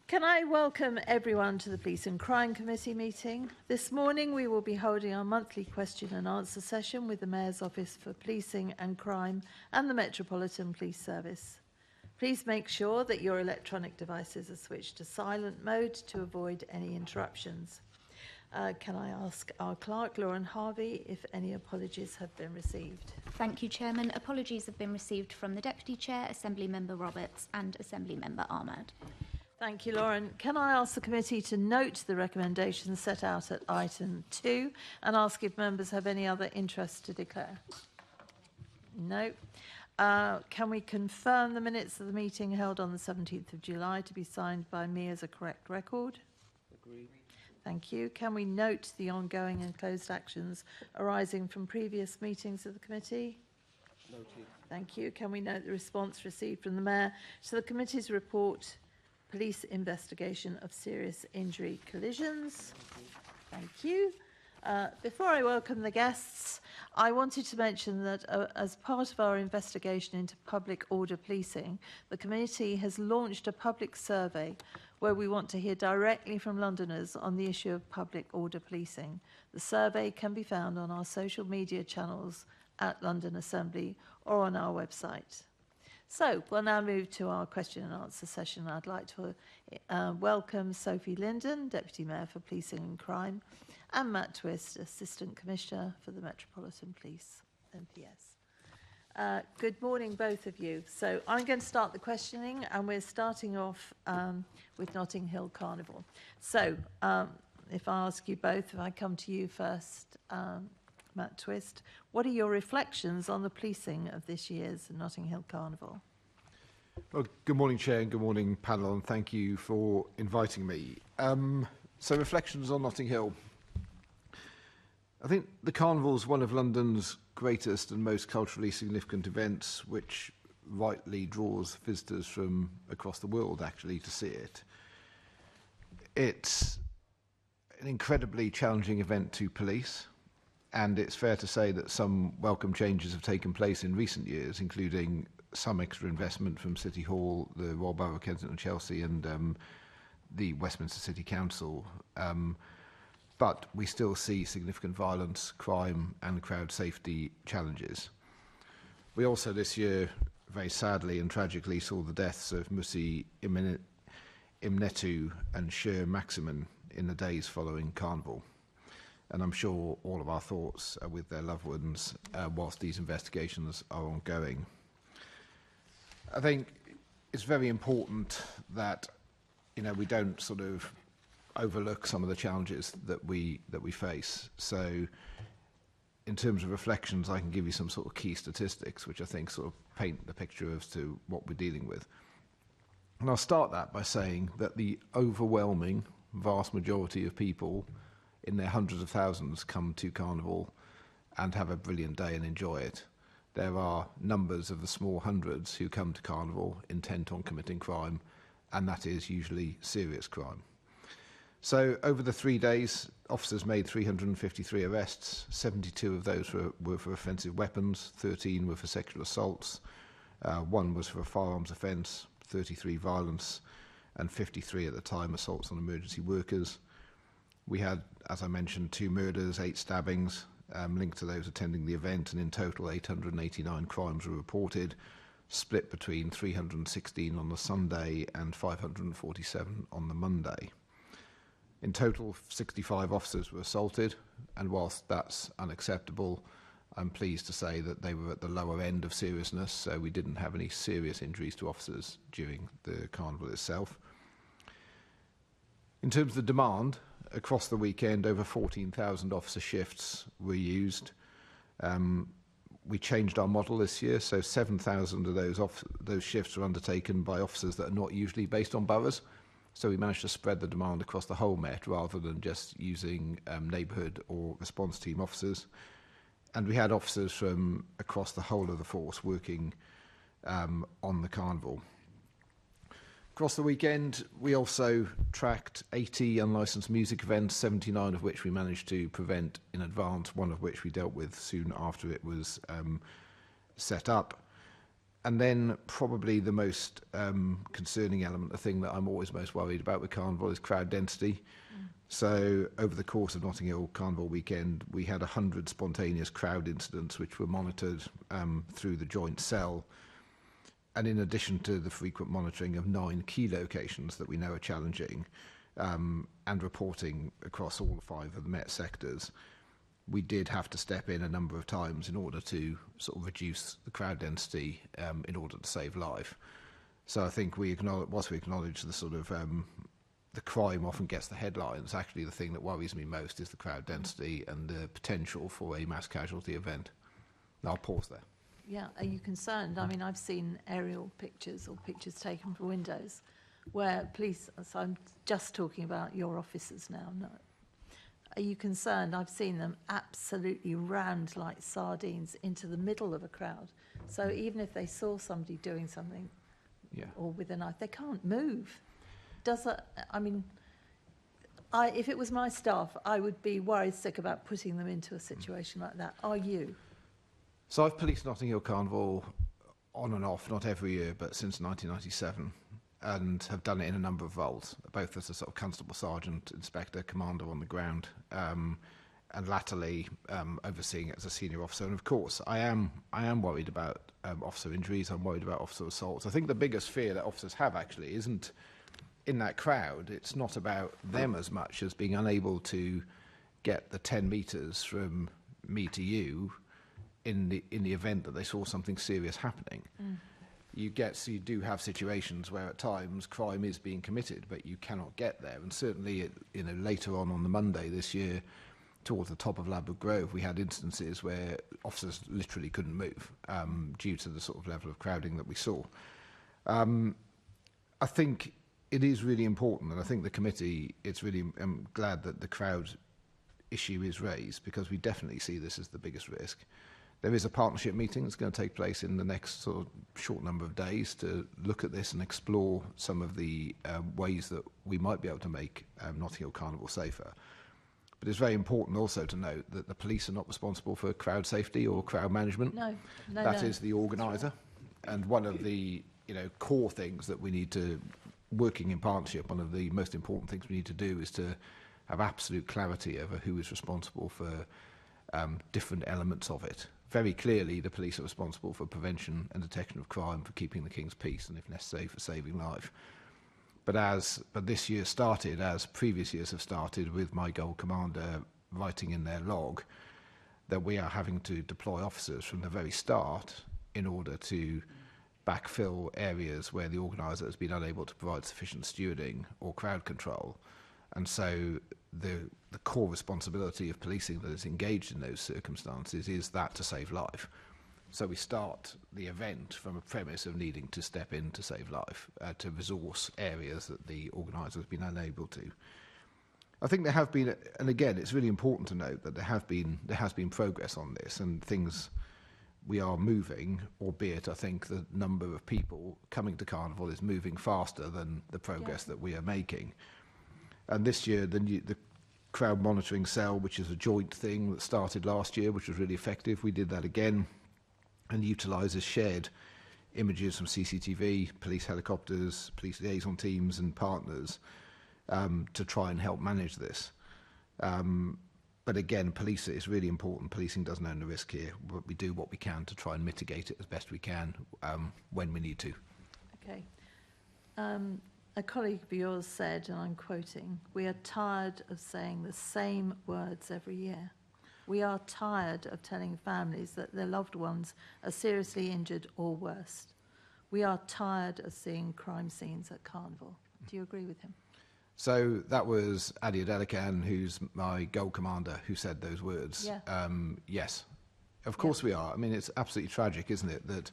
Can I welcome everyone to the Police and Crime Committee meeting? This morning we will be holding our monthly question and answer session with the Mayor's Office for Policing and Crime and the Metropolitan Police Service. Please make sure that your electronic devices are switched to silent mode to avoid any interruptions. Can I ask our clerk, Lauren Harvey, if any apologies have been received? Thank you, Chairman. Apologies have been received from the Deputy Chair, Assembly Member Roberts and Assembly Member Ahmad. Thank you, Lauren. Can I ask the committee to note the recommendations set out at item 2 and ask if members have any other interest to declare? No. Can we confirm the minutes of the meeting held on the 17th of July to be signed by me as a correct record? Agreed. Thank you. Can we note the ongoing and closed actions arising from previous meetings of the committee? Noted. Thank you. Can we note the response received from the Mayor to the committee's report, Police Investigation of Serious Injury Collisions? Thank you. Before I welcome the guests, I wanted to mention that as part of our investigation into public order policing, the committee has launched a public survey where we want to hear directly from Londoners on the issue of public order policing. The survey can be found on our social media channels at London Assembly or on our website. So we'll now move to our question and answer session. I'd like to welcome Sophie Linden, Deputy Mayor for Policing and Crime, and Matt Twist, Assistant Commissioner for the Metropolitan Police, MPS. Good morning, both of you. So I'm going to start the questioning, and we're starting off with Notting Hill Carnival. So if I ask you both, if I come to you first, Matt Twist, what are your reflections on the policing of this year's Notting Hill Carnival? Well, good morning, Chair, and good morning, panel, and thank you for inviting me. So reflections on Notting Hill. I think the Carnival is one of London's greatest and most culturally significant events, which rightly draws visitors from across the world, actually, to see it. It's an incredibly challenging event to police, and it's fair to say that some welcome changes have taken place in recent years, including some extra investment from City Hall, the Royal Borough of Kensington and Chelsea, and the Westminster City Council. But we still see significant violence, crime, and crowd safety challenges. We also this year, very sadly and tragically, saw the deaths of Musi Imnetu and Sher Maximin in the days following Carnival. And I'm sure all of our thoughts are with their loved ones whilst these investigations are ongoing. I think it's very important that we don't sort of overlook some of the challenges that we face. So in terms of reflections, I can give you some sort of key statistics which I think sort of paint the picture as to what we're dealing with. And I'll start that by saying that the overwhelming vast majority of people in their hundreds of thousands come to Carnival and have a brilliant day and enjoy it. There are numbers of the small hundreds who come to Carnival intent on committing crime, and that is usually serious crime. So over the 3 days, officers made 353 arrests. 72 of those were for offensive weapons, 13 were for sexual assaults, 1 was for a firearms offence, 33 violence, and 53 at the time assaults on emergency workers. We had, as I mentioned, 2 murders, 8 stabbings linked to those attending the event, and in total 889 crimes were reported, split between 316 on the Sunday and 547 on the Monday. In total, 65 officers were assaulted, and whilst that's unacceptable, I'm pleased to say that they were at the lower end of seriousness, so we didn't have any serious injuries to officers during the Carnival itself. In terms of the demand, across the weekend, over 14,000 officer shifts were used. We changed our model this year, so 7,000 of those shifts were undertaken by officers that are not usually based on boroughs. So we managed to spread the demand across the whole Met rather than just using neighbourhood or response team officers. And we had officers from across the whole of the force working on the Carnival. Across the weekend, we also tracked 80 unlicensed music events, 79 of which we managed to prevent in advance, one of which we dealt with soon after it was set up. And then probably the most concerning element, the thing that I'm always most worried about with Carnival, is crowd density. So over the course of Notting Hill Carnival weekend, we had 100 spontaneous crowd incidents which were monitored through the joint cell. And in addition to the frequent monitoring of 9 key locations that we know are challenging, and reporting across all 5 of the Met sectors, we did have to step in a number of times in order to sort of reduce the crowd density in order to save life. So I think whilst we acknowledge the sort of the crime often gets the headlines, actually the thing that worries me most is the crowd density and the potential for a mass casualty event. And I'll pause there. Yeah, are you concerned? I mean, I've seen aerial pictures or pictures taken from windows where police, so I'm just talking about your officers now, no. Are you concerned? I've seen them absolutely rammed like sardines into the middle of a crowd. So even if they saw somebody doing something or with a knife, they can't move. If it was my staff, I would be worried sick about putting them into a situation like that. Are you? So I've policed Notting Hill Carnival on and off, not every year, but since 1997. And have done it in a number of roles, both as a sort of constable, sergeant, inspector, commander on the ground, and latterly overseeing it as a senior officer. And of course, I am worried about officer injuries. I'm worried about officer assaults. I think the biggest fear that officers have actually isn't in that crowd. It's not about them as much as being unable to get the 10 metres from me to you in the event that they saw something serious happening. You do have situations where at times crime is being committed, but you cannot get there. And certainly, later on the Monday this year, towards the top of Ladbroke Grove, we had instances where officers literally couldn't move due to the sort of level of crowding that we saw. I think it is really important, and I think the committee, I'm glad that the crowd issue is raised, because we definitely see this as the biggest risk. There is a partnership meeting that's going to take place in the next sort of short number of days to look at this and explore some of the ways that we might be able to make Notting Hill Carnival safer. But it's very important also to note that the police are not responsible for crowd safety or crowd management. No. That is the organiser. And one of the core things that we need to, working in partnership, one of the most important things we need to do is to have absolute clarity over who is responsible for different elements of it. Very clearly, the police are responsible for prevention and detection of crime, for keeping the King's peace, and if necessary, for saving life. But this year started, as previous years have started, with my Gold Commander writing in their log that we are having to deploy officers from the very start in order to backfill areas where the organiser has been unable to provide sufficient stewarding or crowd control. And so the core responsibility of policing that is engaged in those circumstances is that to save life. So we start the event from a premise of needing to step in to save life, to resource areas that the organiser has been unable to. I think there have been, and again, it's really important to note that there has been progress on this, and things we are moving, albeit I think the number of people coming to Carnival is moving faster than the progress that we are making. And this year, the crowd monitoring cell, which is a joint thing that started last year, which was really effective, we did that again, and utilises shared images from CCTV, police helicopters, police liaison teams and partners to try and help manage this. But again, it's really important. Policing doesn't own the risk here, but we do what we can to try and mitigate it as best we can when we need to. Okay. A colleague of yours said, and I'm quoting, "We are tired of saying the same words every year. We are tired of telling families that their loved ones are seriously injured or worse. We are tired of seeing crime scenes at Carnival." Do you agree with him? So that was Adi Adelican, who's my Gold Commander, who said those words. Yeah. Yes, of course we are. I mean, it's absolutely tragic, isn't it, that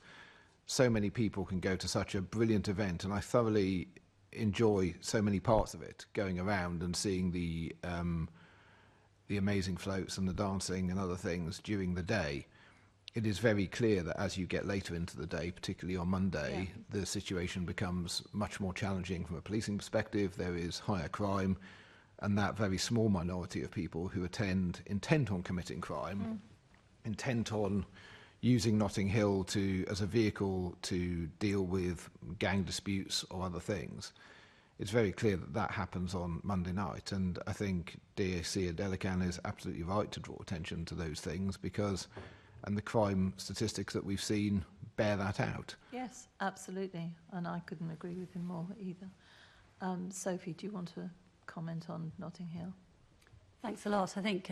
so many people can go to such a brilliant event, and I thoroughly enjoy so many parts of it, going around and seeing the amazing floats and the dancing and other things during the day. It is very clear that as you get later into the day, particularly on Monday, the situation becomes much more challenging from a policing perspective. There is higher crime, and that very small minority of people who attend intent on committing crime, intent on using Notting Hill as a vehicle to deal with gang disputes or other things, it's very clear that that happens on Monday night. And I think DAC Adelakhan is absolutely right to draw attention to those things and the crime statistics that we've seen bear that out. Yes, absolutely. And I couldn't agree with him more either. Sophie, do you want to comment on Notting Hill? Thanks a lot. I think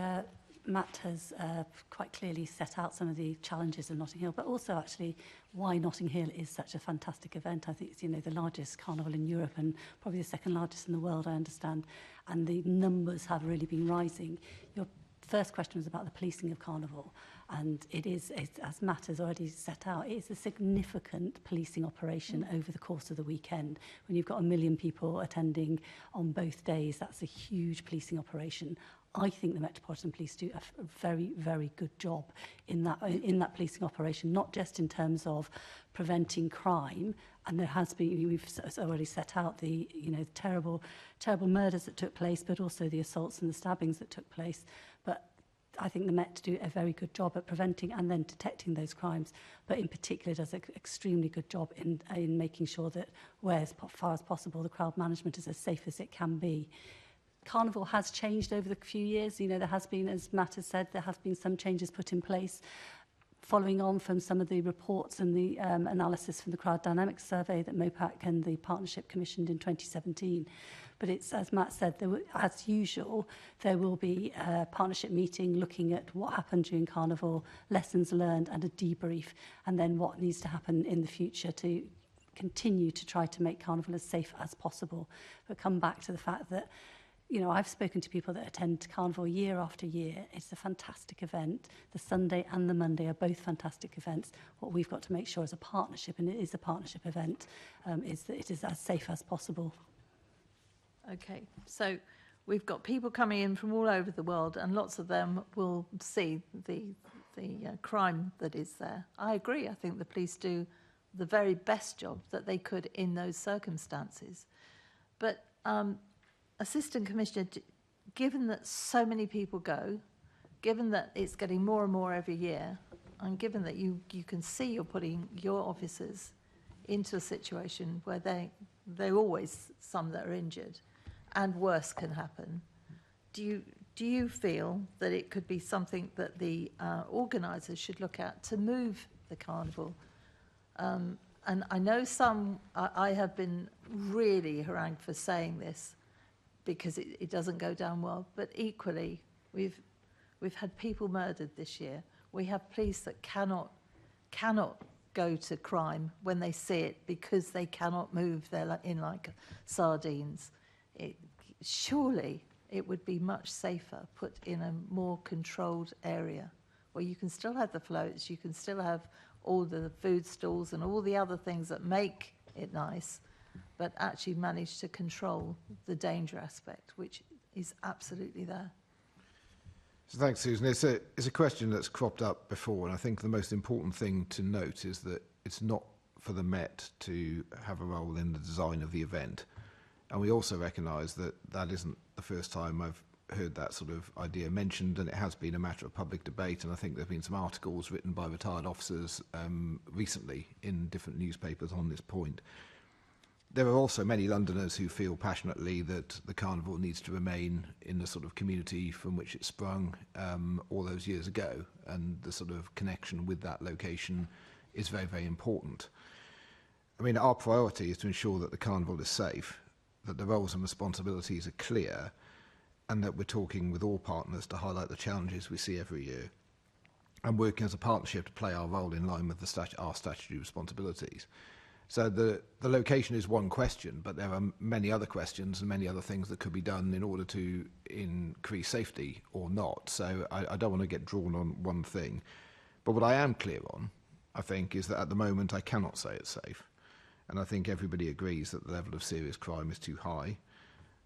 Matt has quite clearly set out some of the challenges of Notting Hill, but also actually why Notting Hill is such a fantastic event. I think it's, the largest carnival in Europe and probably the second largest in the world, I understand, and the numbers have really been rising. Your first question was about the policing of carnival, and it's, as Matt has already set out, it is a significant policing operation over the course of the weekend. When you've got 1 million people attending on both days, that's a huge policing operation. I think the Metropolitan Police do a very, very good job in that policing operation, not just in terms of preventing crime, and there has been, we've already set out the terrible murders that took place, but also the assaults and the stabbings that took place. But I think the Met do a very good job at preventing and then detecting those crimes, but in particular does an extremely good job in making sure that where as far as possible the crowd management is as safe as it can be. Carnival has changed over the few years. There has been, as Matt has said, there have been some changes put in place following on from some of the reports and the analysis from the Crowd Dynamics Survey that MOPAC and the Partnership commissioned in 2017. But it's, as Matt said, as usual, there will be a partnership meeting looking at what happened during Carnival, lessons learned and a debrief, and then what needs to happen in the future to continue to try to make Carnival as safe as possible. But come back to the fact that I've spoken to people that attend Carnival year after year. It's a fantastic event. The Sunday and the Monday are both fantastic events. What we've got to make sure as a partnership, and it is a partnership event, is that it is as safe as possible. Okay, so we've got people coming in from all over the world, and lots of them will see the crime that is there. I agree. I think the police do the very best job that they could in those circumstances. But Assistant Commissioner, given that so many people go, given that it's getting more and more every year, and given that you can see you're putting your officers into a situation where there are always some that are injured, and worse can happen, do you feel that it could be something that the organisers should look at to move the carnival? And I know I have been really harangued for saying this, because it doesn't go down well. But equally, we've had people murdered this year. We have police that cannot go to crime when they see it because they cannot move. They're in like sardines. Surely it would be much safer put in a more controlled area where you can still have the floats, you can still have all the food stalls and all the other things that make it nice, but actually manage to control the danger aspect, which is absolutely there. So thanks, Susan. It's a question that's cropped up before, and I think the most important thing to note is that it's not for the Met to have a role in the design of the event. And we also recognise that that isn't the first time I've heard that sort of idea mentioned, and it has been a matter of public debate, and I think there have been some articles written by retired officers recently in different newspapers on this point. There are also many Londoners who feel passionately that the carnival needs to remain in the sort of community from which it sprung all those years ago, and the sort of connection with that location is very, very important. I mean, our priority is to ensure that the carnival is safe, that the roles and responsibilities are clear, and that we're talking with all partners to highlight the challenges we see every year, and working as a partnership to play our role in line with our statutory responsibilities. So the location is one question, but there are many other questions and many other things that could be done in order to increase safety or not. So I don't want to get drawn on one thing. But what I am clear on, I think, is that at the moment I cannot say it's safe. And I think everybody agrees that the level of serious crime is too high.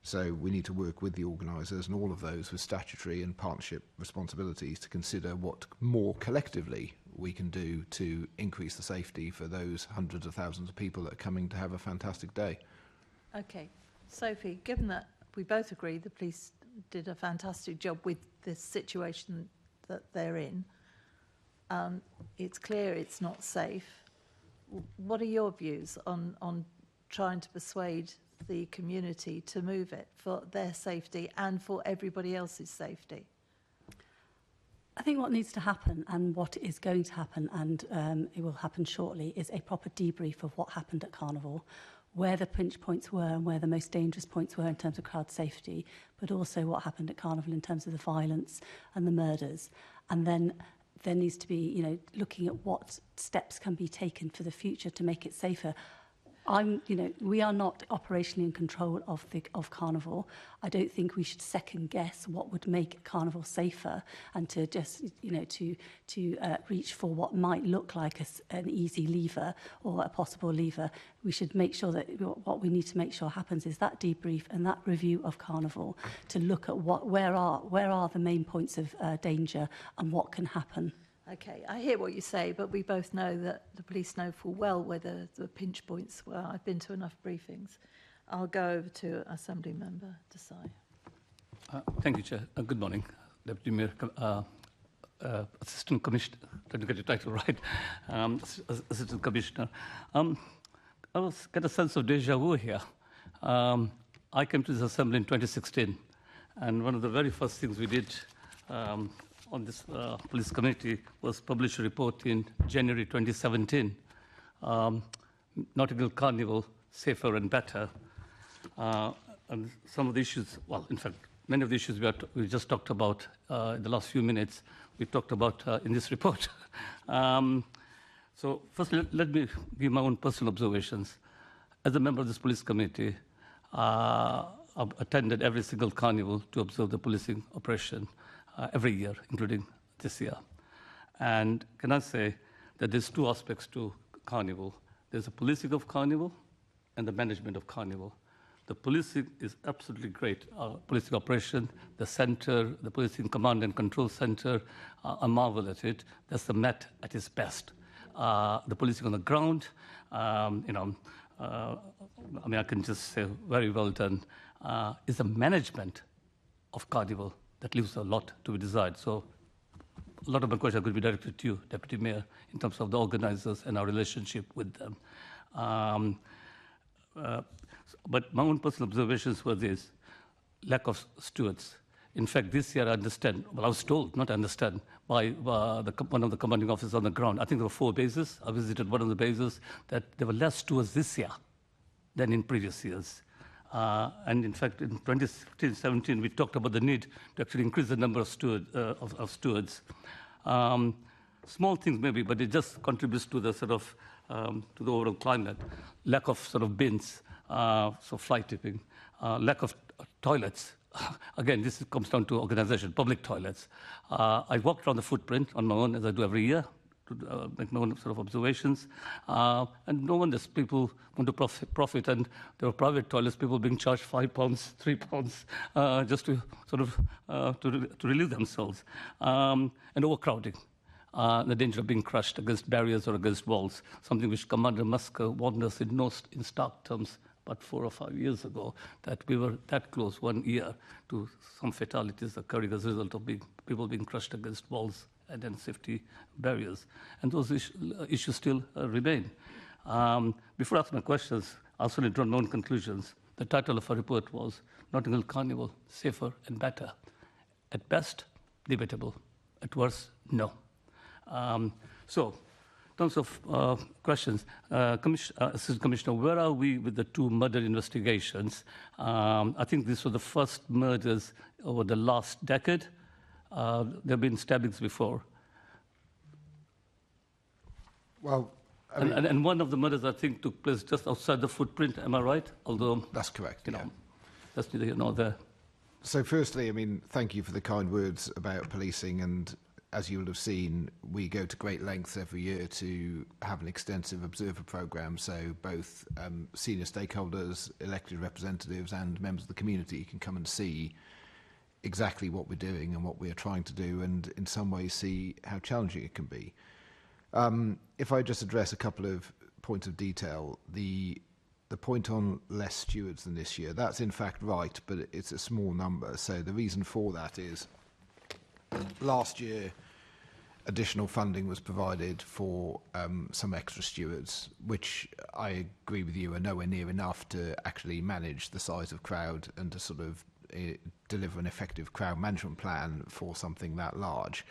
So we need to work with the organisers and all of those with statutory and partnership responsibilities to consider what more collectively we can do to increase the safety for those hundreds of thousands of people that are coming to have a fantastic day. Okay. Sophie, given that we both agree the police did a fantastic job with this situation that they're in, It's clear it's not safe. What are your views on trying to persuade the community to move it for their safety and for everybody else's safety? I think what needs to happen, and what is going to happen, and it will happen shortly, is a proper debrief of what happened at Carnival, where the pinch points were and where the most dangerous points were in terms of crowd safety, but also what happened at Carnival in terms of the violence and the murders. And then there needs to be, looking at what steps can be taken for the future to make it safer. We are not operationally in control of Carnival. I don't think we should second guess what would make Carnival safer, and to just, to reach for what might look like an easy lever or a possible lever. We should make sure that what we need to make sure happens is that debrief and that review of Carnival to look at where are the main points of danger and what can happen. Okay, I hear what you say, but we both know that the police know full well where the pinch points were. I've been to enough briefings. I'll go over to Assembly Member Desai. Thank you, Chair. Good morning, Deputy Mayor, Assistant Commissioner. Trying to get your title right. Assistant Commissioner. I get a sense of deja vu here. I came to this Assembly in 2016, and one of the very first things we did on this police committee was publish a report in January 2017, Notting Hill Carnival, Safer and Better. And some of the issues, well, in fact, many of the issues we just talked about in the last few minutes, we talked about in this report. So first, let me give my own personal observations. As a member of this police committee, I've attended every single carnival to observe the policing operation every year, including this year. And can I say that there's two aspects to Carnival. There's the policing of Carnival and the management of Carnival. The policing is absolutely great. Policing operation, the center, the policing command and control center, I marvel at it. That's the Met at its best. The policing on the ground, I can just say very well done, is the management of Carnival that leaves a lot to be desired. So a lot of my questions could be directed to you, Deputy Mayor, in terms of the organizers and our relationship with them. But my own personal observations were this: lack of stewards. In fact, this year I understand, well, I was told, not understand, by one of the commanding officers on the ground. I think there were 4 bases. I visited one of the bases, that there were less stewards this year than in previous years. And in fact, in 2016-17, we talked about the need to actually increase the number of stewards. Small things maybe, but it just contributes to the sort of to the overall climate. Lack of sort of bins, so fly tipping. Lack of toilets. Again, this comes down to organization, public toilets. I walked around the footprint on my own, as I do every year, to make my own sort of observations. And no wonder people want to profit, and there were private toilets, people being charged £5, £3, just to sort of to relieve themselves. And overcrowding, the danger of being crushed against barriers or against walls, something which Commander Musker warned us in stark terms about 4 or 5 years ago, that we were that close 1 year to some fatalities occurring as a result of people being crushed against walls and then safety barriers. And those issues still remain. Before I ask my questions, I also need to draw my own conclusions. The title of our report was Notting Hill Carnival, Safer and Better. At best, debatable. At worst, no. So, in terms of questions, Assistant Commissioner, where are we with the 2 murder investigations? I think these were the first murders over the last decade. There have been stabbings before. Well, and one of the murders, I think, took place just outside the footprint. Am I right? Although that's correct. That's neither here nor there. So, firstly, thank you for the kind words about policing. And as you will have seen, we go to great lengths every year to have an extensive observer programme. So, both senior stakeholders, elected representatives, and members of the community can come and see exactly what we're doing and what we're trying to do, and in some ways see how challenging it can be. If I just address a couple of points of detail, the point on less stewards than this year, that's in fact right, but it's a small number. So the reason for that is last year additional funding was provided for some extra stewards, which I agree with you are nowhere near enough to actually manage the size of crowd and to sort of deliver an effective crowd management plan for something that large.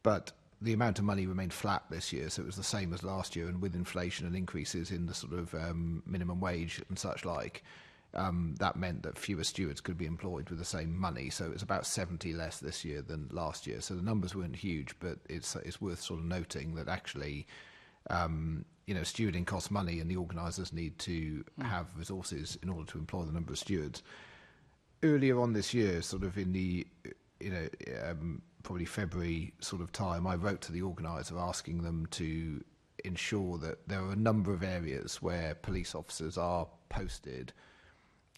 But the amount of money remained flat this year, so it was the same as last year, and with inflation and increases in the sort of minimum wage and such like, that meant that fewer stewards could be employed with the same money. So it was about 70 less this year than last year. So the numbers weren't huge, but it's worth sort of noting that actually, stewarding costs money, and the organisers need to have resources in order to employ the number of stewards. Earlier on this year, sort of in the, probably February sort of time, I wrote to the organiser asking them to ensure that there are a number of areas where police officers are posted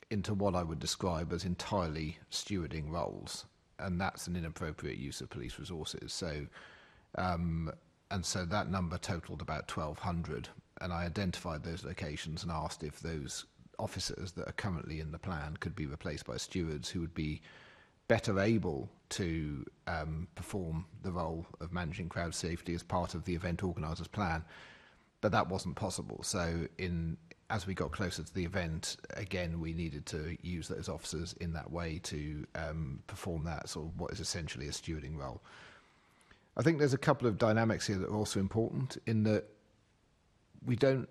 into what I would describe as entirely stewarding roles, and that's an inappropriate use of police resources. So, and so that number totalled about 1,200, and I identified those locations and asked if those officers that are currently in the plan could be replaced by stewards who would be better able to perform the role of managing crowd safety as part of the event organisers' plan. But that wasn't possible. So as we got closer to the event, again, we needed to use those officers in that way to perform that sort of what is essentially a stewarding role. I think there's a couple of dynamics here that are also important, in that we don't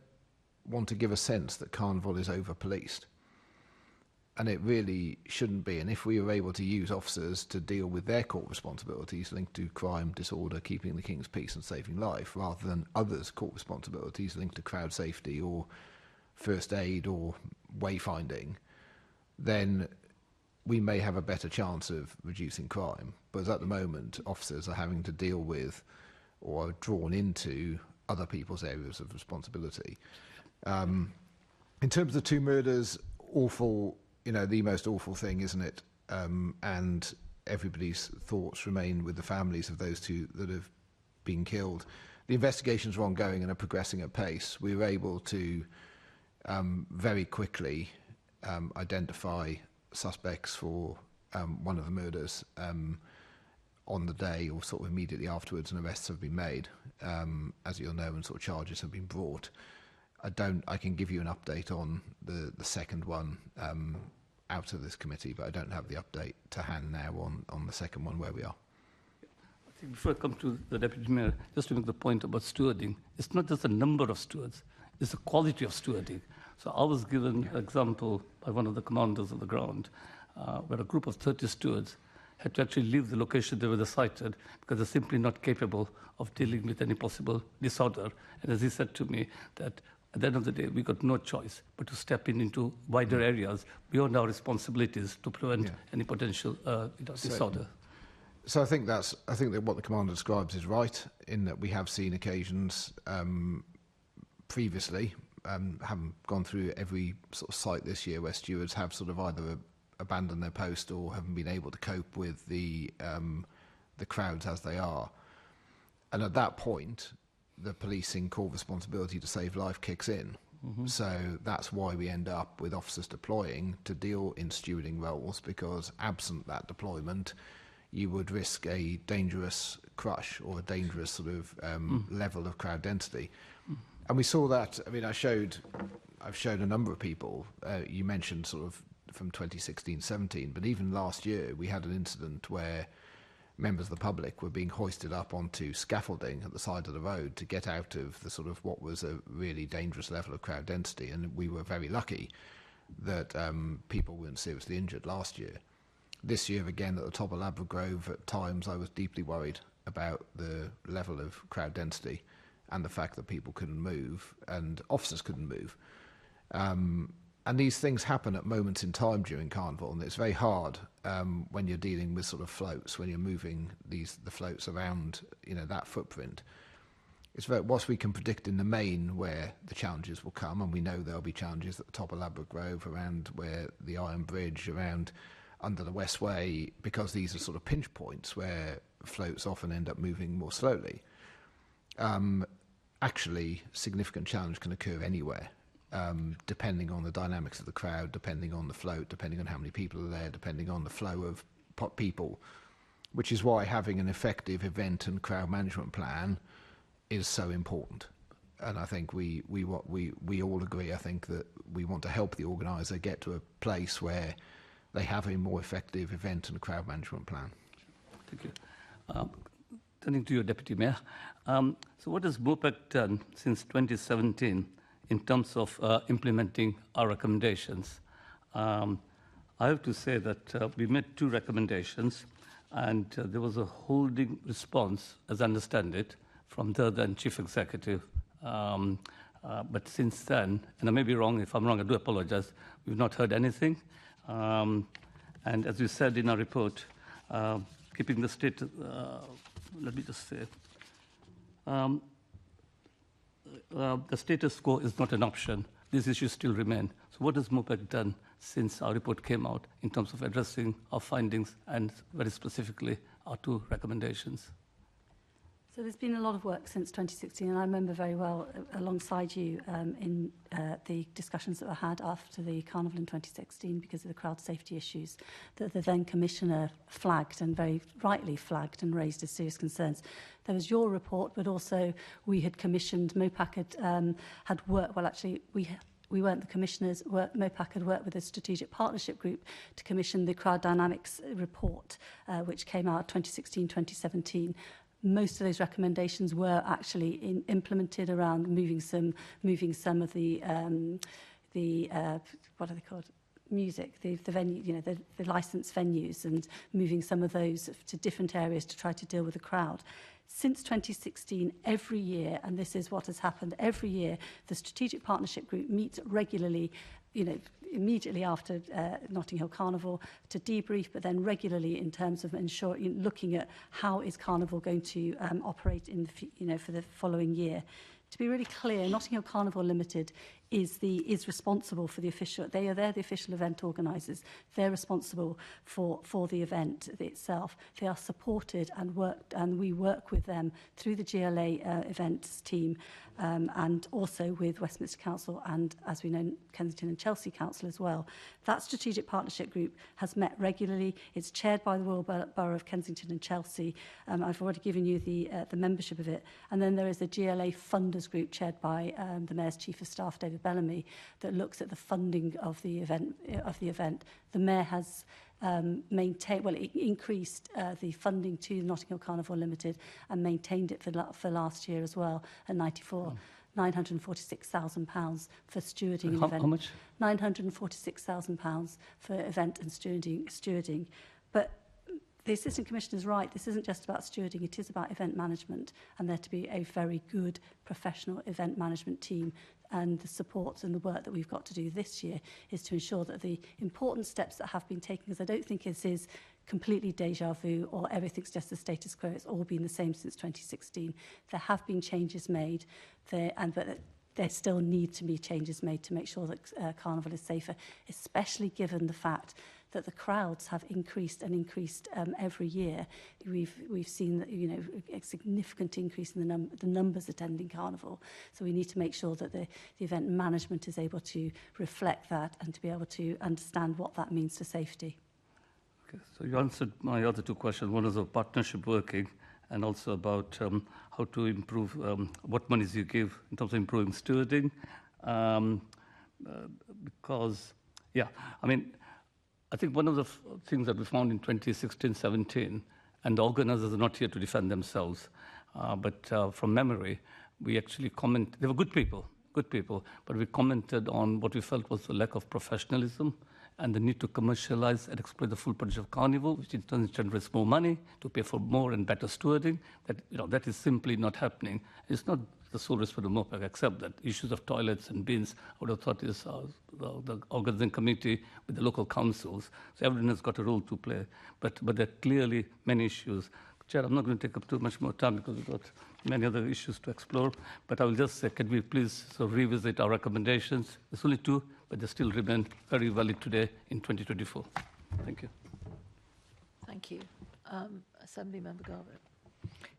want to give a sense that Carnival is over-policed. And it really shouldn't be. And if we were able to use officers to deal with their court responsibilities linked to crime, disorder, keeping the King's peace and saving life, rather than others' court responsibilities linked to crowd safety or first aid or wayfinding, then we may have a better chance of reducing crime. But at the moment, officers are having to deal with or are drawn into other people's areas of responsibility. In terms of the two murders, awful, the most awful thing, isn't it? And everybody's thoughts remain with the families of those two that have been killed. The investigations are ongoing and are progressing at pace. We were able to very quickly identify suspects for one of the murders on the day or sort of immediately afterwards, and arrests have been made, as you'll know, and sort of charges have been brought. I can give you an update on the second one out of this committee, but I don't have the update to hand now on the second one where we are. I think before I come to the Deputy Mayor, just to make the point about stewarding, it's not just the number of stewards, it's the quality of stewarding. So I was given an example by one of the commanders on the ground, where a group of 30 stewards had to actually leave the location they were sighted because they're simply not capable of dealing with any possible disorder. And as he said to me, that at the end of the day, we got no choice but to step into wider areas beyond our responsibilities to prevent any potential disorder. So I think that what the commander describes is right, in that we have seen occasions previously, haven't gone through every sort of site this year, where stewards have sort of either abandoned their post or haven't been able to cope with the crowds as they are. And at that point, the policing core responsibility to save life kicks in. So that's why we end up with officers deploying to deal in stewarding roles, because absent that deployment, you would risk a dangerous crush or a dangerous sort of level of crowd density. And we saw that. I mean, I've showed a number of people. You mentioned sort of from 2016-17, but even last year we had an incident where members of the public were being hoisted up onto scaffolding at the side of the road to get out of the sort of what was a really dangerous level of crowd density. And we were very lucky that people weren't seriously injured last year. This year, again, at the top of Ladbroke Grove, at times I was deeply worried about the level of crowd density and the fact that people couldn't move and officers couldn't move. And these things happen at moments in time during Carnival, and it's very hard when you're dealing with sort of floats, when you're moving the floats around, that footprint. It's whilst we can predict in the main where the challenges will come, and we know there'll be challenges at the top of Ladbroke Grove, around where the Iron Bridge, around under the Westway, because these are sort of pinch points where floats often end up moving more slowly. Actually, significant challenge can occur anywhere, depending on the dynamics of the crowd, depending on the float, depending on how many people are there, depending on the flow of people which is why having an effective event and crowd management plan is so important. And I think we all agree, I think, that we want to help the organiser get to a place where they have a more effective event and crowd management plan. Thank you. Turning to your Deputy Mayor, so what has MOPAC done since 2017 in terms of implementing our recommendations? I have to say that we made 2 recommendations, and there was a holding response, as I understand it, from the then Chief Executive. But since then, and I may be wrong, if I'm wrong, I do apologize, we've not heard anything. And as we said in our report, keeping the state, let me just say, the status quo is not an option. These issues still remain. So what has MOPAC done since our report came out in terms of addressing our findings and very specifically our 2 recommendations? So there's been a lot of work since 2016, and I remember very well alongside you in the discussions that were had after the Carnival in 2016 because of the crowd safety issues that the then Commissioner flagged, and very rightly flagged and raised as serious concerns. There was your report, but also we had commissioned, MOPAC had worked, well actually we weren't the commissioners, MOPAC had worked with a strategic partnership group to commission the crowd dynamics report, which came out 2016-2017. Most of those recommendations were actually implemented around moving some of the what are they called? Music, the venue, you know, the licensed venues, and moving some of those to different areas to try to deal with the crowd. Since 2016, every year, and this is what has happened, every year the Strategic Partnership Group meets regularly, you know, immediately after Notting Hill Carnival to debrief, but then regularly in terms of looking at how is Carnival going to operate in for the following year. To be really clear, Notting Hill Carnival Limited is responsible for the official. They're the official event organisers. They're responsible for the event itself. They are supported and we work with them through the GLA events team, and also with Westminster Council and, as we know, Kensington and Chelsea Council as well. That strategic partnership group has met regularly. It's chaired by the Royal Borough of Kensington and Chelsea. I've already given you the membership of it. And then there is the GLA funders group chaired by the Mayor's Chief of Staff, David Bellamy, that looks at the funding of the event. The Mayor has increased the funding to Notting Hill Carnival Limited and maintained it for last year as well at £946,000 for stewarding an event. How much? £946,000 for event and stewarding. But the Assistant Commissioner is right. This isn't just about stewarding. It is about event management, and there to be a very good professional event management team. And the support and the work that we've got to do this year is to ensure that the important steps that have been taken, because I don't think this is completely deja vu or everything's just the status quo. It's all been the same since 2016. There have been changes made, but there still need to be changes made to make sure that Carnival is safer, especially given the fact that the crowds have increased every year. We've seen that, you know, a significant increase in the numbers attending Carnival. So we need to make sure that the event management is able to reflect that and to be able to understand what that means to safety. Okay, so you answered my other 2 questions. One is of partnership working, and also about how to improve what monies you give in terms of improving stewarding. Because, yeah, I mean, I think one of the things that we found in 2016-17, and the organisers are not here to defend themselves, but from memory, we actually they were good people, but we commented on what we felt was the lack of professionalism and the need to commercialize and exploit the full potential of Carnival, which in turn generates more money to pay for more and better stewarding. That is simply not happening. It's not the sole responsibility of MOPAC, except that issues of toilets and bins, I would have thought is the organizing committee with the local councils. So everyone has got a role to play. But there are clearly many issues. Chair, I'm not going to take up too much more time because we've got many other issues to explore. But I will just say, can we please revisit our recommendations? There's only 2, but they still remain very valid today in 2024. Thank you. Thank you. Assembly Member Garbutt.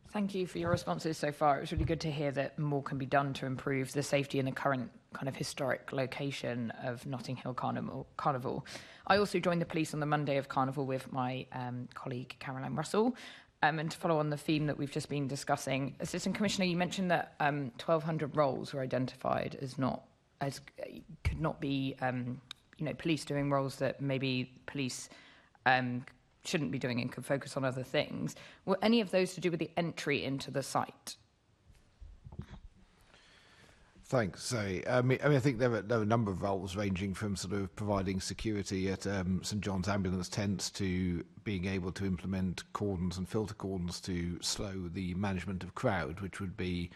Thank you for your responses so far. It was really good to hear that more can be done to improve the safety in the current kind of historic location of Notting Hill Carnival. I also joined the police on the Monday of Carnival with my colleague Caroline Russell. And to follow on the theme that we've just been discussing, Assistant Commissioner, you mentioned that 1,200 roles were identified as could not be, police doing roles that maybe police shouldn't be doing and could focus on other things. Were any of those to do with the entry into the site? Thanks. So, I think there are a number of roles ranging from sort of providing security at St John's ambulance tents to being able to implement cordons and filter cordons to slow the management of crowd, which would be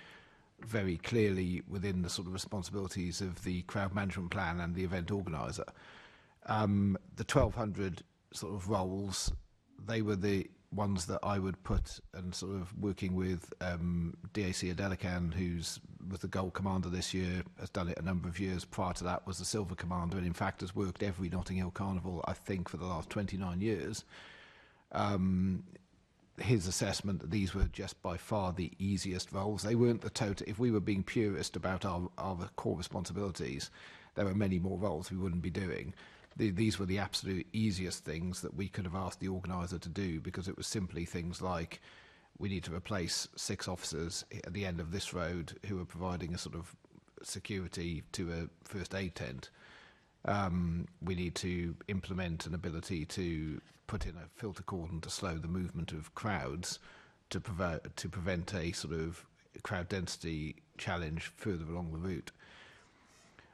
very clearly within the sort of responsibilities of the crowd management plan and the event organiser. The 1,200 sort of roles, they were the ones that I would put, and sort of working with DAC Adelican, who's was the gold commander this year, has done it a number of years. Prior to that was the silver commander, and in fact has worked every Notting Hill Carnival, I think, for the last 29 years. His assessment that these were just by far the easiest roles. They weren't the total. If we were being purist about our core responsibilities, there were many more roles we wouldn't be doing. These were the absolute easiest things that we could have asked the organiser to do, because it was simply things like, we need to replace 6 officers at the end of this road who are providing a sort of security to a first aid tent. We need to implement an ability to put in a filter cordon to slow the movement of crowds to prevent a sort of crowd density challenge further along the route.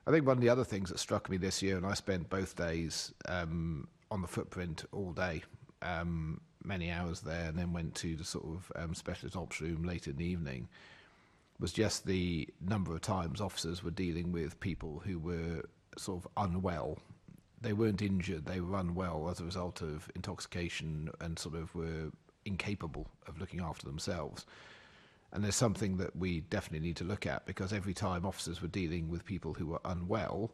I think one of the other things that struck me this year, and I spent both days on the footprint all day, many hours there, and then went to the sort of specialist ops room late in the evening, was just the number of times officers were dealing with people who were sort of unwell. They weren't injured, they were unwell as a result of intoxication and sort of were incapable of looking after themselves. And there's something that we definitely need to look at, because every time officers were dealing with people who were unwell,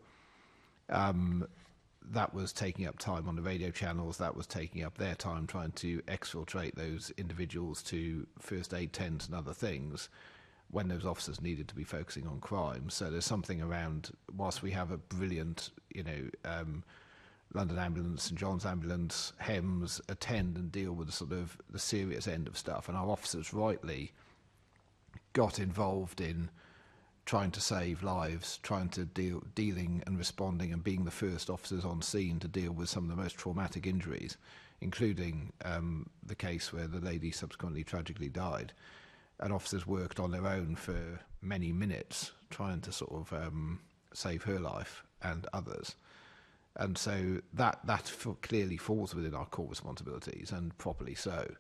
that was taking up time on the radio channels, that was taking up their time trying to exfiltrate those individuals to first aid tents and other things, when those officers needed to be focusing on crime. So there's something around, whilst we have a brilliant, London Ambulance, St John's Ambulance, HEMS attend and deal with the sort of the serious end of stuff, and our officers rightly got involved in trying to save lives, trying to dealing and responding and being the first officers on scene to deal with some of the most traumatic injuries, including the case where the lady subsequently tragically died. And officers worked on their own for many minutes trying to sort of save her life and others. And so that clearly falls within our core responsibilities, and properly so.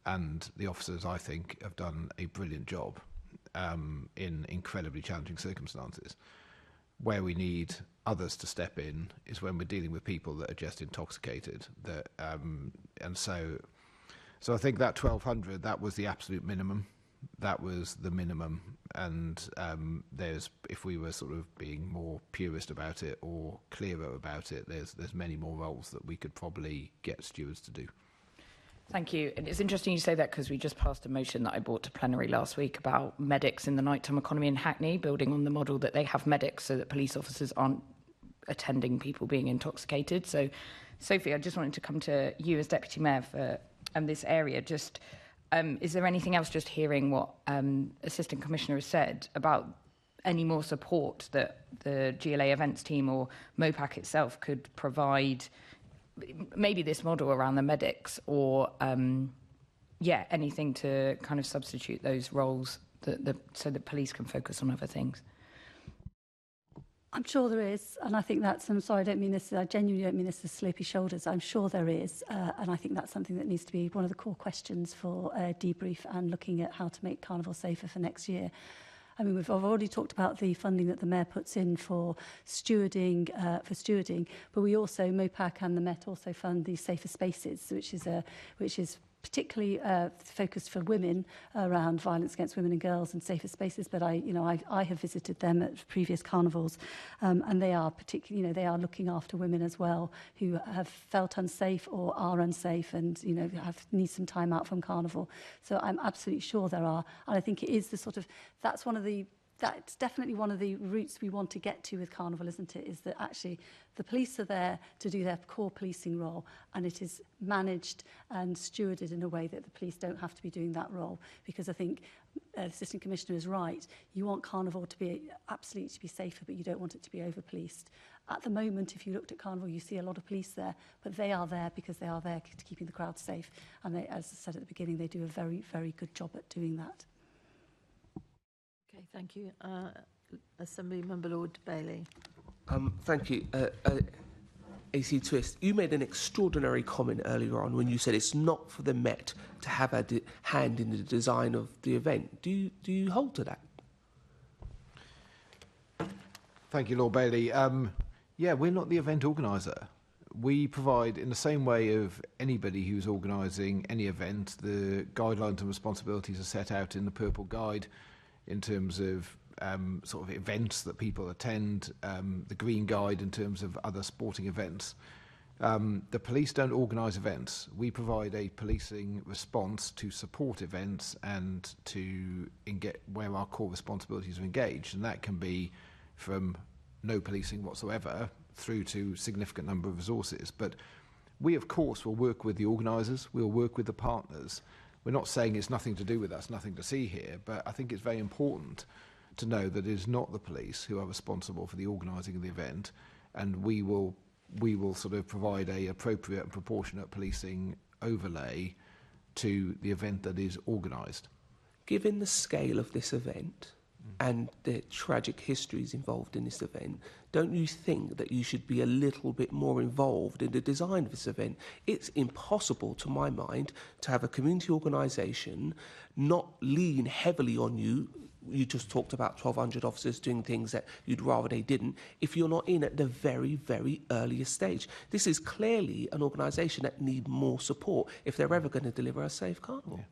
And the officers, I think, have done a brilliant job in incredibly challenging circumstances. Where we need others to step in is when we're dealing with people that are just intoxicated. And so I think that 1,200, that was the absolute minimum. That was the minimum. And if we were sort of being more purist about it or clearer about it, there's many more roles that we could probably get stewards to do. Thank you. And it's interesting you say that, because we just passed a motion that I brought to plenary last week about medics in the nighttime economy in Hackney, building on the model that they have medics so that police officers aren't attending people being intoxicated. So, Sophie, I just wanted to come to you as Deputy Mayor for this area. Just, is there anything else, just hearing what Assistant Commissioner has said, about any more support that the GLA events team or MOPAC itself could provide? Maybe this model around the medics, or anything to kind of substitute those roles so that police can focus on other things. I'm sure there is, and I think that's, I'm sorry, I genuinely don't mean this as slopey shoulders. I'm sure there is, and I think that's something that needs to be one of the core questions for debrief and looking at how to make Carnival safer for next year. I mean, I've already talked about the funding that the Mayor puts in for stewarding, but we also, MOPAC and the Met also fund the Safer Spaces, which is particularly focused for women around violence against women and girls and safer spaces. But I have visited them at previous carnivals, and they are particularly, they are looking after women as well who have felt unsafe or are unsafe, and need some time out from carnival. So I'm absolutely sure there are, and I think it is the sort of that's definitely one of the routes we want to get to with Carnival, isn't it? Is that actually the police are there to do their core policing role, and it is managed and stewarded in a way that the police don't have to be doing that role. Because I think the Assistant Commissioner is right. You want Carnival to be absolutely to be safer, but you don't want it to be over-policed. At the moment, if you looked at Carnival, you see a lot of police there, but they are there because they are there to keeping the crowd safe. And they, as I said at the beginning, they do a very, very good job at doing that. Okay, thank you. Assembly Member Lord Bailey. Thank you. AC Twist, you made an extraordinary comment earlier on when you said it's not for the Met to have a hand in the design of the event. Do you hold to that? Thank you, Lord Bailey. Yeah, we're not the event organiser. We provide, in the same way of anybody who's organising any event, the guidelines and responsibilities are set out in the Purple Guide, in terms of sort of events that people attend, the Green Guide in terms of other sporting events. The police don't organise events. We provide a policing response to support events and to where our core responsibilities are engaged, and that can be from no policing whatsoever through to significant number of resources. But we, of course, will work with the organisers, we'll work with the partners. We're not saying it's nothing to do with us, nothing to see here, but I think it's very important to know that it is not the police who are responsible for the organising of the event, and we will sort of provide a appropriate and proportionate policing overlay to the event that is organised. Given the scale of this event and the tragic histories involved in this event, don't you think that you should be a little bit more involved in the design of this event? It's impossible, to my mind, to have a community organisation not lean heavily on you. You just talked about 1,200 officers doing things that you'd rather they didn't, if you're not in at the very, very earliest stage. This is clearly an organisation that need more support if they're ever going to deliver a safe carnival. Yeah.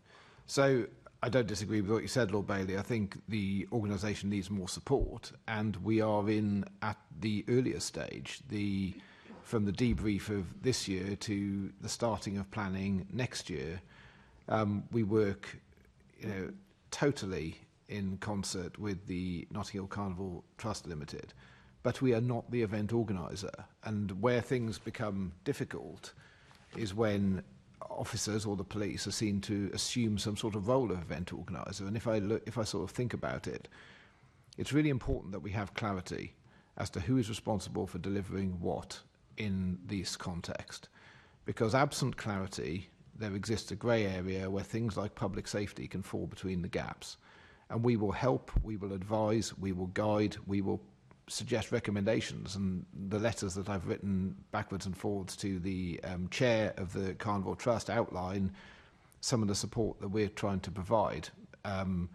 So I don't disagree with what you said, Lord Bailey. I think the organisation needs more support, and we are in at the earlier stage, from the debrief of this year to the starting of planning next year. We work, totally in concert with the Notting Hill Carnival Trust Limited, but we are not the event organiser. And where things become difficult is when officers or the police are seen to assume some sort of role of event organiser. And if I sort of think about it, it's really important that we have clarity as to who is responsible for delivering what in this context. Because absent clarity, there exists a grey area where things like public safety can fall between the gaps. And we will help, we will advise, we will guide, we will suggest recommendations, and the letters that I've written backwards and forwards to the chair of the Carnival Trust outline some of the support that we're trying to provide and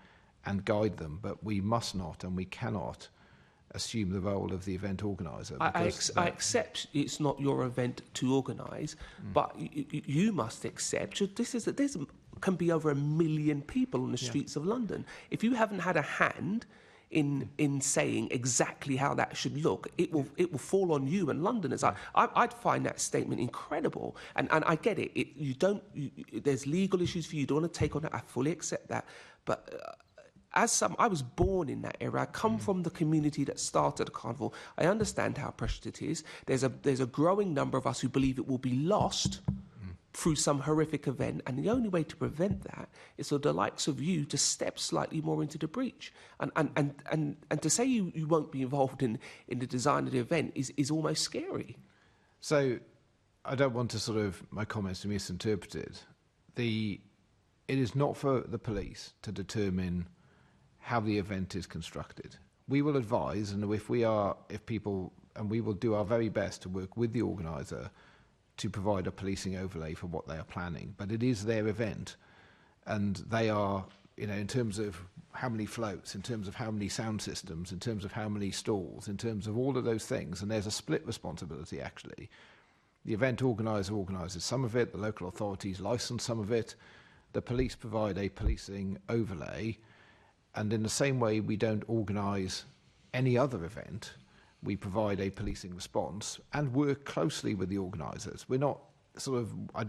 guide them, but we must not and we cannot assume the role of the event organiser. I accept it's not your event to organise, but you must accept this can be over 1 million people on the streets of London. If you haven't had a hand in saying exactly how that should look, it will fall on you and Londoners. I'd find that statement incredible, and I get it. There's legal issues for you. You don't want to take on that. I fully accept that, but. I was born in that era. I come from the community that started the carnival. I understand how precious it is. There's a growing number of us who believe it will be lost through some horrific event, and the only way to prevent that is for the likes of you to step slightly more into the breach. And to say you won't be involved in the design of the event is almost scary. So I don't want to my comments to be misinterpreted. It is not for the police to determine how the event is constructed. We will advise, and we will do our very best to work with the organiser to provide a policing overlay for what they are planning. But it is their event, and they are, in terms of how many floats, in terms of how many sound systems, in terms of how many stalls, in terms of all of those things, and there's a split responsibility actually. The event organiser organises some of it, the local authorities license some of it, the police provide a policing overlay, and in the same way we don't organise any other event, we provide a policing response and work closely with the organisers. We're not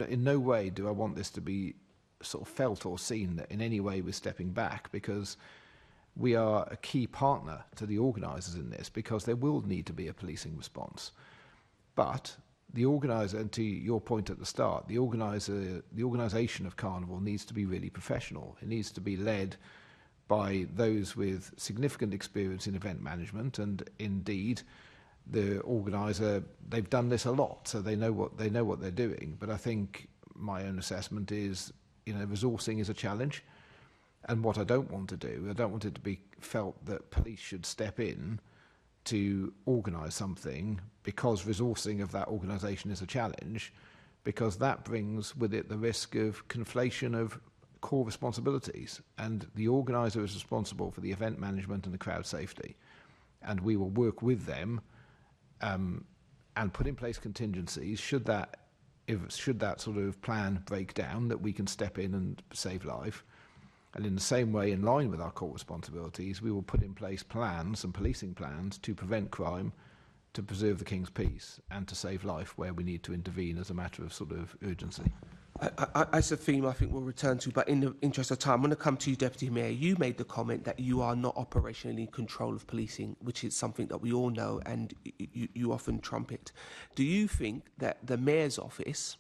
in no way do I want this to be sort of felt or seen that in any way we're stepping back, because we are a key partner to the organisers in this, because there will need to be a policing response. But the organiser, and to your point at the start, the organisation of Carnival needs to be really professional. It needs to be led by those with significant experience in event management, and indeed the organiser, they've done this a lot, so they know what they're doing. But I think my own assessment is, resourcing is a challenge, and what I don't want to do, I don't want it to be felt that police should step in to organise something because resourcing of that organisation is a challenge, because that brings with it the risk of conflation of core responsibilities, and the organiser is responsible for the event management and the crowd safety, and we will work with them and put in place contingencies should that sort of plan break down, that we can step in and save life. And in the same way, in line with our core responsibilities, we will put in place plans and policing plans to prevent crime, to preserve the King's peace, and to save life where we need to intervene as a matter of sort of urgency. As a theme I think we'll return to, but in the interest of time, I'm going to come to you, Deputy Mayor. You made the comment that you are not operationally in control of policing, which is something that we all know and you often trumpet. Do you think that the Mayor's office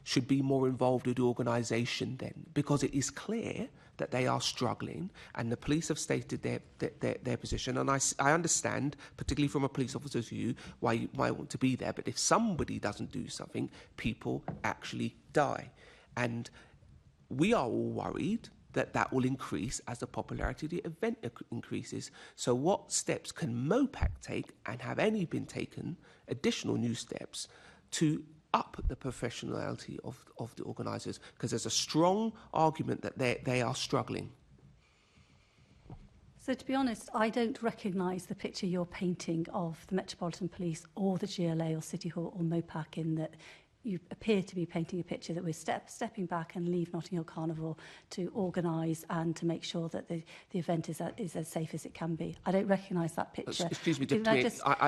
should be more involved with the organisation then? Because it is clear that they are struggling, and the police have stated their position. And I understand, particularly from a police officer's view, why you might want to be there. But if somebody doesn't do something, people actually die. And we are all worried that will increase as the popularity of the event increases. So what steps can MOPAC take, and have any been taken, additional new steps, to up the professionality of the organisers? Because there's a strong argument that they are struggling. So to be honest, I don't recognise the picture you're painting of the Metropolitan Police or the GLA or City Hall or MOPAC, in that you appear to be painting a picture that we're stepping back and leave Notting Hill Carnival to organise and to make sure that the event is as safe as it can be. I don't recognise that picture. Excuse me,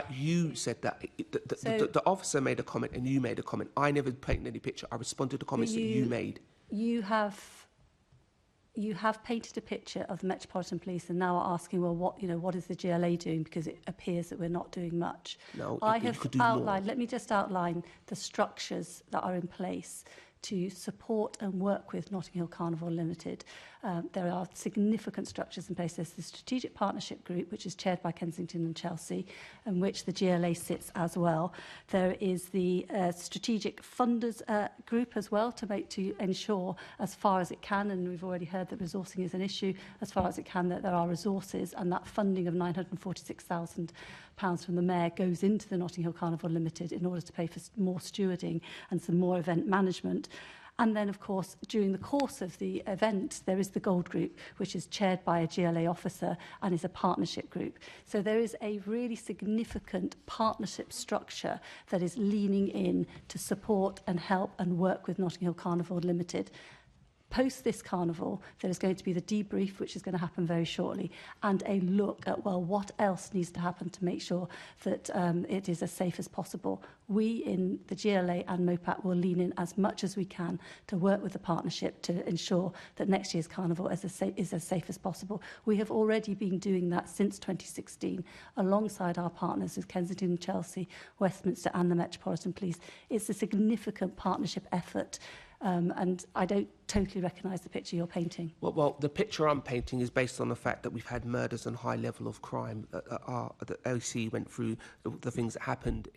you said that. The officer made a comment and you made a comment. I never painted any picture. I responded to comments that you made. You have painted a picture of the Metropolitan Police and now are asking, well, what is the GLA doing? Because it appears that we're not doing much. No, I you have could do outlined, more. let me just outline the structures that are in place to support and work with Notting Hill Carnival Limited. There are significant structures in place. There's the Strategic Partnership Group, which is chaired by Kensington and Chelsea, and which the GLA sits as well. There is the Strategic Funders Group as well, to ensure, as far as it can, and we've already heard that resourcing is an issue, as far as it can, that there are resources, and that funding of £946,000 from the Mayor goes into the Notting Hill Carnival Limited in order to pay for more stewarding and some more event management. And then, of course, during the course of the event, there is the Gold Group, which is chaired by a GLA officer and is a partnership group. So there is a really significant partnership structure that is leaning in to support and help and work with Notting Hill Carnival Limited. Post this carnival, there is going to be the debrief, which is going to happen very shortly, and a look at, well, what else needs to happen to make sure that it is as safe as possible. We in the GLA and MOPAC will lean in as much as we can to work with the partnership to ensure that next year's carnival is as safe as possible. We have already been doing that since 2016, alongside our partners as Kensington and Chelsea, Westminster and the Metropolitan Police. It's a significant partnership effort. And I don't totally recognise the picture you're painting. Well, the picture I'm painting is based on the fact that we've had murders and high level of crime. The LC went through the things that happened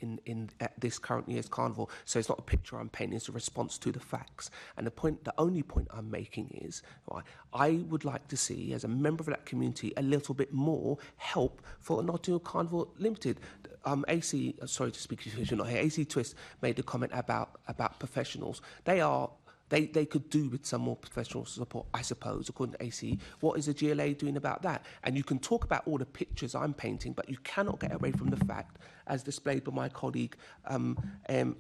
at this current year's carnival. So it's not a picture I'm painting, it's a response to the facts. And the only point I'm making is, right, I would like to see, as a member of that community, a little bit more help for Notting Hill Carnival Limited. AC, sorry to speak if you're not here, AC Twist made a comment about professionals. They are They could do with some more professional support, I suppose, according to AC. What is the GLA doing about that? And you can talk about all the pictures I'm painting, but you cannot get away from the fact, as displayed by my colleague A.M.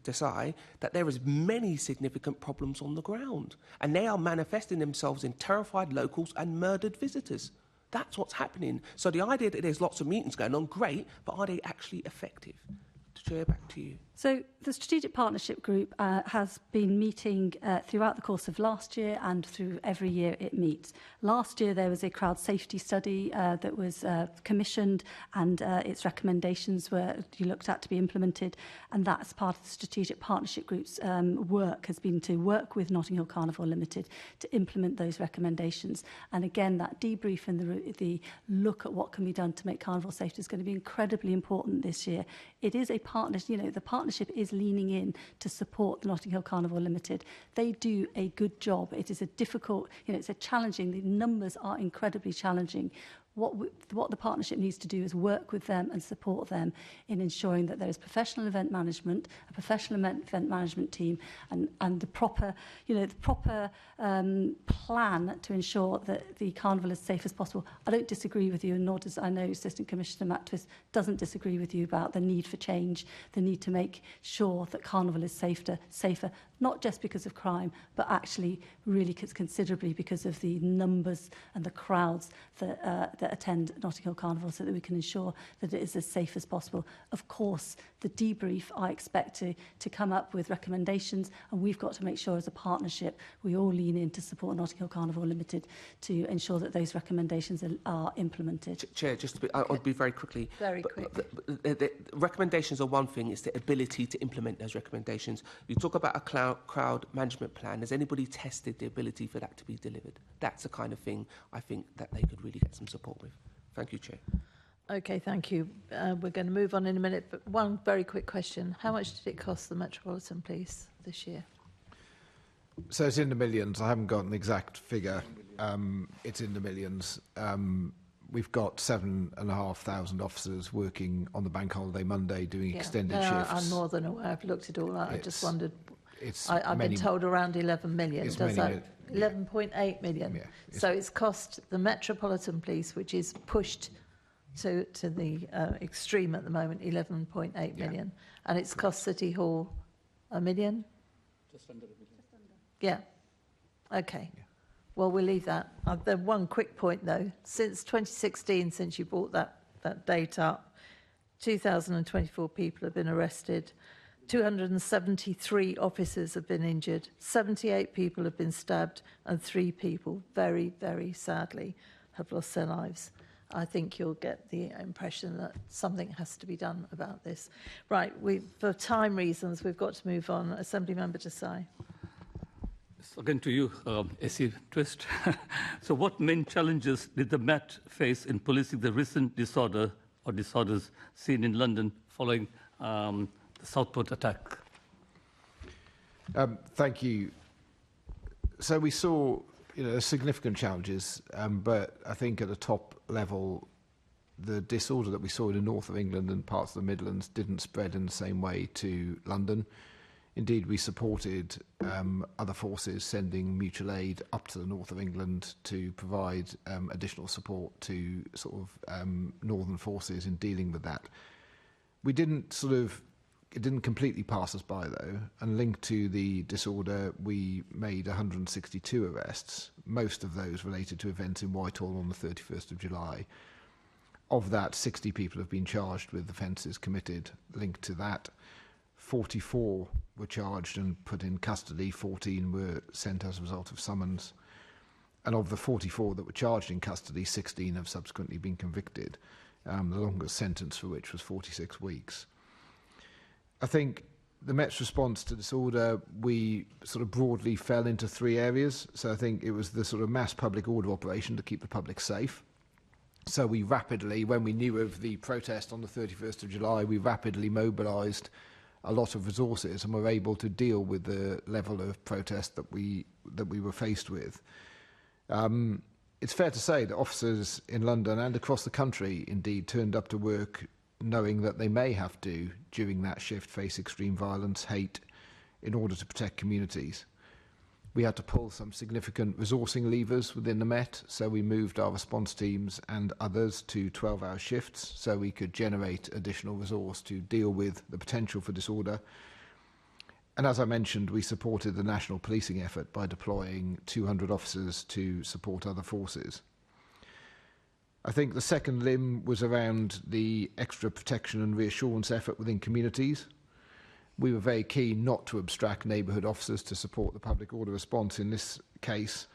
Desai, that there is many significant problems on the ground. And they are manifesting themselves in terrified locals and murdered visitors. That's what's happening. So the idea that there's lots of meetings going on, great, but are they actually effective? Chair, back to you. So the Strategic Partnership Group has been meeting throughout the course of last year and through every year it meets. Last year there was a crowd safety study that was commissioned, and its recommendations were looked at to be implemented, and that's part of the Strategic Partnership Group's work, has been to work with Notting Hill Carnival Limited to implement those recommendations. And again, that debrief and the look at what can be done to make Carnival safe is going to be incredibly important this year. It is a partnership, you know, the partnership is leaning in to support the Notting Hill Carnival Limited. They do a good job. It is a difficult, you know, it's a challenging, the numbers are incredibly challenging. What the partnership needs to do is work with them and support them in ensuring that there is professional event management, a professional event management team, and the proper, you know, the proper plan to ensure that the carnival is safe as possible. I don't disagree with you, and nor does I know Assistant Commissioner Matt Twist doesn't disagree with you about the need for change, the need to make sure that carnival is safer, not just because of crime, but actually really considerably because of the numbers and the crowds that attend Notting Hill Carnival, so that we can ensure that it is as safe as possible. Of course, the debrief, I expect to come up with recommendations, and we've got to make sure as a partnership we all lean in to support Notting Hill Carnival Limited to ensure that those recommendations are implemented. Chair, just to be, I'll be very quickly. Very quick. The recommendations are one thing, it's the ability to implement those recommendations. You talk about a crowd management plan. Has anybody tested the ability for that to be delivered? That's the kind of thing I think that they could really get some support with. Thank you, Chair. Okay, thank you. We're going to move on in a minute, but one very quick question. How much did it cost the Metropolitan Police this year? So it's in the millions. I haven't got an exact figure. It's in the millions. We've got 7,500 officers working on the bank holiday Monday doing extended shifts. I'm more than aware. I've looked it all out. I just wondered. I've many, been told around 11 million. It's Does many, that 11.8 million? Yeah, so it's cost the Metropolitan Police, which is pushed to the extreme at the moment, 11.8 million, and it's cost City Hall $1 million. Just under $1 million. Yeah. Okay. Yeah. Well, we'll leave that. The one quick point, though. Since 2016, since you brought that date up, 2,024 people have been arrested. 273 officers have been injured. 78 people have been stabbed, and 3 people, very, very sadly, have lost their lives. I think you'll get the impression that something has to be done about this. Right, for time reasons, we've got to move on. Assembly Member Desai. Again to you, AC Twist. So what main challenges did the Met face in policing the recent disorder or disorders seen in London following the Southport attack? Thank you. So we saw significant challenges, but I think at a top level, the disorder that we saw in the north of England and parts of the Midlands didn't spread in the same way to London. Indeed, we supported other forces sending mutual aid up to the north of England to provide additional support to northern forces in dealing with that. It didn't completely pass us by, though, and linked to the disorder, we made 162 arrests, most of those related to events in Whitehall on the 31st of July. Of that, 60 people have been charged with offences committed linked to that. 44 were charged and put in custody, 14 were sent as a result of summons. And of the 44 that were charged in custody, 16 have subsequently been convicted, the longest sentence for which was 46 weeks. I think the Met's response to disorder, we broadly fell into 3 areas. So I think it was the mass public order operation to keep the public safe. So we rapidly, when we knew of the protest on the 31st of July, we rapidly mobilised a lot of resources and were able to deal with the level of protest that we were faced with. It's fair to say that officers in London and across the country indeed turned up to work knowing that they may have to, during that shift, face extreme violence, hate, in order to protect communities. We had to pull some significant resourcing levers within the Met, so we moved our response teams and others to 12-hour shifts so we could generate additional resource to deal with the potential for disorder. And as I mentioned, we supported the national policing effort by deploying 200 officers to support other forces. I think the second limb was around the extra protection and reassurance effort within communities. We were very keen not to abstract neighbourhood officers to support the public order response in this case,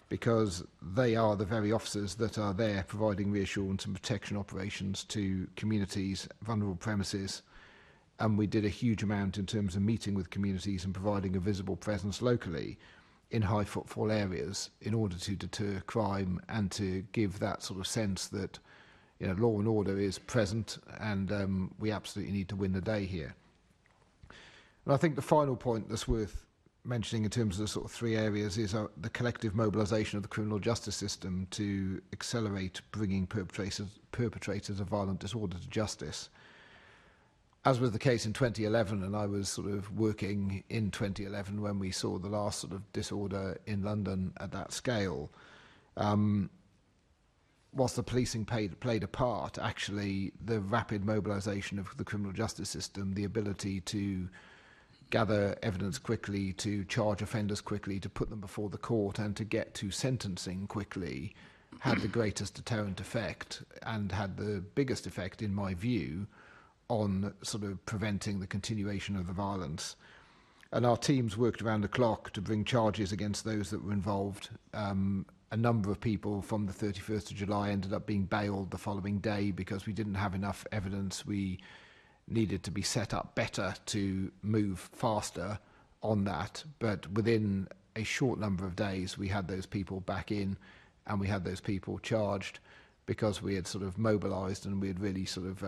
because they are the very officers that are there providing reassurance and protection operations to communities, vulnerable premises. And we did a huge amount in terms of meeting with communities and providing a visible presence locally in high footfall areas in order to deter crime and to give that sort of sense that, you know, law and order is present, and we absolutely need to win the day here. And I think the final point that's worth mentioning in terms of the sort of three areas is the collective mobilisation of the criminal justice system to accelerate bringing perpetrators of violent disorder to justice. As was the case in 2011, and I was sort of working in 2011 when we saw the last sort of disorder in London at that scale, whilst the policing played a part, actually the rapid mobilisation of the criminal justice system, the ability to gather evidence quickly, to charge offenders quickly, to put them before the court and to get to sentencing quickly had the greatest deterrent effect and had the biggest effect, in my view, on sort of preventing the continuation of the violence. And our teams worked around the clock to bring charges against those that were involved. A number of people from the 31st of July ended up being bailed the following day because we didn't have enough evidence. We needed to be set up better to move faster on that. But within a short number of days, we had those people back in and we had those people charged because we had sort of mobilised and we had really sort of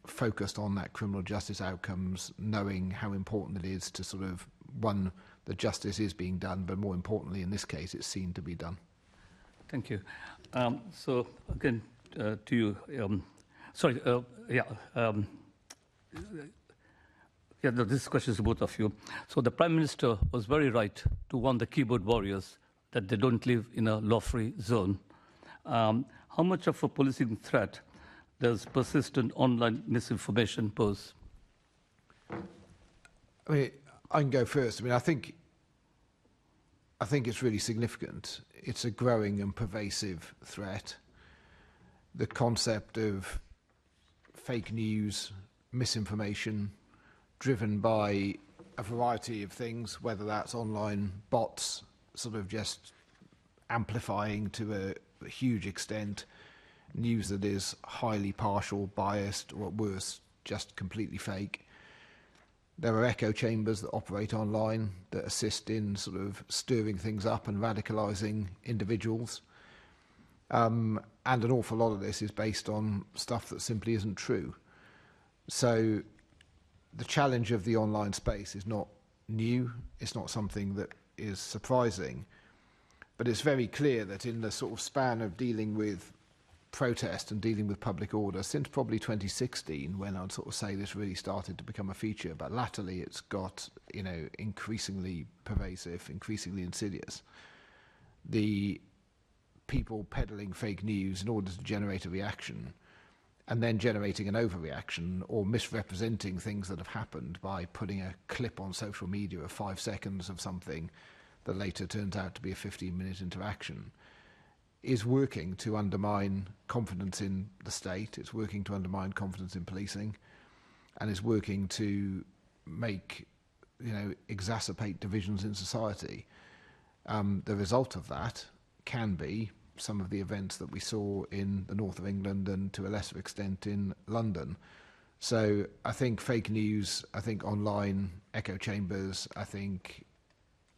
focused on that criminal justice outcomes, knowing how important it is to sort of, one, the justice is being done, but more importantly, in this case, it's seen to be done. Thank you. So again, to you, this question is to both of you. So the Prime Minister was very right to warn the keyboard warriors that they don't live in a law-free zone. How much of a policing threat does persistent online misinformation pose? I mean, I can go first. I mean, I think it's really significant. It's a growing and pervasive threat. The concept of fake news, misinformation, driven by a variety of things, whether that's online bots, sort of just amplifying to a huge extent, news that is highly partial, biased, or at worst, just completely fake. There are echo chambers that operate online that assist in sort of stirring things up and radicalising individuals. And an awful lot of this is based on stuff that simply isn't true. So the challenge of the online space is not new. It's not something that is surprising. But it's very clear that in the sort of span of dealing with protest and dealing with public order since probably 2016, when I'd sort of say this really started to become a feature, but latterly it's got, you know, increasingly pervasive, increasingly insidious. The people peddling fake news in order to generate a reaction and then generating an overreaction or misrepresenting things that have happened by putting a clip on social media of 5 seconds of something that later turns out to be a 15-minute interaction, is working to undermine confidence in the state, it's working to undermine confidence in policing, and is working to make, you know, exacerbate divisions in society. The result of that can be some of the events that we saw in the north of England and to a lesser extent in London. So I think fake news, I think online echo chambers, I think,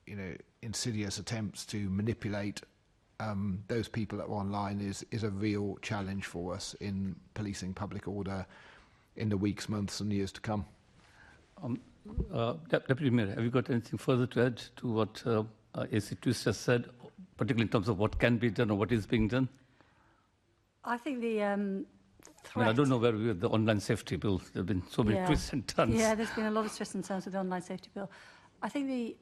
you know, insidious attempts to manipulate those people that are online is a real challenge for us in policing public order in the weeks, months and years to come. Deputy Mayor, have you got anything further to add to what AC Twist has said, particularly in terms of what can be done or what is being done? I think the threat... I mean, I don't know where we are with the online safety bill. There have been so many twists and turns. Yeah, there's been a lot of twists and turns with the online safety bill. I think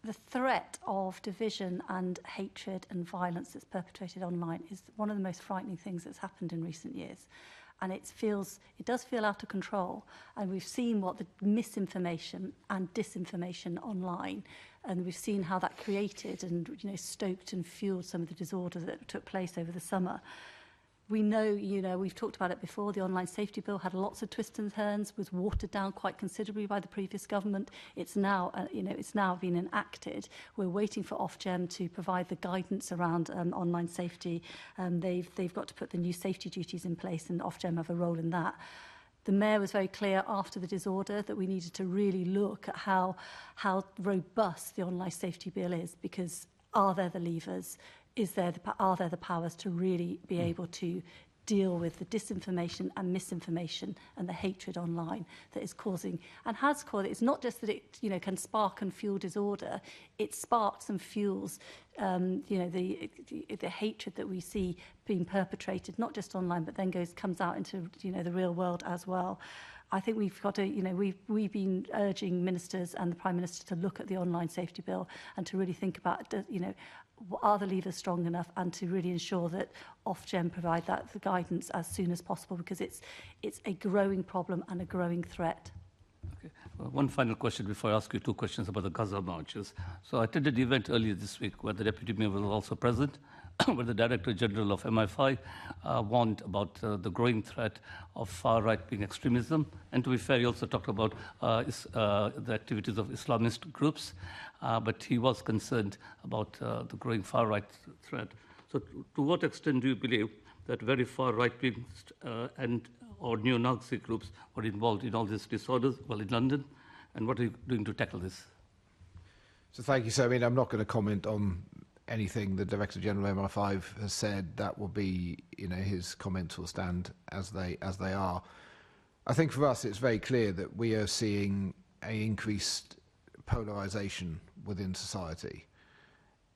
the threat of division and hatred and violence that's perpetrated online is one of the most frightening things that's happened in recent years. And it does feel out of control. And we've seen what the misinformation and disinformation online, and we've seen how that created and, you know, stoked and fueled some of the disorder that took place over the summer. We know, you know, we've talked about it before, the online safety bill had lots of twists and turns, was watered down quite considerably by the previous government. It's now, it's now been enacted. We're waiting for Ofgem to provide the guidance around online safety. They've got to put the new safety duties in place, and Ofgem have a role in that. The Mayor was very clear after the disorder that we needed to really look at how robust the online safety bill is, because are there the levers? Are there the powers to really be able to deal with the disinformation and misinformation and the hatred online that is causing and has caused it? It's not just that it, you know, can spark and fuel disorder. It sparks and fuels, you know, the hatred that we see being perpetrated, not just online, but then comes out into, you know, the real world as well. I think we've got to, you know, we've been urging ministers and the Prime Minister to look at the online safety bill and to really think about, you know, are the levers strong enough, and to really ensure that Ofgem provide the guidance as soon as possible, because it's a growing problem and a growing threat. Okay. One final question before I ask you two questions about the Gaza marches. So I attended the event earlier this week where the Deputy Mayor was also present, where the Director General of MI5 warned about the growing threat of far-right-wing extremism. And to be fair, he also talked about the activities of Islamist groups, but he was concerned about the growing far-right threat. So to what extent do you believe that very far-right-wing or neo-Nazi groups were involved in all these disorders, well, in London? And what are you doing to tackle this? So thank you. So, I mean, I'm not going to comment on anything the Director General of MI5 has said. That will be, you know, his comments will stand as they are. I think for us, it's very clear that we are seeing an increased polarisation within society,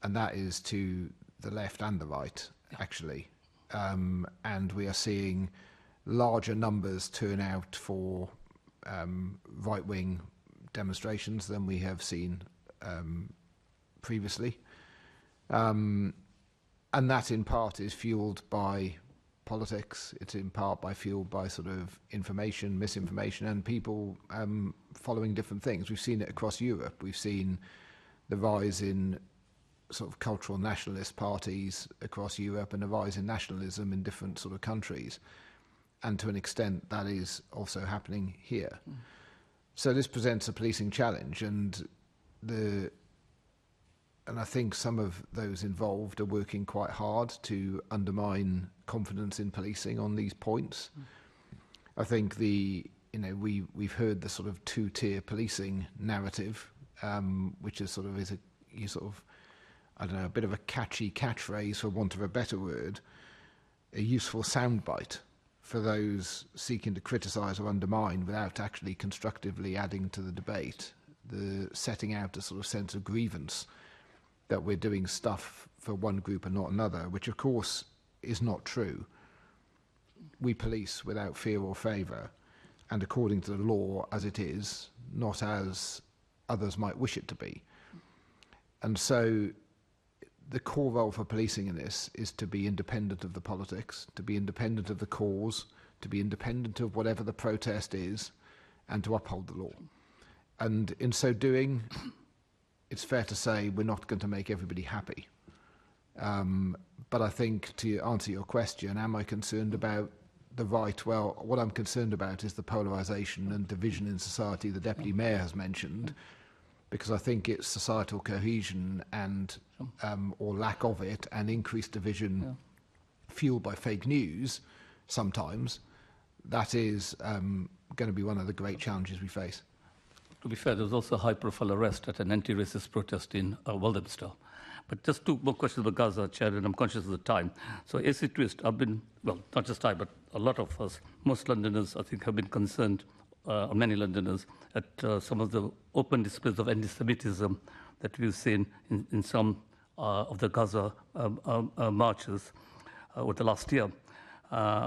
and that is to the left and the right, actually. And we are seeing larger numbers turn out for right-wing demonstrations than we have seen previously. And that in part is fueled by politics. It's in part fueled by sort of information, misinformation, and people following different things. We've seen it across Europe. We've seen the rise in sort of cultural nationalist parties across Europe and a rise in nationalism in different sort of countries. And to an extent, that is also happening here. So this presents a policing challenge, and I think some of those involved are working quite hard to undermine confidence in policing on these points. I think we've heard the sort of two-tier policing narrative, which is I don't know, a bit of a catchy catchphrase, for want of a better word, a useful soundbite for those seeking to criticise or undermine without actually constructively adding to the debate, the setting out a sort of sense of grievance that we're doing stuff for one group and not another, which of course is not true. We police without fear or favour, and according to the law as it is, not as others might wish it to be. And so the core role for policing in this is to be independent of the politics, to be independent of the cause, to be independent of whatever the protest is, and to uphold the law. And in so doing, it's fair to say we're not going to make everybody happy. But I think, to answer your question, am I concerned about the right? Well, what I'm concerned about is the polarisation and division in society the Deputy Mayor has mentioned, because I think it's societal cohesion and or lack of it, and increased division fueled by fake news sometimes. That is going to be one of the great challenges we face. To be fair, there was also a high-profile arrest at an anti-racist protest in Walthamstow. But just two more questions about Gaza, Chair, and I'm conscious of the time. So AC Twist, I've been, well, not just I, but a lot of us, most Londoners, I think, have been concerned, or many Londoners, at some of the open displays of anti-Semitism that we've seen in some of the Gaza marches over the last year.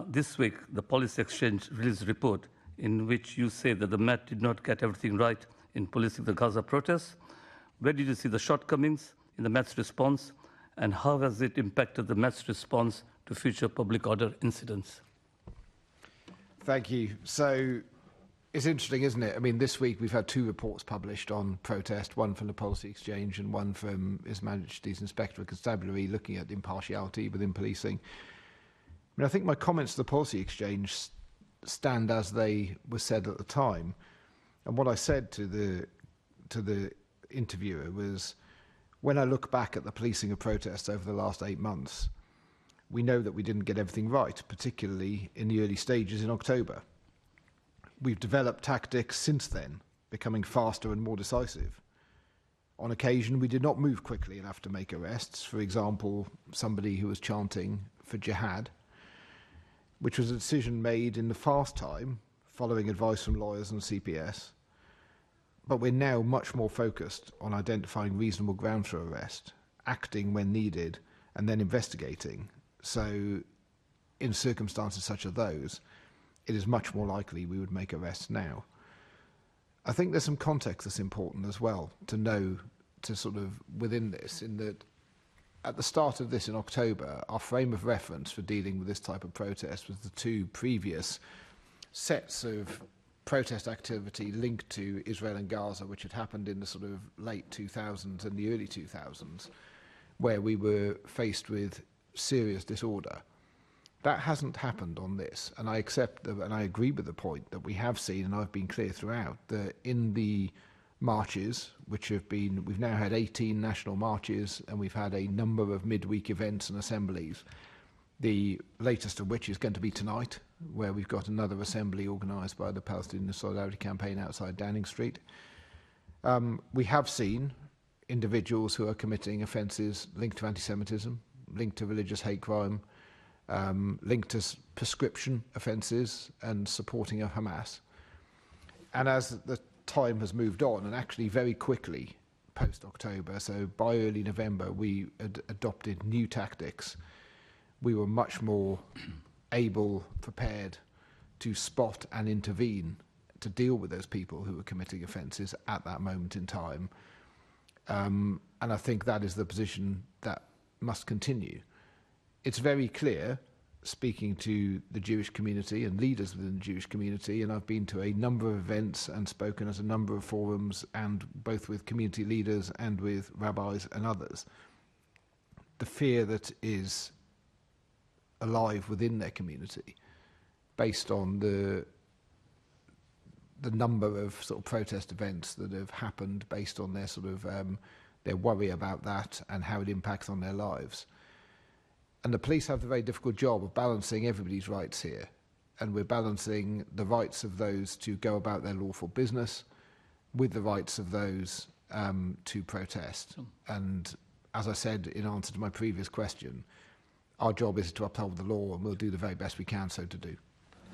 This week, the Policy Exchange released a report in which you say that the Met did not get everything right in policing the Gaza protests, Where did you see the shortcomings in the Met's response, and how has it impacted the Met's response to future public order incidents? Thank you. So it's interesting, isn't it? I mean, this week we've had 2 reports published on protest, one from the Policy Exchange and one from His Majesty's Inspector of Constabulary, looking at impartiality within policing. I mean, I think my comments to the Policy Exchange stand as they were said at the time. And what I said to the interviewer was, when I look back at the policing of protests over the last 8 months, we know that we didn't get everything right, particularly in the early stages in October. We've developed tactics since then, becoming faster and more decisive. On occasion, we did not move quickly enough to make arrests. For example, somebody who was chanting for jihad, which was a decision made in the fast time, following advice from lawyers and CPS. But we're now much more focused on identifying reasonable grounds for arrest, acting when needed, and then investigating. So in circumstances such as those, it is much more likely we would make arrests now. I think there's some context that's important as well to know, to sort of within this, in that at the start of this in October, our frame of reference for dealing with this type of protest was the 2 previous sets of protest activity linked to Israel and Gaza, which had happened in the sort of late 2000s and the early 2000s, where we were faced with serious disorder. That hasn't happened on this, and I accept and I agree with the point that we have seen, and I've been clear throughout, that in the marches, which have been, we've now had 18 national marches, and we've had a number of midweek events and assemblies, the latest of which is going to be tonight, where we've got another assembly organised by the Palestinian Solidarity Campaign outside Downing Street. We have seen individuals who are committing offences linked to anti-Semitism, linked to religious hate crime, linked to prescription offences and supporting of Hamas. And as the time has moved on, and actually very quickly post-October, so by early November, we had adopted new tactics. We were much more able, prepared to spot and intervene to deal with those people who were committing offences at that moment in time. And I think that is the position that must continue. It's very clear, speaking to the Jewish community and leaders within the Jewish community, and I've been to a number of events and spoken at a number of forums, and both with community leaders and with rabbis and others, the fear that is alive within their community, based on the number of sort of protest events that have happened, based on their sort of their worry about that and how it impacts on their lives. And the police have the very difficult job of balancing everybody's rights here, and we're balancing the rights of those to go about their lawful business with the rights of those to protest. And as I said in answer to my previous question, our job is to uphold the law, and we'll do the very best we can so to do.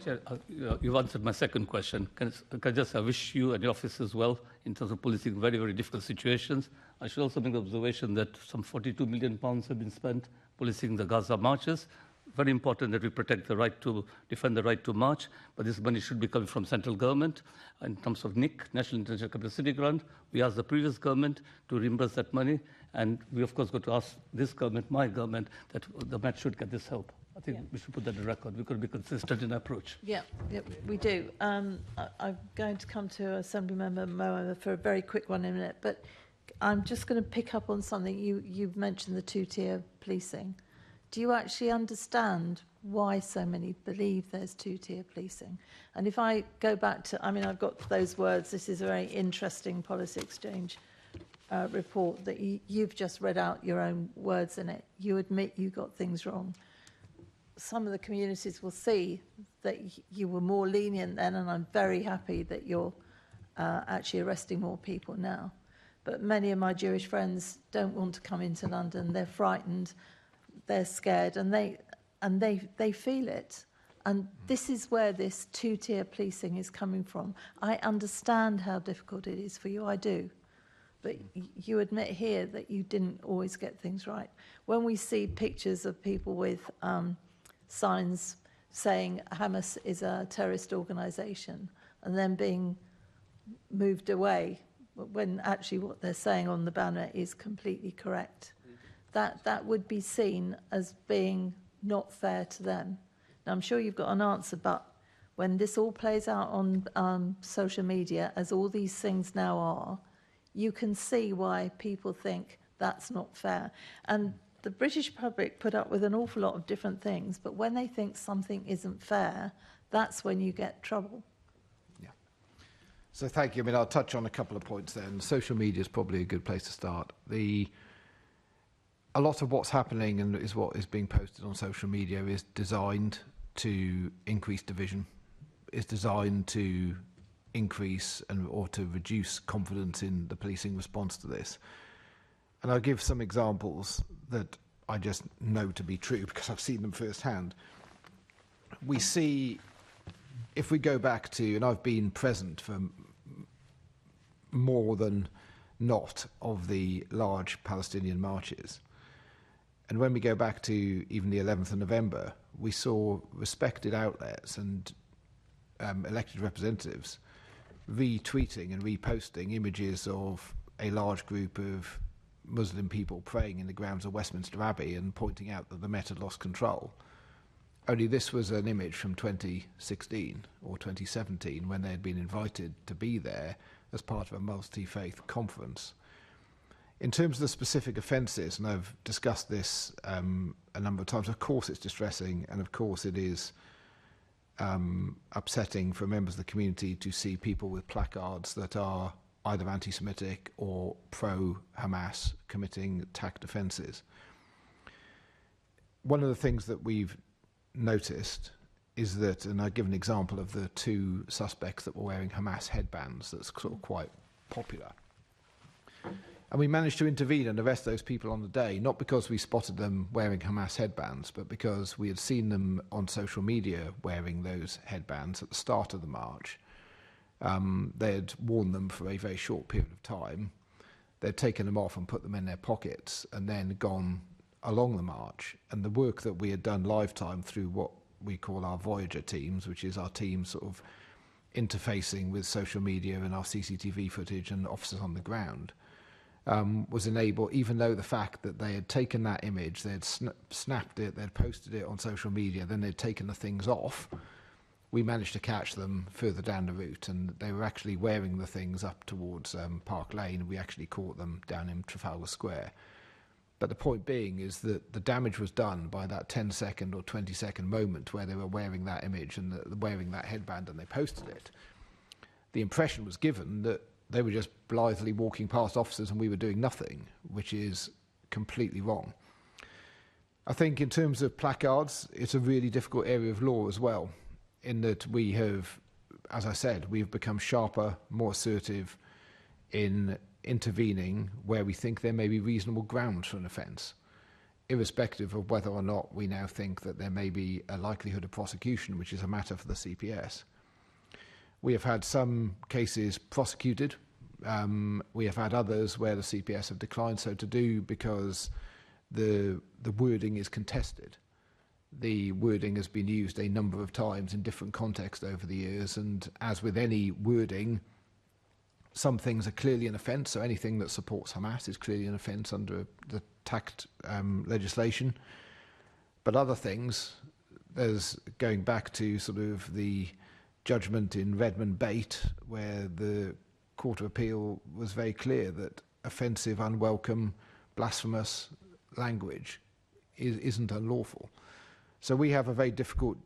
Chair, you've answered my second question. Can I just wish you and your officers well in terms of policing very, very difficult situations. I should also make the observation that some £42 million have been spent policing the Gaza marches. Very important that we protect the right to defend the right to march, but this money should be coming from central government. In terms of NIC, National International Capacity Grant, we asked the previous government to reimburse that money, and we of course got to ask this government, my government, that the Met should get this help. I think we should put that on record. We've got to be consistent in approach. Yeah, we do. I'm going to come to Assembly Member Mohammed for a very quick one in a minute, but I'm just going to pick up on something. You've mentioned the two-tier policing. Do you actually understand why so many believe there's two-tier policing? And if I go back to, I mean, I've got those words. This is a very interesting Policy Exchange report that you've just read out your own words in it. You admit you got things wrong. Some of the communities will see that you were more lenient then, and I'm very happy that you're actually arresting more people now. But many of my Jewish friends don't want to come into London. They're frightened, they're scared, and they feel it. And this is where this two-tier policing is coming from. I understand how difficult it is for you, I do. But you admit here that you didn't always get things right. When we see pictures of people with signs saying Hamas is a terrorist organisation and then being moved away when actually what they're saying on the banner is completely correct. That would be seen as being not fair to them. Now, I'm sure you've got an answer, but when this all plays out on social media, as all these things now are, you can see why people think that's not fair. And the British public put up with an awful lot of different things, but when they think something isn't fair, that's when you get trouble. Yeah. So thank you. I mean, I'll touch on a couple of points then. Social media is probably a good place to start. A lot of what's happening and is what is being posted on social media is designed to increase division, is designed to increase or to reduce confidence in the policing response to this. And I'll give some examples that I just know to be true because I've seen them firsthand. We see, if we go back to, and I've been present for more than not of the large Palestinian marches, and when we go back to even the 11th of November, we saw respected outlets and elected representatives retweeting and reposting images of a large group of Muslim people praying in the grounds of Westminster Abbey and pointing out that the Met had lost control. Only this was an image from 2016 or 2017 when they had been invited to be there as part of a multi-faith conference. In terms of the specific offences, and I've discussed this a number of times, of course it's distressing and of course it is upsetting for members of the community to see people with placards that are either anti-Semitic or pro-Hamas committing attacked offences. One of the things that we've noticed is that, and I'll give an example of the two suspects that were wearing Hamas headbands that's sort of quite popular. And we managed to intervene and arrest those people on the day, not because we spotted them wearing Hamas headbands, but because we had seen them on social media wearing those headbands at the start of the march. They had worn them for a very short period of time. They'd taken them off and put them in their pockets and then gone along the march. And the work that we had done lifetime through what we call our Voyager teams, which is our team sort of interfacing with social media and our CCTV footage and officers on the ground, was enabled, even though the fact that they had taken that image, they had snapped it, they'd posted it on social media, then they'd taken the things off, we managed to catch them further down the route, and they were actually wearing the things up towards Park Lane. We actually caught them down in Trafalgar Square. But the point being is that the damage was done by that 10-second or 20-second moment where they were wearing that image and wearing that headband and they posted it. The impression was given that they were just blithely walking past officers and we were doing nothing, which is completely wrong. I think in terms of placards, it's a really difficult area of law as well, in that we have, as I said, we've become sharper, more assertive in intervening where we think there may be reasonable grounds for an offence, irrespective of whether or not we now think that there may be a likelihood of prosecution, which is a matter for the CPS. We have had some cases prosecuted. We have had others where the CPS have declined so to do because the wording is contested. The wording has been used a number of times in different contexts over the years, and as with any wording, some things are clearly an offence, so anything that supports Hamas is clearly an offence under the TACT legislation. But other things, there's going back to sort of the judgment in Redmond Bate, where the Court of Appeal was very clear that offensive, unwelcome, blasphemous language isn't unlawful. So we have a very difficult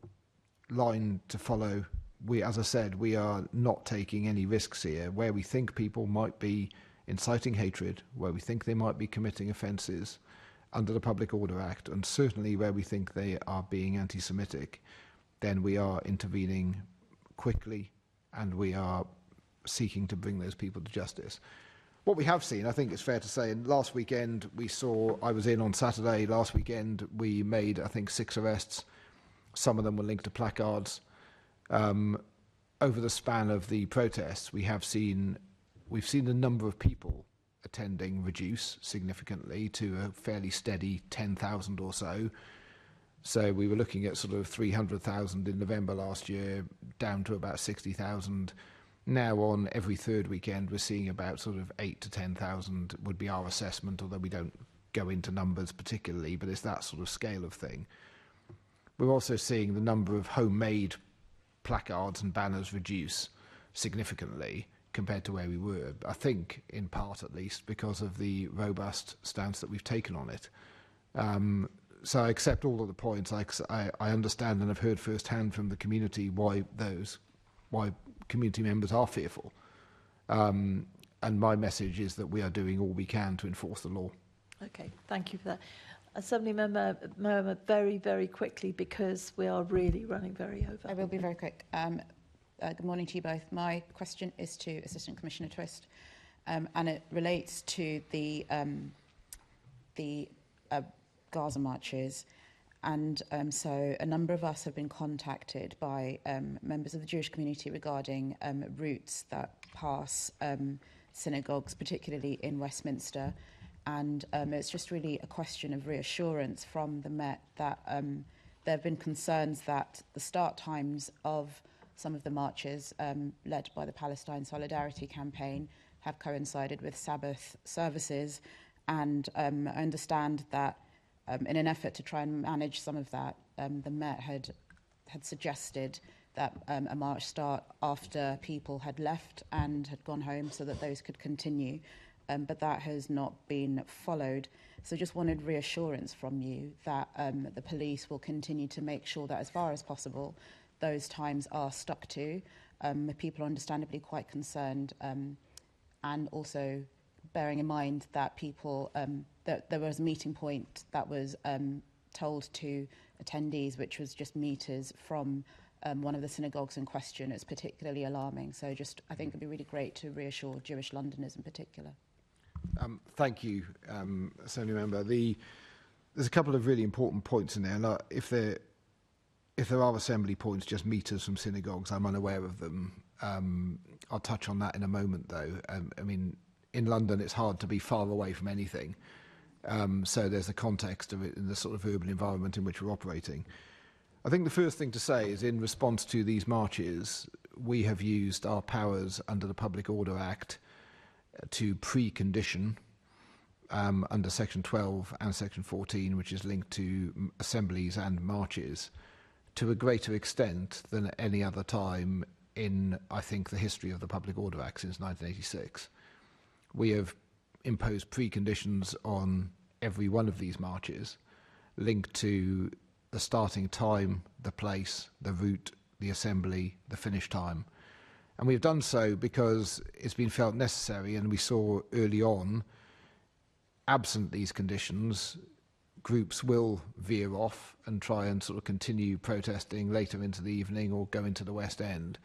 line to follow. We, as I said, we are not taking any risks here. Where we think people might be inciting hatred, where we think they might be committing offences under the Public Order Act, and certainly where we think they are being anti-Semitic, then we are intervening quickly and we are seeking to bring those people to justice. What we have seen, I think it's fair to say, and last weekend we saw, I was in on Saturday, last weekend we made, I think, 6 arrests. Some of them were linked to placards. Over the span of the protests, we've seen the number of people attending reduce significantly to a fairly steady 10,000 or so. So we were looking at sort of 300,000 in November last year, down to about 60,000 Now on every third weekend, we're seeing about sort of 8 to 10,000 would be our assessment, although we don't go into numbers particularly, but it's that sort of scale of thing. We're also seeing the number of homemade placards and banners reduce significantly compared to where we were, I think, in part at least, because of the robust stance that we've taken on it. So I accept all of the points. I understand and have heard firsthand from the community why community members are fearful. And my message is that we are doing all we can to enforce the law. Okay, thank you for that. Assembly Member Mohammed, very, very quickly, because we are really running very over. I will be very quick. Good morning to you both. My question is to Assistant Commissioner Twist, and it relates to the Gaza marches. And so a number of us have been contacted by members of the Jewish community regarding routes that pass synagogues, particularly in Westminster. And it's just really a question of reassurance from the Met that there have been concerns that the start times of some of the marches led by the Palestine Solidarity Campaign have coincided with Sabbath services. And I understand that in an effort to try and manage some of that, the Met had suggested that a march start after people had left and had gone home so that those could continue. But that has not been followed. So just wanted reassurance from you that the police will continue to make sure that as far as possible, those times are stuck to. People are understandably quite concerned, and also bearing in mind that people, that there was a meeting point that was told to attendees, which was just meters from one of the synagogues in question. It's particularly alarming. So just, I think it'd be really great to reassure Jewish Londoners in particular. Thank you, Assembly Member. There's a couple of really important points in there. And if there are assembly points just meters from synagogues, I'm unaware of them. I'll touch on that in a moment, though. I mean, in London, it's hard to be far away from anything. So there's a context of it in the sort of urban environment in which we're operating. I think the first thing to say is in response to these marches, we have used our powers under the Public Order Act to precondition under Section 12 and Section 14, which is linked to assemblies and marches, to a greater extent than at any other time in, I think, the history of the Public Order Act since 1986. We have imposed preconditions on every one of these marches linked to the starting time, the place, the route, the assembly, the finish time. And we've done so because it's been felt necessary, and we saw early on, absent these conditions, groups will veer off and try and sort of continue protesting later into the evening or go into the West End.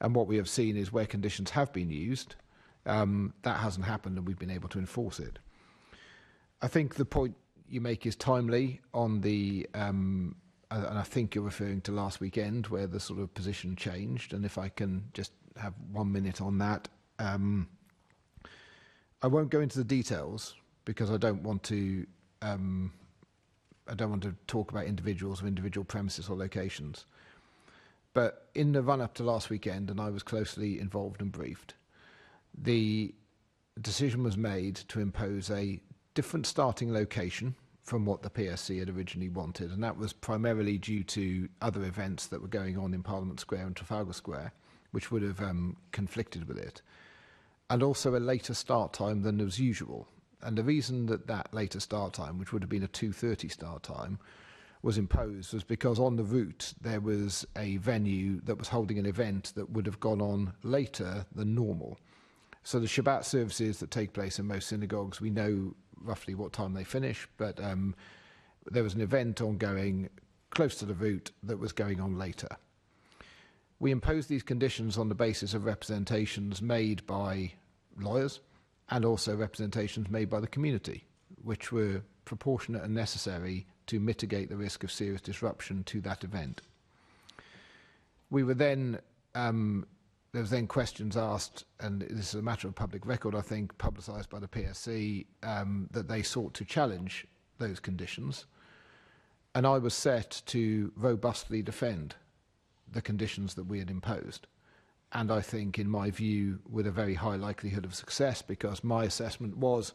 And what we have seen is where conditions have been used, that hasn't happened, and we've been able to enforce it. I think the point you make is timely on the, and I think you're referring to last weekend where the sort of position changed. And if I can just have 1 minute on that, I won't go into the details because I don't want to talk about individuals or individual premises or locations. But in the run-up to last weekend, and I was closely involved and briefed, the decision was made to impose a different starting location from what the PSC had originally wanted, and that was primarily due to other events that were going on in Parliament Square and Trafalgar Square, which would have conflicted with it, and also a later start time than was usual. And the reason that that later start time, which would have been a 2:30 start time, was imposed was because on the route there was a venue that was holding an event that would have gone on later than normal. So the Shabbat services that take place in most synagogues, we know roughly what time they finish, but there was an event ongoing close to the route that was going on later. We imposed these conditions on the basis of representations made by lawyers and also representations made by the community, which were proportionate and necessary to mitigate the risk of serious disruption to that event. We were then, there was then questions asked, and this is a matter of public record, I think, publicised by the PSC, that they sought to challenge those conditions. And I was set to robustly defend the conditions that we had imposed. and I think, in my view, with a very high likelihood of success, because my assessment was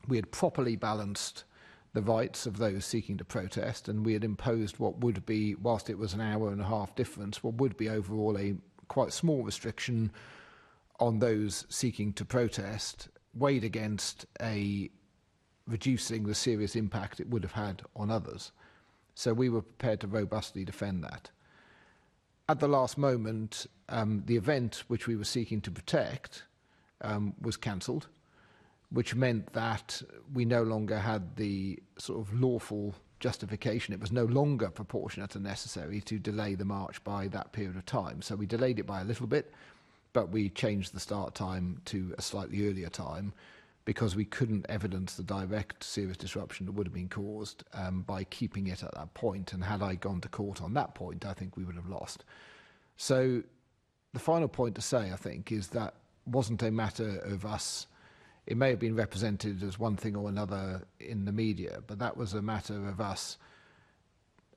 we had properly balanced the rights of those seeking to protest, and we had imposed what would be, whilst it was an hour and a half difference, what would be overall a quite small restriction on those seeking to protest, weighed against a reducing the serious impact it would have had on others. So we were prepared to robustly defend that. At the last moment, the event which we were seeking to protect was cancelled, which meant that we no longer had the sort of lawful justification. It was no longer proportionate and necessary to delay the march by that period of time. So we delayed it by a little bit, but we changed the start time to a slightly earlier time because we couldn't evidence the direct serious disruption that would have been caused by keeping it at that point. And had I gone to court on that point, I think we would have lost. So the final point to say, I think, is that wasn't a matter of us. It may have been represented as one thing or another in the media, but that was a matter of us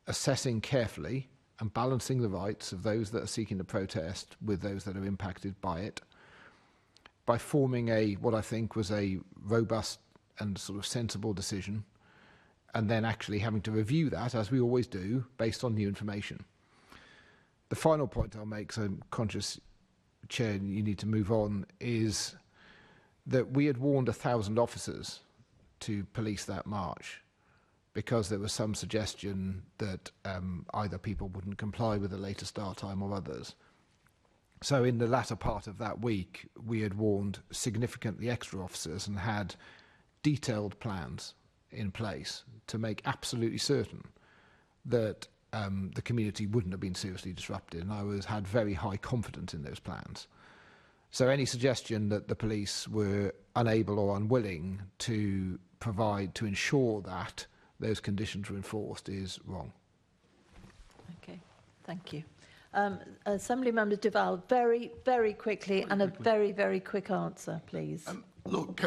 assessing carefully and balancing the rights of those that are seeking to protest with those that are impacted by it, by forming what I think was a robust and sort of sensible decision, and then actually having to review that, as we always do, based on new information. The final point I'll make, so I'm conscious, Chair, you need to move on, is that we had warned 1,000 officers to police that march because there was some suggestion that either people wouldn't comply with a later start time or others. So in the latter part of that week, we had warned significantly extra officers and had detailed plans in place to make absolutely certain that the community wouldn't have been seriously disrupted, and I had very high confidence in those plans. So any suggestion that the police were unable or unwilling to ensure that those conditions were enforced is wrong. Okay, thank you. Assembly Member Duval, very, very quickly, and a very, very quick answer, please. Look,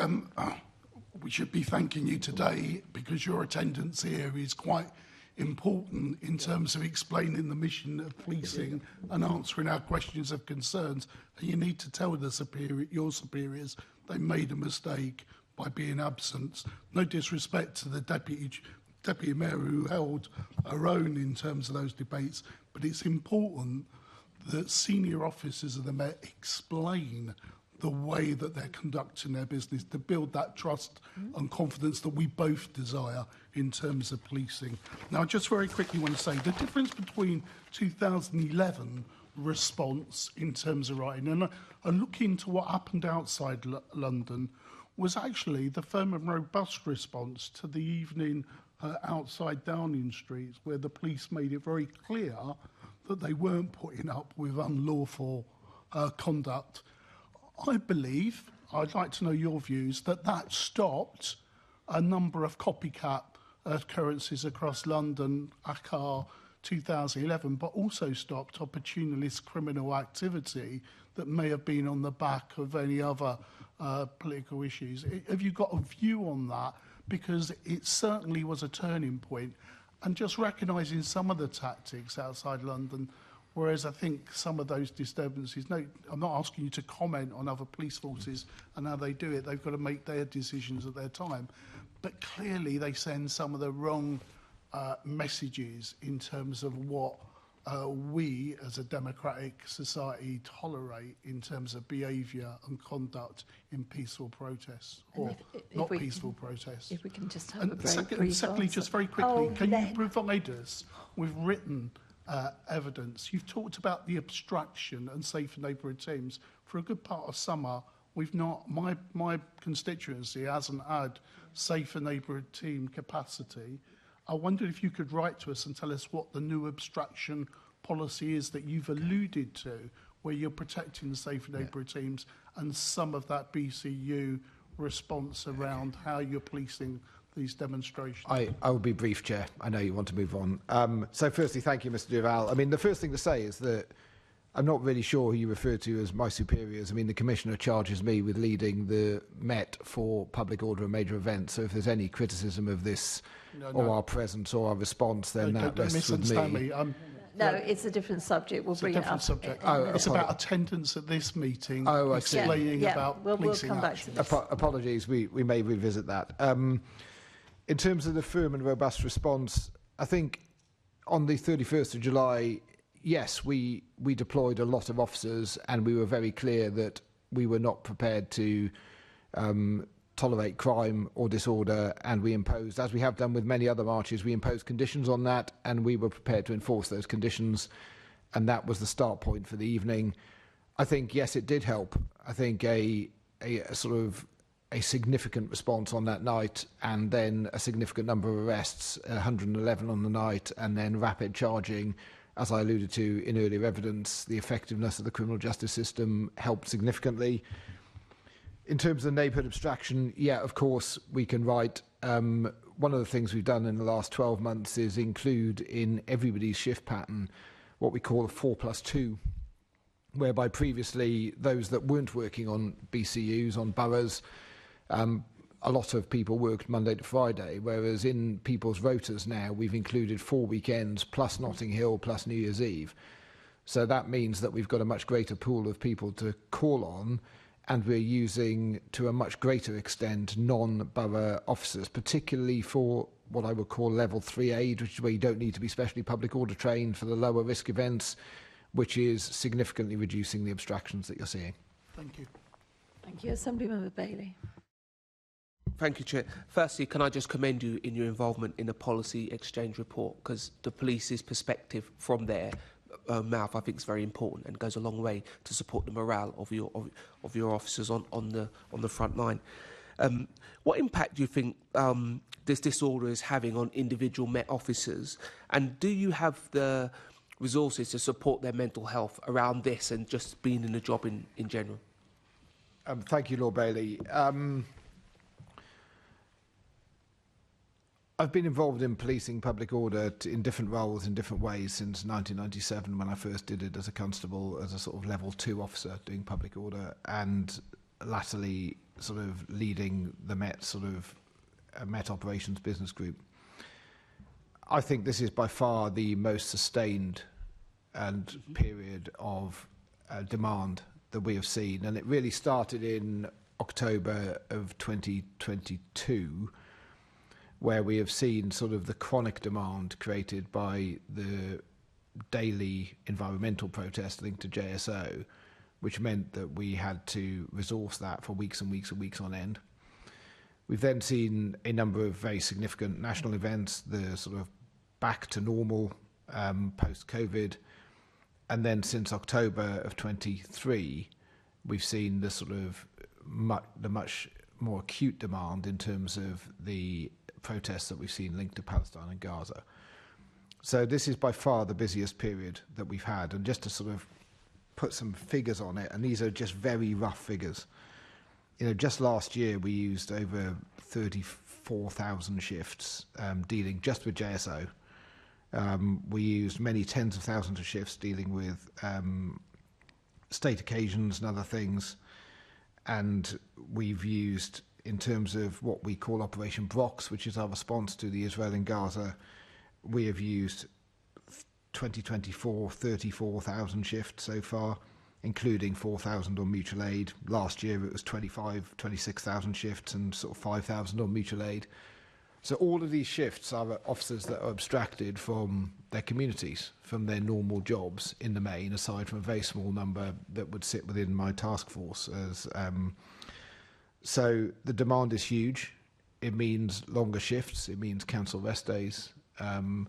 we should be thanking you today because your attendance here is quite important in terms of explaining the mission of policing and answering our questions of concerns. And you need to tell your superiors they made a mistake by being absent. No disrespect to the deputy mayor who held her own in terms of those debates, but it's important that senior officers of the Met explain the way that they're conducting their business to build that trust and confidence that we both desire in terms of policing. Now, I just very quickly want to say the difference between 2011 response in terms of writing and a look into what happened outside London was actually the firm and robust response to the evening outside Downing Street, where the police made it very clear that they weren't putting up with unlawful conduct. I believe, I'd like to know your views, that stopped a number of copycat occurrences across London, Akar 2011, but also stopped opportunist criminal activity that may have been on the back of any other political issues. Have you got a view on that? Because it certainly was a turning point. And just recognising some of the tactics outside London, whereas I think some of those disturbances, no, I'm not asking you to comment on other police forces and how they do it. They've got to make their decisions at their time. But clearly they send some of the wrong messages in terms of what we as a democratic society tolerate in terms of behaviour and conduct in peaceful protests or not peaceful protests. If we can just have a very brief and secondly, answer. just very quickly, can you provide us with written evidence? You've talked about the abstraction and safer neighbourhood teams. For a good part of summer, we've not, my constituency hasn't had safer neighbourhood team capacity. I wondered if you could write to us and tell us what the new abstraction policy is that you've alluded to, where you're protecting the safer neighbourhood teams and some of that BCU response around how you're policing these demonstrations. I will be brief, Chair. I know you want to move on. So firstly, thank you, Mr. Duval. I mean, the first thing to say is that I'm not really sure who you refer to as my superiors. I mean, the Commissioner charges me with leading the Met for public order and major events. So if there's any criticism of this or our presence or our response, then that rests with me. No, it's a different subject. We'll It's a bring it different up. subject. in a minute. It's about attendance at this meeting, Oh, I see. explaining Yeah, about we'll policing come back action. to this. Apologies, we may revisit that. In terms of the firm and robust response, I think on the 31st of July, yes, we deployed a lot of officers, and we were very clear that we were not prepared to tolerate crime or disorder, and we imposed, as we have done with many other marches, we imposed conditions on that, and we were prepared to enforce those conditions, and that was the start point for the evening. I think, yes, it did help. I think a sort of a significant response on that night, and then a significant number of arrests, 111 on the night, and then rapid charging, as I alluded to in earlier evidence. The effectiveness of the criminal justice system helped significantly. In terms of neighbourhood abstraction, yeah, of course, we can write. One of the things we've done in the last 12 months is include in everybody's shift pattern what we call a 4+2, whereby previously those that weren't working on BCUs, on boroughs, a lot of people worked Monday to Friday, whereas in people's rotas now we've included 4 weekends plus Notting Hill plus New Year's Eve. So that means that we've got a much greater pool of people to call on, and we're using, to a much greater extent, non-borough officers, particularly for what I would call level 3 aid, which is where you don't need to be specially public order trained for the lower risk events, which is significantly reducing the abstractions that you're seeing. Thank you. Thank you. Assemblymember Bailey. Thank you, Chair. Firstly, can I just commend you in your involvement in the policy exchange report, because the police's perspective from their mouth, I think, is very important and goes a long way to support the morale of your officers on the front line. What impact do you think this disorder is having on individual Met officers, and do you have the resources to support their mental health around this and just being in the job in general? Thank you, Lord Bailey. I've been involved in policing public order in different roles in different ways since 1997, when I first did it as a constable, as a sort of level 2 officer doing public order, and latterly sort of leading the Met Met Operations Business Group. I think this is by far the most sustained and period of demand that we have seen, and it really started in October of 2022, where we have seen sort of the chronic demand created by the daily environmental protest linked to JSO, which meant that we had to resource that for weeks and weeks and weeks on end. We've then seen a number of very significant national events, the sort of back to normal post-COVID, and then since October of 23, we've seen the sort of the much more acute demand in terms of the protests that we've seen linked to Palestine and Gaza. So this is by far the busiest period that we've had. And just to sort of put some figures on it, and these are just very rough figures. You know, just last year we used over 34,000 shifts dealing just with JSO. We used many tens of thousands of shifts dealing with state occasions and other things. And we've used, in terms of what we call Operation Brox, which is our response to the Israel and Gaza, we have used 2024 34,000 shifts so far, including 4,000 on mutual aid. Last year it was 26,000 shifts and sort of 5,000 on mutual aid. So all of these shifts are officers that are abstracted from their communities, from their normal jobs in the main, aside from a very small number that would sit within my task force. So the demand is huge. It means longer shifts. It means cancelled rest days. And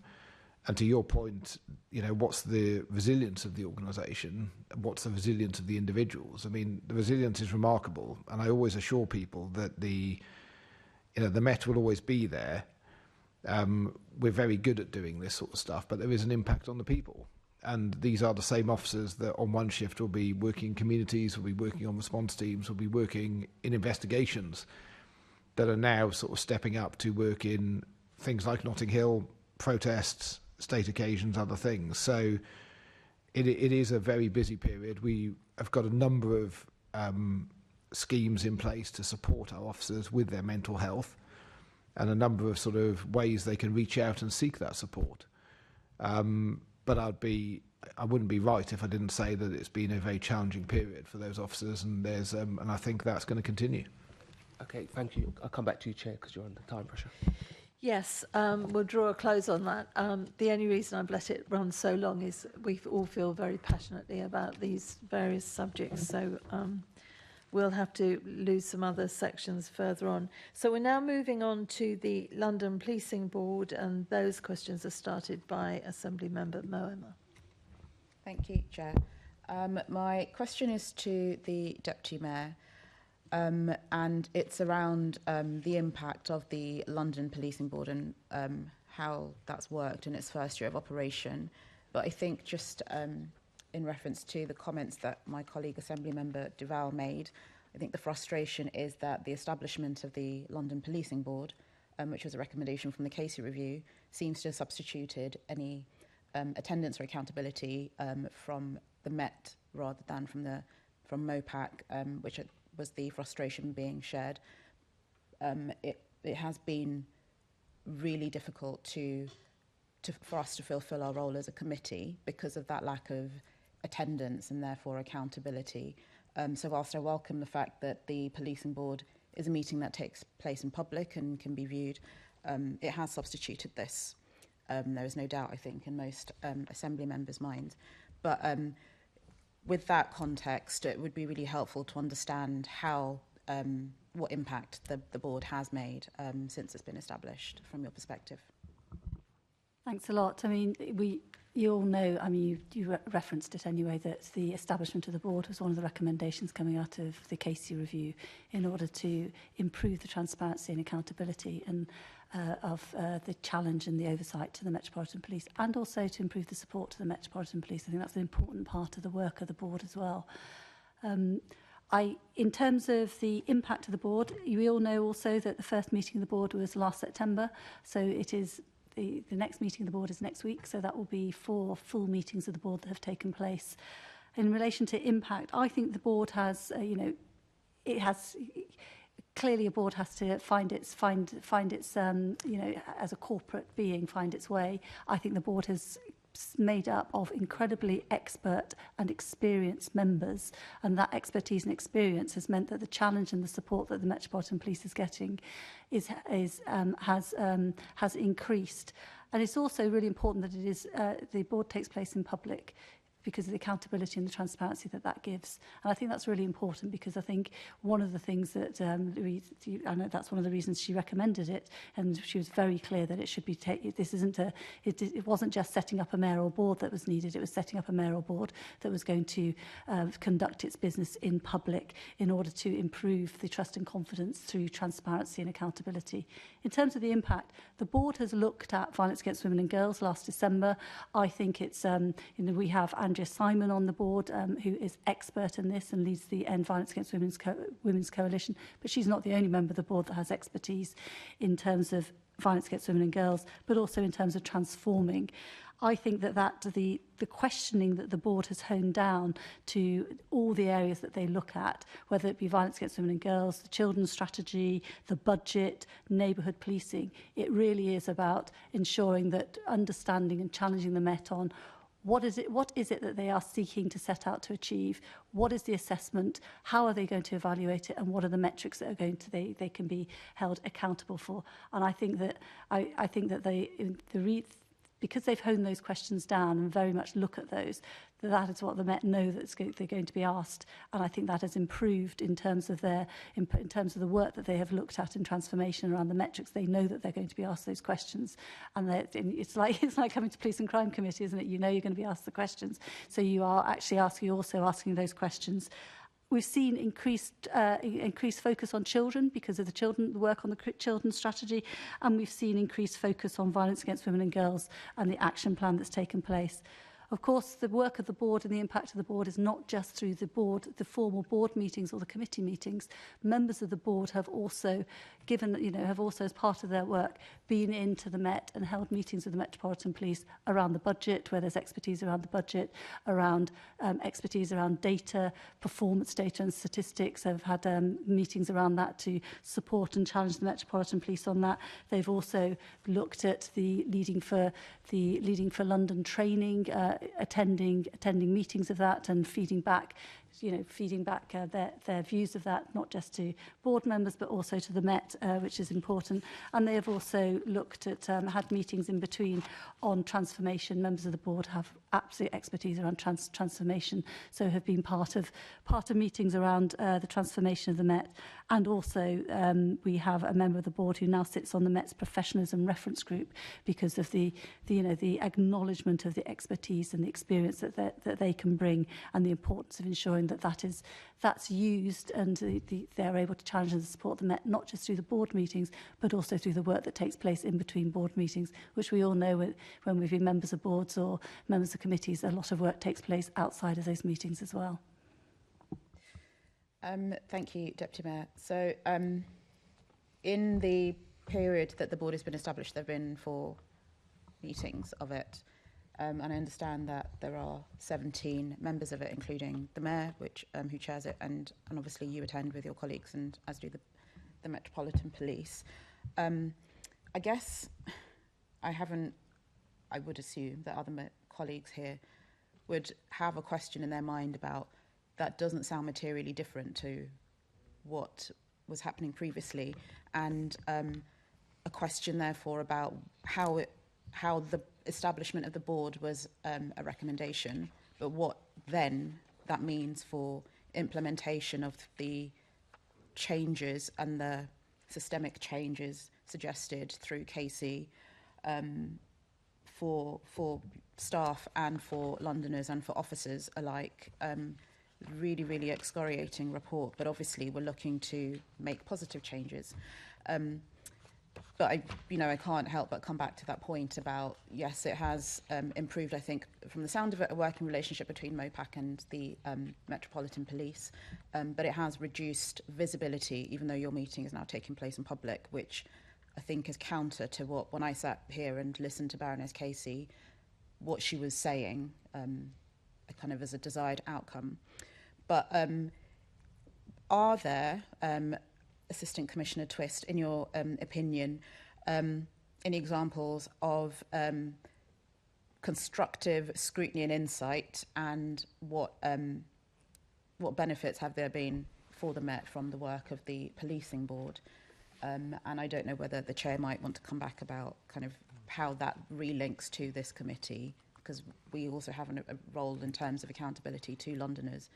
to your point, you know, what's the resilience of the organisation? What's the resilience of the individuals? I mean, the resilience is remarkable, and I always assure people that the Met will always be there. We're very good at doing this sort of stuff, but there is an impact on the people. And these are the same officers that on one shift will be working in communities, will be working on response teams, will be working in investigations, that are now sort of stepping up to work in things like Notting Hill, protests, state occasions, other things. So it is a very busy period. We have got a number of schemes in place to support our officers with their mental health, and a number of sort of ways they can reach out and seek that support. but I wouldn't be right if I didn't say that it's been a very challenging period for those officers, and and I think that's going to continue. Okay, thank you. I'll come back to you, Chair, because you're under time pressure. Yes, we'll draw a close on that. The only reason I've let it run so long is we all feel very passionately about these various subjects, so we'll have to lose some other sections further on. So we're now moving on to the London Policing Board, and those questions are started by Assembly Member Moema. Thank you, Chair. My question is to the Deputy Mayor, and it's around the impact of the London Policing Board and how that's worked in its first year of operation. But I think just in reference to the comments that my colleague Assembly Member Duval made, I think the frustration is that the establishment of the London Policing Board, which was a recommendation from the Casey Review, seems to have substituted any attendance or accountability from the Met rather than from MOPAC, which was the frustration being shared. It has been really difficult for us to fulfil our role as a committee because of that lack of attendance and therefore accountability. So whilst I welcome the fact that the Policing Board is a meeting that takes place in public and can be viewed, it has substituted this. There is no doubt, I think, in most Assembly members' minds. But with that context, it would be really helpful to understand how, what impact the board has made since it's been established, from your perspective. Thanks a lot. I mean, you all know, I mean, you referenced it anyway, that the establishment of the board was one of the recommendations coming out of the Casey Review in order to improve the transparency and accountability and of the challenge and the oversight to the Metropolitan Police, and also to improve the support to the Metropolitan Police. I think that's an important part of the work of the board as well. In terms of the impact of the board, we all know also that the first meeting of the board was last September, so it is the next meeting of the board is next week, so that will be 4 full meetings of the board that have taken place. In relation to impact, I think the board has, it has. Clearly, a board has to find its, as a corporate being, find its way. I think the board has made up of incredibly expert and experienced members, and that expertise and experience has meant that the challenge and the support that the Metropolitan Police is getting has increased. And it's also really important that it is the board takes place in public, because of the accountability and the transparency that gives. And I think that's really important, because I think one of the things that, I know that's one of the reasons she recommended it, and she was very clear that it should be, it wasn't just setting up a mayoral board that was needed, it was setting up a mayoral board that was going to conduct its business in public in order to improve the trust and confidence through transparency and accountability. In terms of the impact, the board has looked at violence against women and girls last December. I think it's, we have Andrea Simon on the board, who is expert in this and leads the End Violence Against Women's Coalition, but she's not the only member of the board that has expertise in terms of violence against women and girls, but also in terms of transforming. I think that the questioning that the board has honed down to all the areas that they look at, whether it be violence against women and girls, the children's strategy, the budget, neighbourhood policing, it really is about ensuring that understanding and challenging the Met on what is it that they are seeking to set out to achieve? What is the assessment? How are they going to evaluate it? And what are the metrics that are going to they can be held accountable for? And I think that because they've honed those questions down and very much look at those, that is what the Met know that they're going to be asked. And I think that has improved in terms of the work that they have looked at in transformation around the metrics. They know that they're going to be asked those questions, and it's like coming to Police and Crime Committee, isn't it? You know you're going to be asked the questions, so you are actually asking those questions. We've seen increased focus on children because of the work on the children's strategy, and we've seen increased focus on violence against women and girls and the action plan that's taken place. Of course, the work of the board and the impact of the board is not just through the board, the formal board meetings or the committee meetings. Members of the board have also have also as part of their work been into the Met and held meetings with the Metropolitan Police around the budget, where there's expertise around the budget, around expertise around data, performance data and statistics. They've had meetings around that to support and challenge the Metropolitan Police on that. They've also looked at the Leading for London training, attending meetings of that and feeding back their views of that, not just to board members, but also to the Met, which is important. And they have also looked at, had meetings in between on transformation. Members of the board have absolute expertise around transformation, so have been part of meetings around the transformation of the Met. And also we have a member of the board who now sits on the Met's professionalism reference group because of the acknowledgement of the expertise and the experience that they can bring, and the importance of ensuring that's used and they're able to challenge and support the Met, not just through the board meetings, but also through the work that takes place in between board meetings, which we all know when we've been members of boards or members of committees, a lot of work takes place outside of those meetings as well. Thank you, Deputy Mayor. So in the period that the board has been established, there have been 4 meetings of it. And I understand that there are 17 members of it, including the Mayor, who chairs it, and obviously you attend with your colleagues, and as do the Metropolitan Police. I guess I would assume that other colleagues here would have a question in their mind about that doesn't sound materially different to what was happening previously, and a question therefore about how the establishment of the board was a recommendation, but what then that means for implementation of the changes and the systemic changes suggested through Casey for staff and for Londoners and for officers alike. Really, really excoriating report, but obviously we're looking to make positive changes. But I can't help but come back to that point about, yes, it has improved, I think, from the sound of it, a working relationship between MOPAC and the Metropolitan Police, but it has reduced visibility, even though your meeting is now taking place in public, which I think is counter to what, when I sat here and listened to Baroness Casey, what she was saying, kind of as a desired outcome. But are there, Assistant Commissioner Twist, in your opinion, any examples of constructive scrutiny and insight, and what benefits have there been for the Met from the work of the policing board? And I don't know whether the chair might want to come back about kind of how that relinks to this committee, because we also have a role in terms of accountability to Londoners,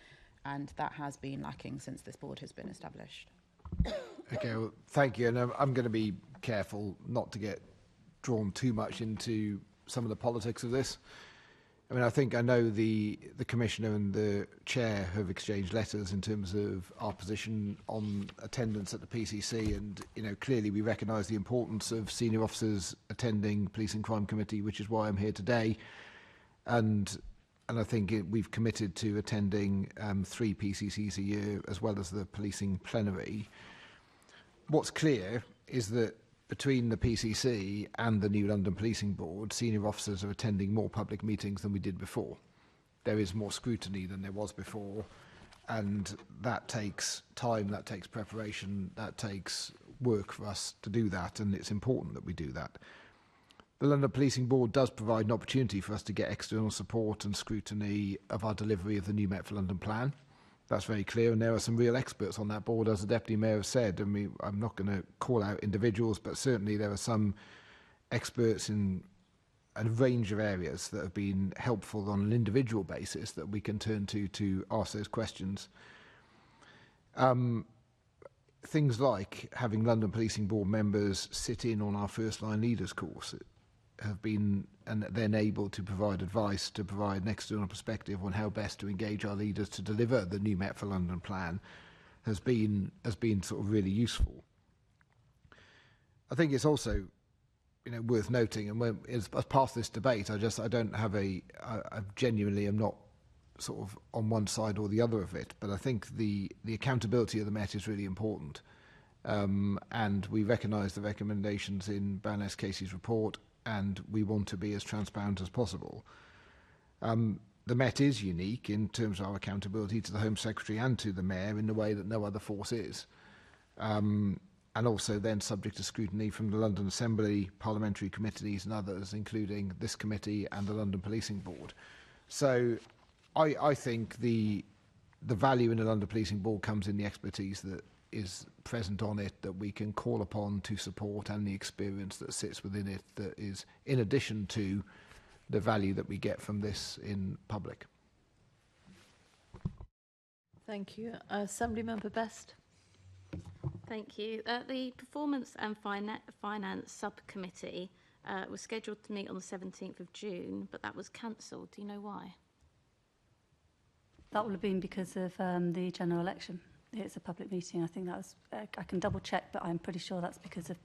and that has been lacking since this board has been established. Okay, well, thank you. And I'm going to be careful not to get drawn too much into some of the politics of this. I mean, I know the Commissioner and the Chair have exchanged letters in terms of our position on attendance at the PCC, and, clearly we recognise the importance of senior officers attending Police and Crime Committee, which is why I'm here today. And I think we've committed to attending 3 PCCs a year, as well as the policing plenary. What's clear is that between the PCC and the new London Policing Board, senior officers are attending more public meetings than we did before. There is more scrutiny than there was before, and that takes time, that takes preparation, that takes work for us to do that, and it's important that we do that. The London Policing Board does provide an opportunity for us to get external support and scrutiny of our delivery of the new Met for London plan. That's very clear, and there are some real experts on that board, as the Deputy Mayor has said. I mean, I'm not going to call out individuals, but certainly there are some experts in a range of areas that have been helpful on an individual basis that we can turn to ask those questions. Things like having London Policing Board members sit in on our First Line Leaders course have been, and then able to provide advice, to provide an external perspective on how best to engage our leaders to deliver the new Met for London plan, has been sort of really useful. I think it's also worth noting. And as part of this debate, I don't have I genuinely am not sort of on one side or the other of it. But I think the accountability of the Met is really important. And we recognise the recommendations in Baroness Casey's report, and we want to be as transparent as possible. The Met is unique in terms of our accountability to the Home Secretary and to the Mayor in a way that no other force is. And also then subject to scrutiny from the London Assembly, parliamentary committees and others, including this committee and the London Policing Board. So I think the value in the London Policing Board comes in the expertise that is present on it, that we can call upon to support, and the experience that sits within it that is in addition to the value that we get from this in public. Thank you. Assembly Member Best. Thank you. The Performance and Finance Subcommittee was scheduled to meet on the 17th of June, but that was cancelled. Do you know why? That will have been because of the general election. It's a public meeting. I think that was, I can double check, but I'm pretty sure that's because of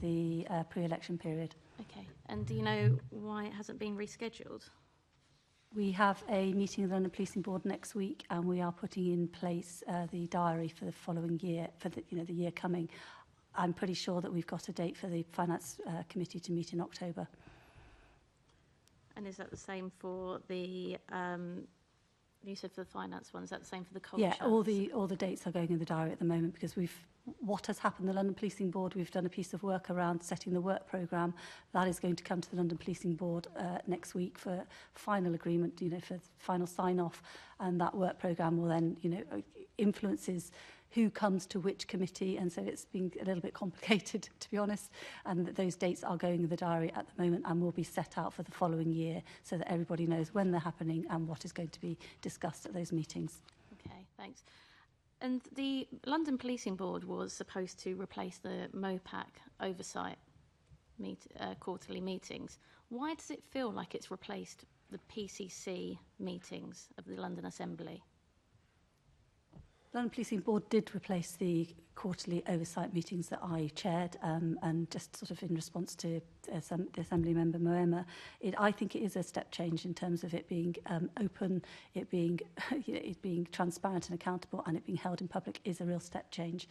the pre-election period. Okay. And do you know why it hasn't been rescheduled? We have a meeting of the London Policing Board next week, and we are putting in place the diary for the following year, for the year coming. I'm pretty sure that we've got a date for the Finance Committee to meet in October. And is that the same for the? You said for the finance one. Is that the same for the culture? Yeah, all the dates are going in the diary at the moment because what has happened, the London Policing Board, we've done a piece of work around setting the work programme. That is going to come to the London Policing Board next week for final agreement, for final sign-off. And that work programme will then, influences who comes to which committee. And so it's been a little bit complicated, to be honest. And those dates are going in the diary at the moment and will be set out for the following year so that everybody knows when they're happening and what is going to be discussed at those meetings. Okay, thanks. And the London Policing Board was supposed to replace the MOPAC oversight quarterly meetings. Why does it feel like it's replaced the PCC meetings of the London Assembly? The London Policing Board did replace the quarterly oversight meetings that I chaired, and just sort of in response to the Assembly Member Moema, I think it is a step change in terms of it being open, it being it being transparent and accountable, and it being held in public is a real step change.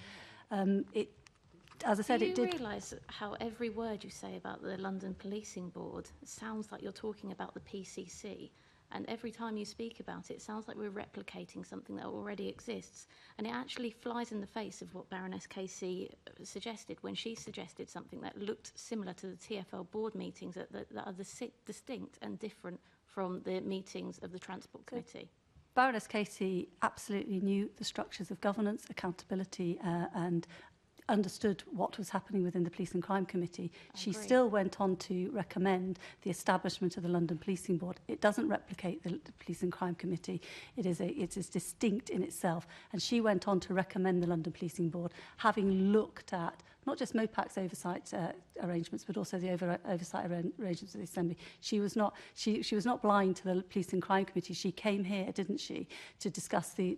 As I said, it did. Do you realise how every word you say about the London Policing Board sounds like you're talking about the PCC? And every time you speak about it, it sounds like we're replicating something that already exists. And it actually flies in the face of what Baroness Casey suggested when she suggested something that looked similar to the TfL board meetings that are distinct and different from the meetings of the Transport Committee. Baroness Casey absolutely knew the structures of governance, accountability, and understood what was happening within the Police and Crime Committee. She still went on to recommend the establishment of the London Policing Board. It doesn't replicate the Police and Crime Committee. It is distinct in itself. And she went on to recommend the London Policing Board, having looked at not just MOPAC's oversight arrangements, but also the oversight arrangements of the Assembly. She was not blind to the Police and Crime Committee. She came here, didn't she, to discuss the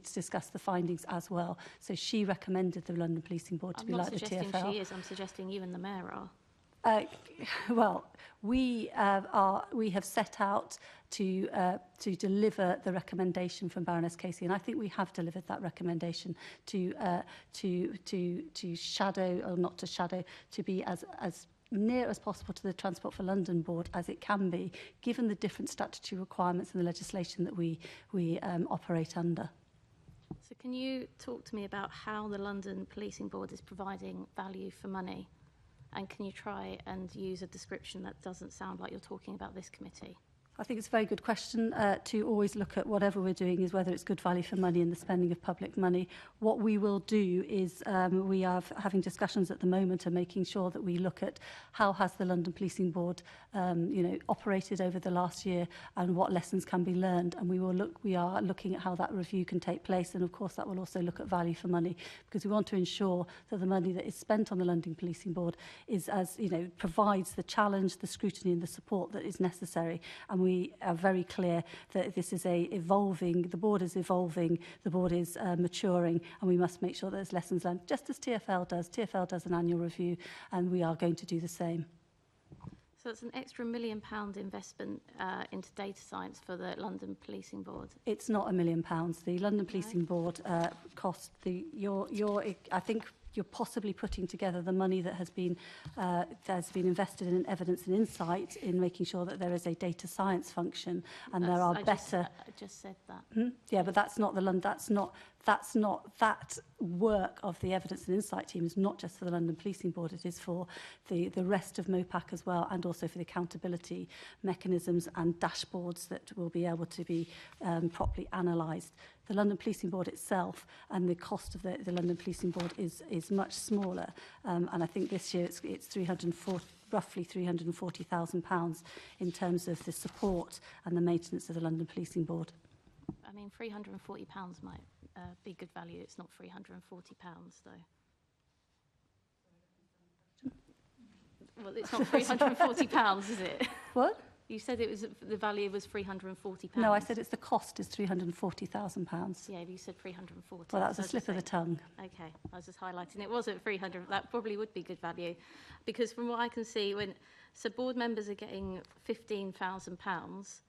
findings as well. So she recommended the London Policing Board to be like the TfL. I'm not suggesting she is. I'm suggesting you and the Mayor are. Well, we have set out to deliver the recommendation from Baroness Casey, and I think we have delivered that recommendation to shadow, or not to shadow, to be as near as possible to the Transport for London Board as it can be, given the different statutory requirements and the legislation that we operate under. So can you talk to me about how the London Policing Board is providing value for money? And can you try and use a description that doesn't sound like you're talking about this committee? I think it's a very good question to always look at whatever we're doing is whether it's good value for money and the spending of public money. What we will do is we are having discussions at the moment and making sure that we look at how has the London Policing Board operated over the last year and what lessons can be learned. And we are looking at how that review can take place. And of course, that will also look at value for money, because we want to ensure that the money that is spent on the London Policing Board is provides the challenge, the scrutiny and the support that is necessary. And we are very clear that this is the board is evolving, the board is maturing, and we must make sure there's lessons learned, just as TfL does. TfL does an annual review, and we are going to do the same. So it's an extra £1 million investment into data science for the London Policing Board. It's not £1 million. The London Policing Board cost I think you're possibly putting together the money that has been invested in evidence and insight in making sure that there is a data science function and there are better. I just said that. Yeah, but that's not the London. That's not that work of the evidence and insight team is not just for the London Policing Board. It is for the rest of MOPAC as well, and also for the accountability mechanisms and dashboards that will be able to be properly analysed. The London Policing Board itself and the cost of the London Policing Board is much smaller, and I think this year it's roughly £340,000 in terms of the support and the maintenance of the London Policing Board. I mean, £340 might be good value. It's not £340 though. Well, it's not £340, is it? What? You said it was the value was £340. No, I said the cost is £340,000. Yeah, but you said 340. Well, that was so a slip of the tongue. Okay, I was just highlighting it wasn't 300. That probably would be good value, because from what I can see, so board members are getting £15,000,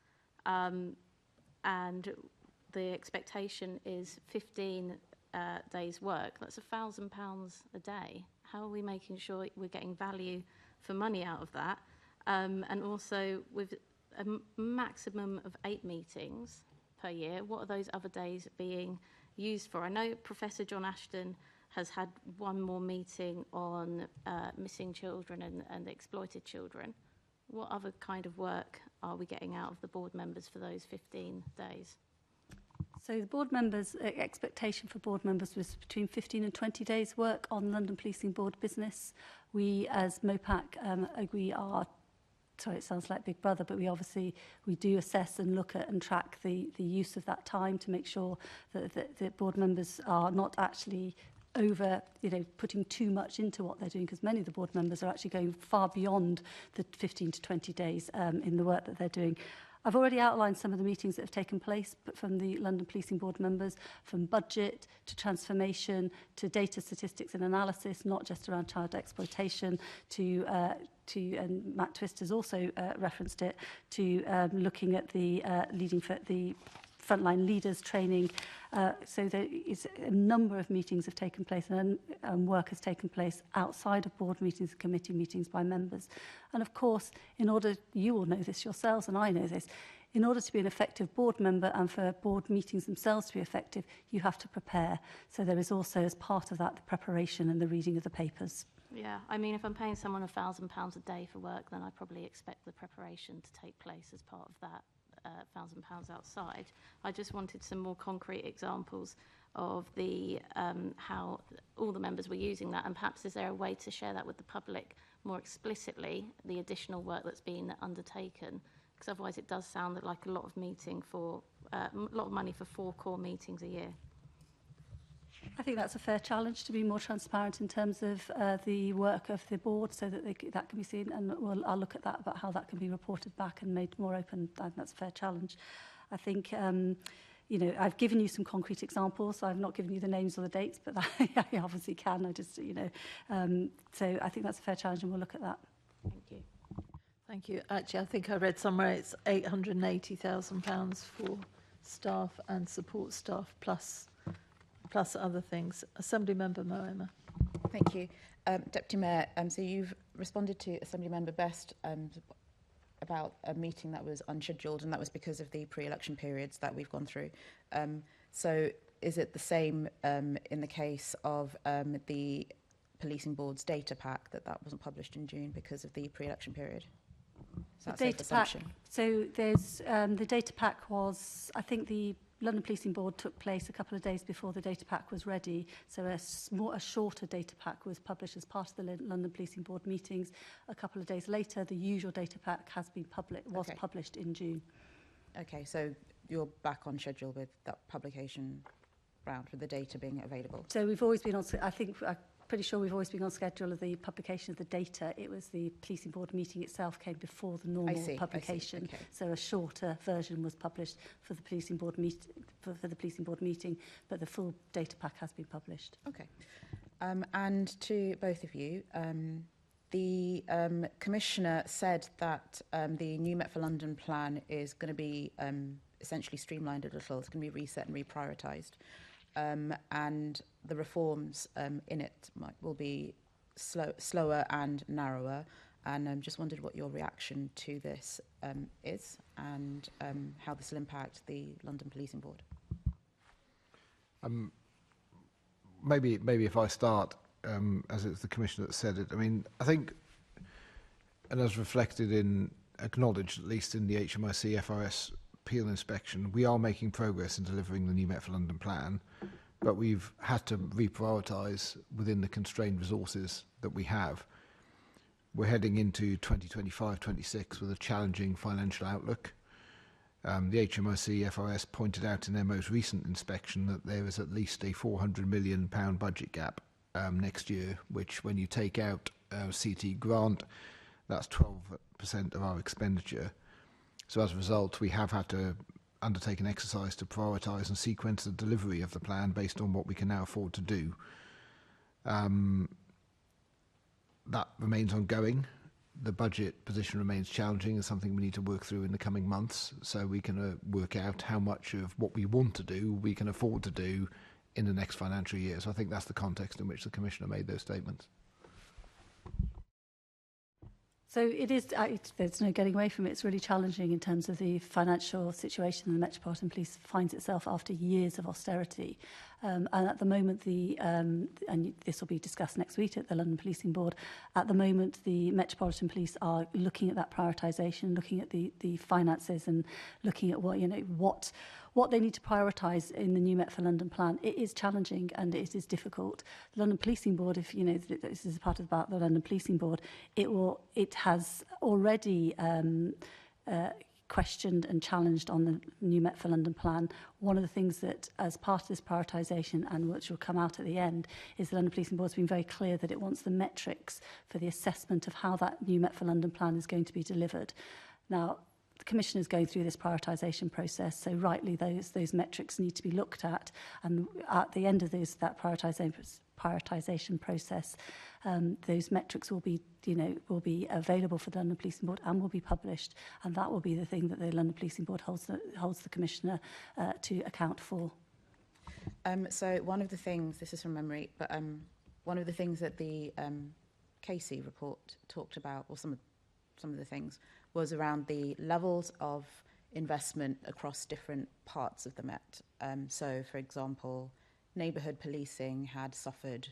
and the expectation is 15 days' work. That's £1,000 a day. How are we making sure we're getting value for money out of that? And also, with a maximum of 8 meetings per year, what are those other days being used for? I know Professor John Ashton has had one more meeting on missing children and exploited children. What other kind of work are we getting out of the board members for those 15 days? So the board members' expectation for board members was between 15 and 20 days' work on London Policing Board business. We, as MOPAC, we are... Sorry, it sounds like Big Brother, but we do assess and look at and track the use of that time to make sure that board members are not actually putting too much into what they're doing, because many of the board members are actually going far beyond the 15 to 20 days in the work that they're doing. I've already outlined some of the meetings that have taken place from the London Policing Board members, from budget to transformation to data statistics and analysis, not just around child exploitation, and Matt Twist has also referenced it, to looking at the the frontline leaders training. So there is a number of meetings have taken place and work has taken place outside of board meetings and committee meetings by members. And of course, you all know this yourselves and I know this, in order to be an effective board member and for board meetings themselves to be effective, you have to prepare. So there is also, as part of that, the preparation and the reading of the papers. Yeah, I mean, if I'm paying someone £1,000 a day for work, then I probably expect the preparation to take place as part of that. £1,000 outside. I just wanted some more concrete examples of the how all the members were using that, and perhaps is there a way to share that with the public more explicitly, the additional work that's been undertaken, because otherwise it does sound like a lot of money for 4 core meetings a year. I think that's a fair challenge, to be more transparent in terms of the work of the board, so that that can be seen, and I'll look at that, about how that can be reported back and made more open. I think that's a fair challenge. I think, I've given you some concrete examples. I've not given you the names or the dates, but I obviously can. So I think that's a fair challenge, and we'll look at that. Thank you. Thank you. Actually, I think I read somewhere it's £880,000 for staff and support staff plus other things. Assembly Member Moema. Thank you. Deputy Mayor, so you've responded to Assembly Member Best about a meeting that was unscheduled, and that was because of the pre-election periods that we've gone through. So is it the same in the case of the Policing Board's data pack, that wasn't published in June because of the pre-election period? Is that a safe assumption? So there's the data pack was, I think the London Policing Board took place a couple of days before the data pack was ready, so a shorter data pack was published as part of the London Policing Board meetings. A couple of days later, the usual data pack has been published in June. Okay, so you're back on schedule with that publication round, with the data being available? So we've always been on, I'm pretty sure we've always been on schedule of the publication of the data. It was the Policing Board meeting itself came before the normal publication. Okay. So a shorter version was published for the Policing Board for the Policing Board meeting, but the full data pack has been published. Okay. And to both of you, The Commissioner said that the new Met for London plan is going to be essentially streamlined a little. It's going to be reset and reprioritised. And the reforms in it will be slower and narrower. And just wondered what your reaction to this is, and how this will impact the London Policing Board. Maybe if I start, as it's the Commissioner that said it. I mean, I think, and as reflected in, acknowledged at least in the HMRC FRS Peel inspection, we are making progress in delivering the new Met for London plan, but we've had to reprioritise within the constrained resources that we have. We're heading into 2025-26 with a challenging financial outlook. The HMRC FRS pointed out in their most recent inspection that there is at least a £400 million budget gap next year, which, when you take out CT grant, that's 12% of our expenditure. So as a result, we have had to undertake an exercise to prioritise and sequence the delivery of the plan based on what we can now afford to do. That remains ongoing. The budget position remains challenging and something we need to work through in the coming months, so we can work out how much of what we want to do we can afford to do in the next financial year. So I think that's the context in which the Commissioner made those statements. So it is, there's no getting away from it. It's really challenging in terms of the financial situation the Metropolitan Police finds itself after years of austerity. And at the moment, and this will be discussed next week at the London Policing Board, at the moment the Metropolitan Police are looking at that prioritisation, looking at the finances and looking at what they need to prioritise in the new Met for London plan. It is challenging and it is difficult. The London Policing Board, if you know this is a part about the London Policing Board, it has already questioned and challenged on the new Met for London plan. One of the things that, as part of this prioritisation, and which will come out at the end, is the London Policing Board has been very clear that it wants the metrics for the assessment of how that new Met for London plan is going to be delivered. Now, the Commissioner is going through this prioritisation process, so rightly those metrics need to be looked at, and at the end of that prioritisation process, those metrics will be available for the London Policing Board and will be published, and that will be the thing that the London Policing Board holds the Commissioner to account for. So one of the things, this is from memory, but one of the things that the Casey report talked about, or some of the things, was around the levels of investment across different parts of the Met. So, for example, neighbourhood policing had suffered,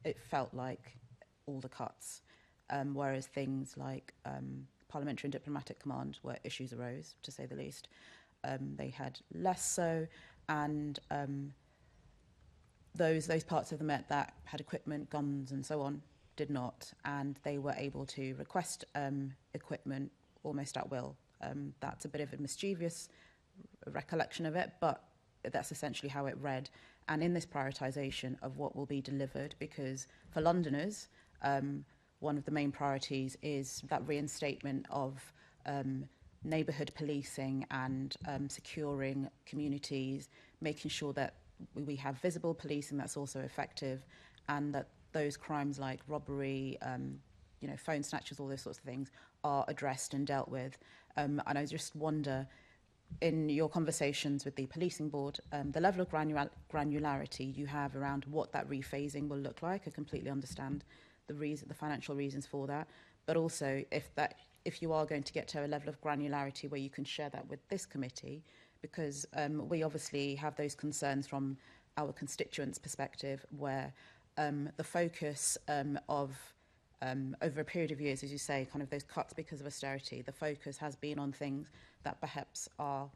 it felt like, all the cuts, whereas things like Parliamentary and Diplomatic Command, where issues arose, to say the least, they had less so, and those parts of the Met that had equipment, guns and so on, did not, and they were able to request equipment almost at will. That's a bit of a mischievous recollection of it, but that's essentially how it read. And in this prioritisation of what will be delivered, because for Londoners, one of the main priorities is that reinstatement of neighbourhood policing and securing communities, making sure that we have visible policing that's also effective, and that those crimes like robbery, phone snatches, all those sorts of things are addressed and dealt with. And I just wonder, in your conversations with the Policing Board, the level of granularity you have around what that rephasing will look like. I completely understand the financial reasons for that, but also if you are going to get to a level of granularity where you can share that with this committee, because we obviously have those concerns from our constituents' perspective, where the focus of over a period of years, as you say, kind of those cuts because of austerity, the focus has been on things that perhaps are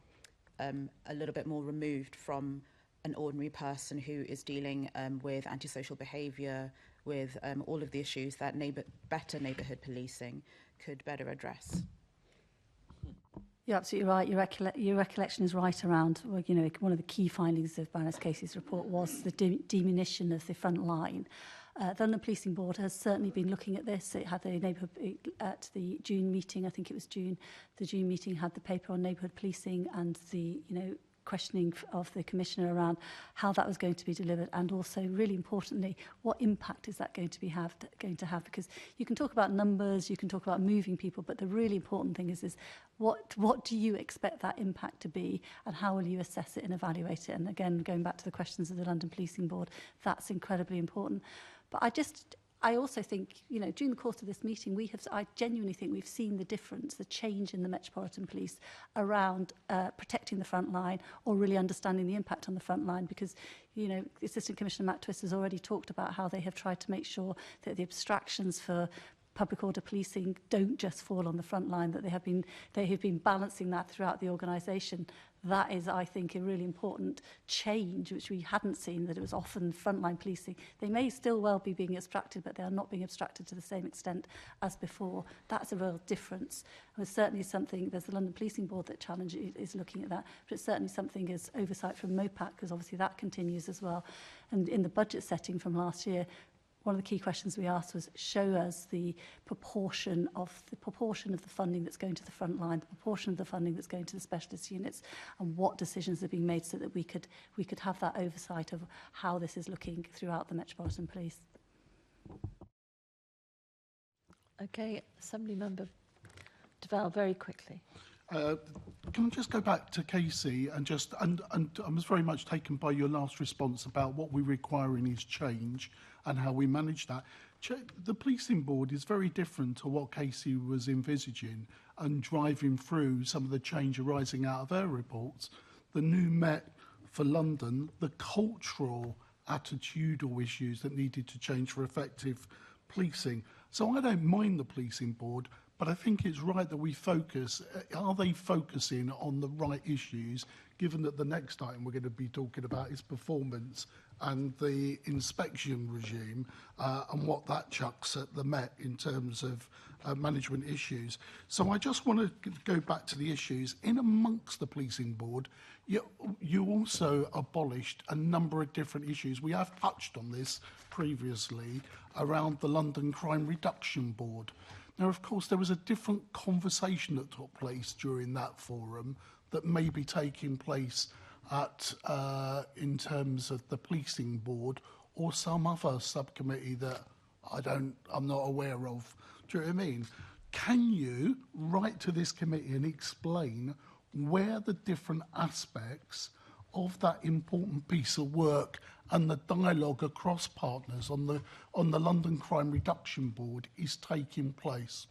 a little bit more removed from an ordinary person who is dealing with antisocial behaviour, with all of the issues that better neighbourhood policing could better address. You're absolutely right. Your recollection is right around, one of the key findings of Baroness Casey's report was the diminution of the front line. The London Policing Board has certainly been looking at this. It had the neighbourhood at the June meeting. I think it was June. The June meeting had the paper on neighbourhood policing and the questioning of the Commissioner around how that was going to be delivered, and also, really importantly, what impact is that going to have? Because you can talk about numbers, you can talk about moving people, but the really important thing is what do you expect that impact to be, and how will you assess it and evaluate it? And again, going back to the questions of the London Policing Board, that's incredibly important. But I also think, you know, during the course of this meeting, I genuinely think we've seen the difference, the change in the Metropolitan Police around protecting the front line, or really understanding the impact on the front line, because, you know, Assistant Commissioner Matt Twist has already talked about how they have tried to make sure that the abstractions for public order policing don't just fall on the front line, that they have been balancing that throughout the organisation. That is, I think, a really important change, which we hadn't seen, that it was often frontline policing. They may still well be being abstracted, but they are not being abstracted to the same extent as before. That's a real difference. And it's certainly something, there's the London Policing Board that is looking at that, but it's certainly something as oversight from MOPAC, because obviously that continues as well. And in the budget setting from last year, one of the key questions we asked was, show us the proportion of the funding that's going to the front line, the proportion of the funding that's going to the specialist units, and what decisions are being made, so that we could have that oversight of how this is looking throughout the Metropolitan Police. Okay, Assembly Member Deval, very quickly. Can I just go back to Casey and I was very much taken by your last response about what we're requiring is change and how we manage that. The policing board is very different to what Casey was envisaging and driving through some of the change arising out of her reports. The new Met for London, the cultural, attitudinal issues that needed to change for effective policing. So I don't mind the policing board, but I think it's right that we focus. Are they focusing on the right issues, given that the next item we're going to be talking about is performance and the inspection regime and what that chucks at the Met in terms of management issues. So I just want to go back to the issues. In amongst the policing board, you also abolished a number of different issues. We have touched on this previously around the London Crime Reduction Board. Now, of course, there was a different conversation that took place during that forum that may be taking place at in terms of the policing board or some other subcommittee that I'm not aware of. Do you know what I mean? Can you write to this committee and explain where the different aspects of that important piece of work and the dialogue across partners on the London Crime Reduction Board is taking place?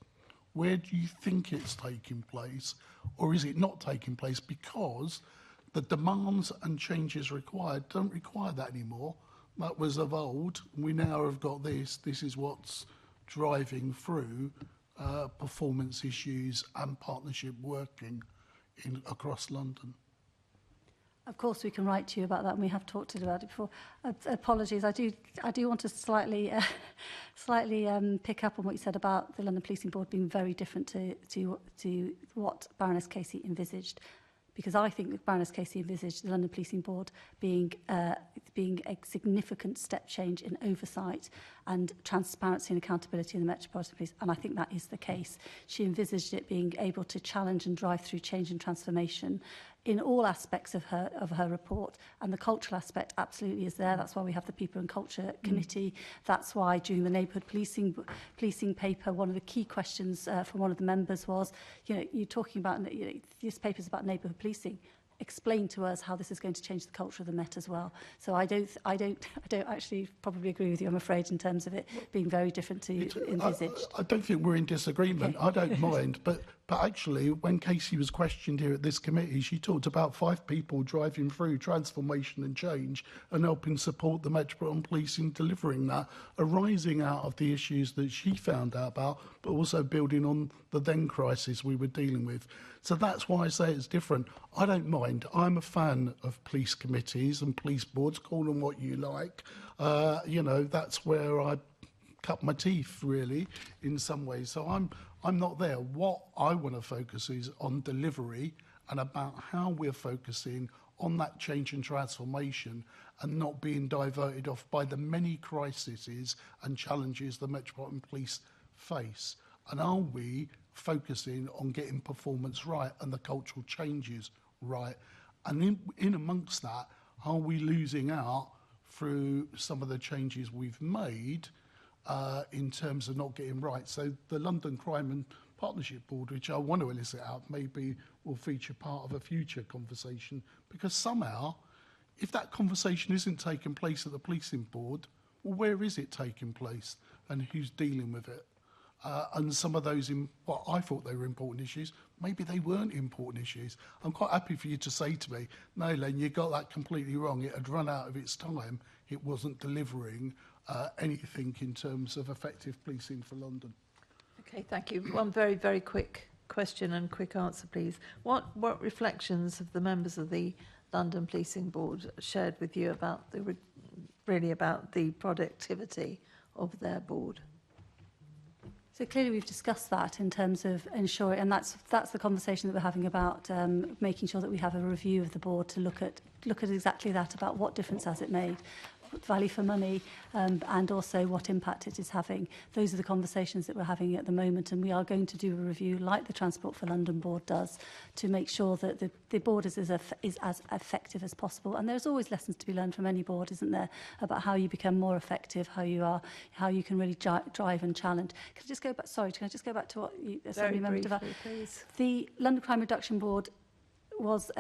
Where do you think it's taking place, or is it not taking place because the demands and changes required don't require that anymore? That was of old. We now have got this. This is what's driving through performance issues and partnership working across London. Of course, we can write to you about that, and we have talked about it before. Apologies, I do want to slightly pick up on what you said about the London Policing Board being very different to what Baroness Casey envisaged, because I think that Baroness Casey envisaged the London Policing Board being a significant step change in oversight and transparency and accountability in the Metropolitan Police, and I think that is the case. She envisaged it being able to challenge and drive through change and transformation in all aspects of her report, and the cultural aspect absolutely is there. That's why we have the People and Culture Committee. That's why during the neighbourhood policing paper, one of the key questions from one of the members was, you're talking about, this paper's about neighbourhood policing. Explain to us how this is going to change the culture of the Met as well. So I don't actually probably agree with you, I'm afraid, in terms of it being very different to envisaged. I don't think we're in disagreement. Okay. I don't mind, but actually, when Casey was questioned here at this committee, she talked about 5 people driving through transformation and change and helping support the Metropolitan Police in delivering that, arising out of the issues that she found out about, but also building on the then crisis we were dealing with. So that's why I say it's different. I don't mind. I'm a fan of police committees and police boards, call them what you like. That's where I cut my teeth, really, in some ways. So I'm not there. What I want to focus is on delivery and about how we're focusing on that change and transformation and not being diverted off by the many crises and challenges the Metropolitan Police face. And are we focusing on getting performance right and the cultural changes right? And in amongst that, are we losing out through some of the changes we've made in terms of not getting right? So the London Crime and Partnership Board, which I want to elicit out, maybe will feature part of a future conversation, because somehow, if that conversation isn't taking place at the policing board, well, where is it taking place and who's dealing with it? And some of those, what I thought they were important issues, maybe they weren't important issues. I'm quite happy for you to say to me, no, Len, you got that completely wrong. It had run out of its time. It wasn't delivering anything in terms of effective policing for London. Okay, thank you. One very, very quick question and quick answer, please. What reflections have the members of the London Policing Board shared with you about about the productivity of their board? So clearly we've discussed that in terms of ensuring, and that's the conversation that we're having about making sure that we have a review of the board to look at exactly that, about what difference has it made, value for money, and also what impact it is having. Those are the conversations that we're having at the moment, and we are going to do a review like the Transport for London board does to make sure that the board is as effective as possible. And there's always lessons to be learned from any board, isn't there, about how you become more effective, how you can really drive and challenge. Can I just go back to what you, Assembly Member briefly, please. The London Crime Reduction Board was,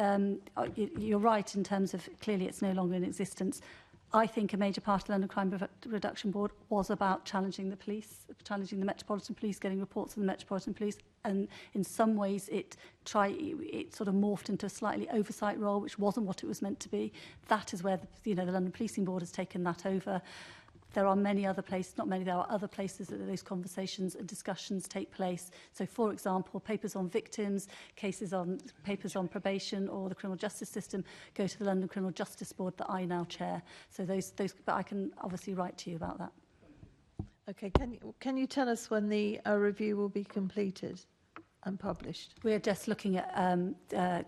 you're right in terms of clearly it's no longer in existence. I think a major part of the London Crime Reduction Board was about challenging the police, challenging the Metropolitan Police, getting reports from the Metropolitan Police, and in some ways it sort of morphed into a slightly oversight role, which wasn't what it was meant to be. That is where the London Policing Board has taken that over. There are many other places, not many, there are other places that those conversations and discussions take place. So, for example, papers on victims, papers on probation or the criminal justice system go to the London Criminal Justice Board that I now chair. So but I can obviously write to you about that. Okay, can you tell us when the review will be completed and published? We're just looking at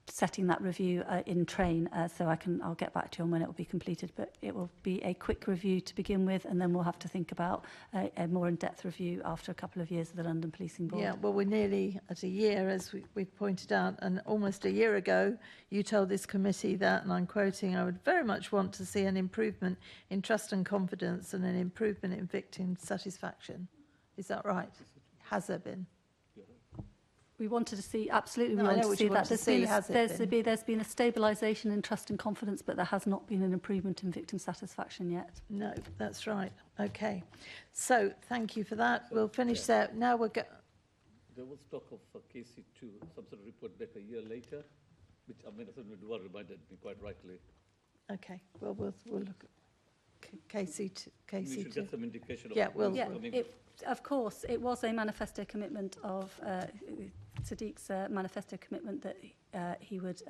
setting that review in train, so I'll get back to you on when it will be completed, but it will be a quick review to begin with, and then we'll have to think about a more in-depth review after a couple of years of the London Policing Board. Yeah, well, we're nearly at a year, as we've pointed out, and almost a year ago you told this committee that, and I'm quoting, I would very much want to see an improvement in trust and confidence and an improvement in victim satisfaction. Is that right? Has there been? We wanted to see, absolutely, we No, wanted to see that. There's been a stabilisation in trust and confidence, but there has not been an improvement in victim satisfaction yet. No, that's right. Okay. So, thank you for that. We'll finish there. Now we'll go... There was talk of KC2, some sort of report back a year later, which Assembly Member reminded me quite rightly. Okay. Well, we'll look at KC2. We should get some indication of of course, it was a manifesto commitment of Sadiq's manifesto commitment that he would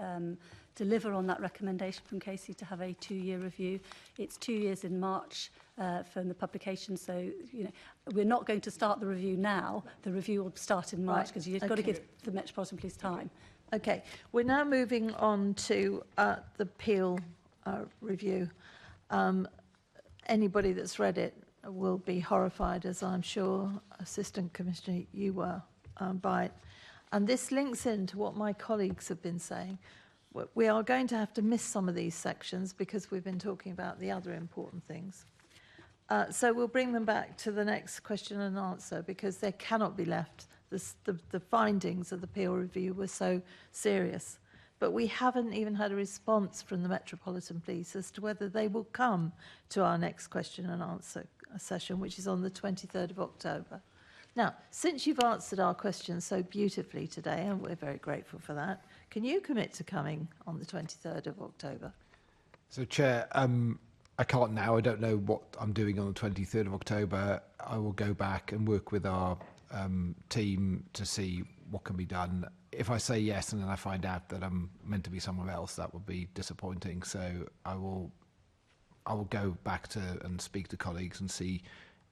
deliver on that recommendation from Casey to have a 2-year review. It's 2 years in March from the publication, so we're not going to start the review now. The review will start in March because you've got to give the Metropolitan Police time. Okay, we're now moving on to the Peel review. Anybody that's read it will be horrified, as I'm sure, Assistant Commissioner, you were, by it. And this links into what my colleagues have been saying. We are going to have to miss some of these sections because we've been talking about the other important things. So we'll bring them back to the next question and answer because they cannot be left. The findings of the Peel review were so serious. But we haven't even had a response from the Metropolitan Police as to whether they will come to our next question and answer session, which is on the 23rd of October. Now, since you've answered our questions so beautifully today, and we're very grateful for that, can you commit to coming on the 23rd of October? So, Chair, I can't now. I don't know what I'm doing on the 23rd of October. I will go back and work with our team to see what can be done. If I say yes and then I find out that I'm meant to be somewhere else, that would be disappointing. So I will go back to and speak to colleagues and see